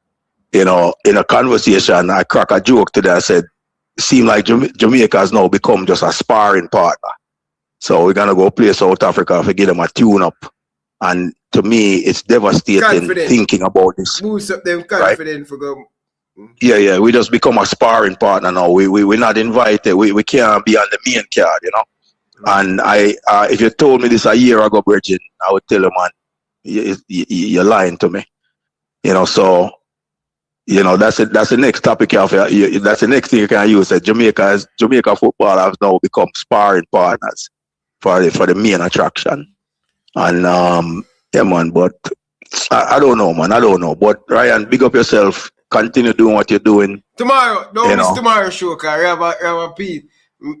in a conversation, I crack a joke today. I said, it seems like Jamaica has now become just a sparring partner. So we're gonna go play South Africa to get them a tune up. And to me, it's devastating thinking about this. Boost up them confident for go. Yeah, we just become a sparring partner now. We're not invited. We can't be on the main card, And if you told me this a year ago, Bridget, I would tell you, man, you're lying to me. So that's the next topic you have. That's the next thing you can use. That Jamaica football has now become sparring partners for the main attraction. And yeah, man. But I don't know, man. I don't know. But Ryan, big up yourself. Continue doing what you're doing. Tomorrow, don't miss tomorrow's show, cause I have a piece.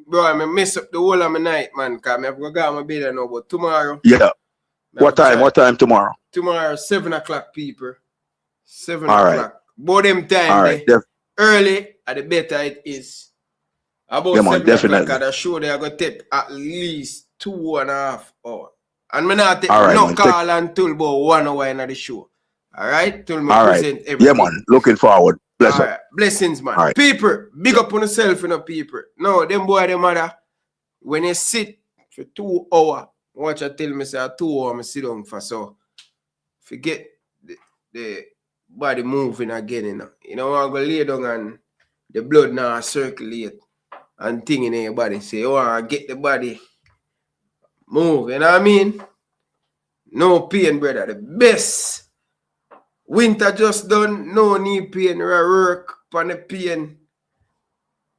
Bro, I mess up the whole of my night, man. Cause I have to go my bed now. But tomorrow. Yeah. What time? What time tomorrow? Tomorrow, 7 o'clock, people. 7 All o'clock. right. Both them time. All right. Early, the better it is. About 7 o'clock, the show they are going to take at least 2.5 hours. And me not take call until about 1 hour in the show. All right? Till me present everything. Yeah, man. Looking forward. Bless up. Right. Blessings, man. All right. People, big up on yourself, people. No, them boy, them mother, when you sit for 2 hours, watch I tell me, say 2 hours, I sit down for so. Forget the body moving again, I'm going to lay down and the blood now circulate and thing in your body. Say, I get the body move, you know what I mean? No pain, brother. The best. Winter just done, no knee pain, work on the pain,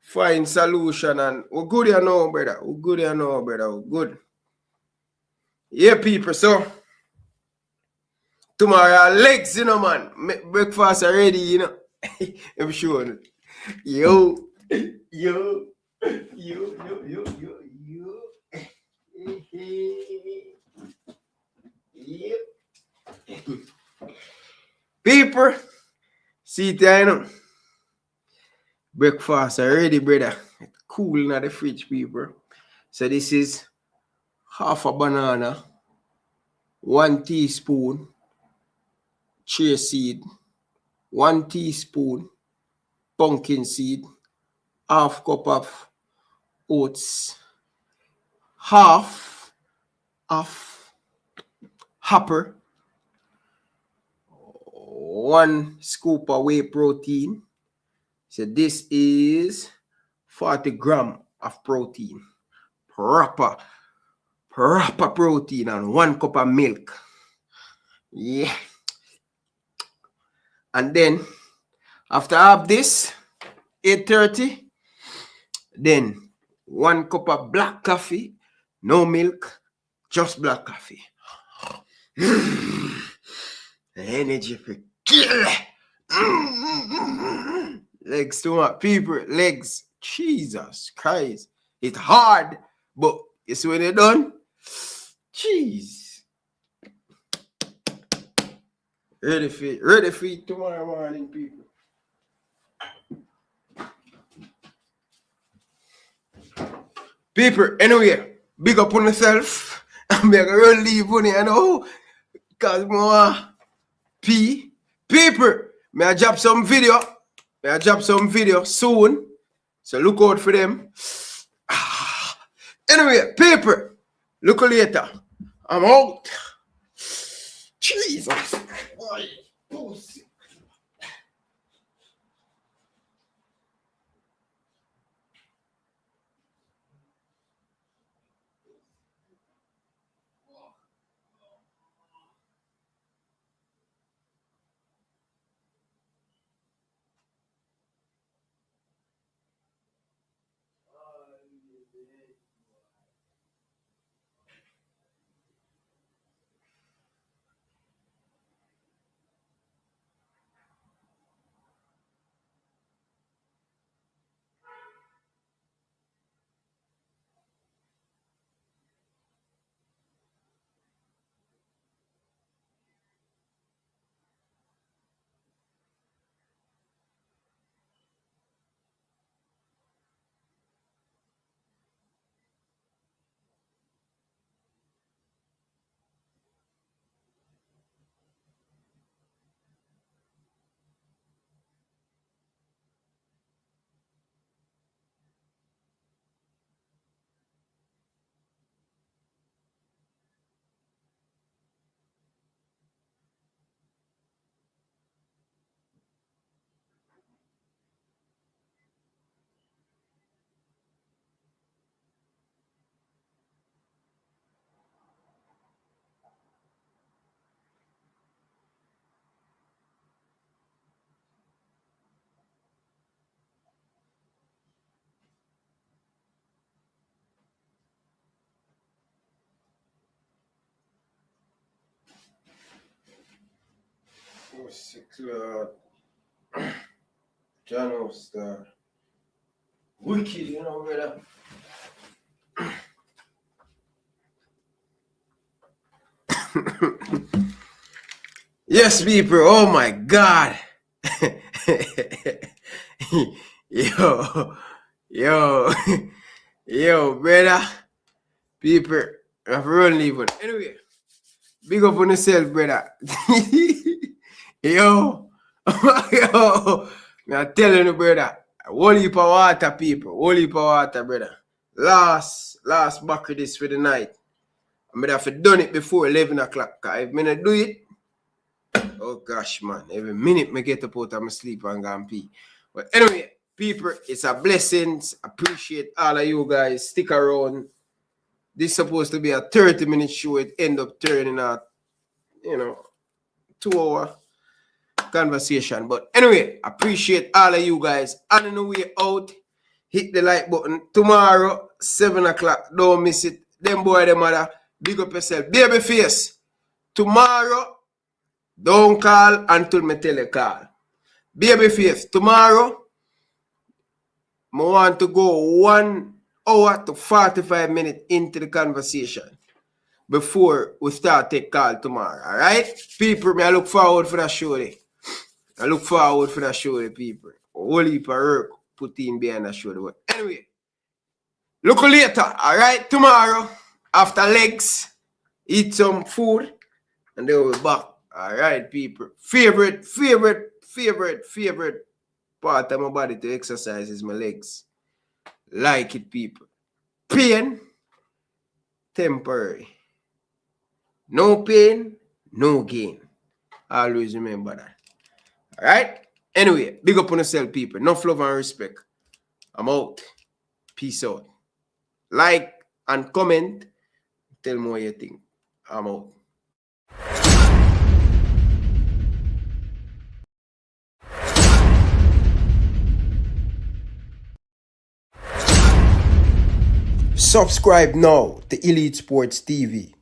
find solution, and we're good, brother. We're good, brother. We're good. Yeah, people, so tomorrow, legs, man. Breakfast already, I'm sure. Yo. People, see it, breakfast already, brother. Cool in the fridge, people. So this is half a banana, 1 teaspoon chia seed, 1 teaspoon pumpkin seed, half cup of oats, half of Hopper, 1 scoop of whey protein. So this is 40 grams of protein. Proper protein, and 1 cup of milk. Yeah. And then after I have this, 8:30, then 1 cup of black coffee, no milk, just black coffee. Energy for kill. Legs too much, people. Legs. Jesus Christ. It's hard, but it's when you're done. Jeez. Ready for it tomorrow morning, people. People, anyway, big up on yourself. I'm going to leave on it, I know. Because more people, may I drop some video. Soon. So look out for them. Anyway, people, look later. I'm out. Jesus. Pussy. Oh, 6 John Star. Wicked, you know, brother. Yes, people. Oh my God. yo, brother. People, I've run leaving. Anyway, big up on yourself, brother. yo, I'm telling you, brother. Whole heap of water, people. Whole heap of water, brother. Last bucket this for the night. I'm gonna have done it before 11 o'clock. If I do it, oh gosh, man. Every minute I get up out of my sleep and go and pee. But anyway, people, it's a blessing. Appreciate all of you guys. Stick around. This is supposed to be a 30-minute show. It end up turning out, 2-hour conversation. But anyway, appreciate all of you guys. On the way out, hit the like button. Tomorrow, 7 o'clock. Don't miss it. Them boy, them mother. Big up yourself. Babyface. Tomorrow, don't call until me tell you call. Babyface, tomorrow, I want to go 1 hour to 45 minutes into the conversation before we start take call tomorrow. All right? People, I look forward for that show. People. Whole heap of work put in behind that show. But anyway, look later. All right? Tomorrow, after legs, eat some food, and then we'll be back. All right, people. Favorite part of my body to exercise is my legs. Like it, people. Pain, temporary. No pain, no gain. Always remember that. All right? Anyway, big up on yourself, people. Enough love and respect. I'm out. Peace out. Like and comment. Tell me what you think. I'm out. Subscribe now to Elite Sports TV.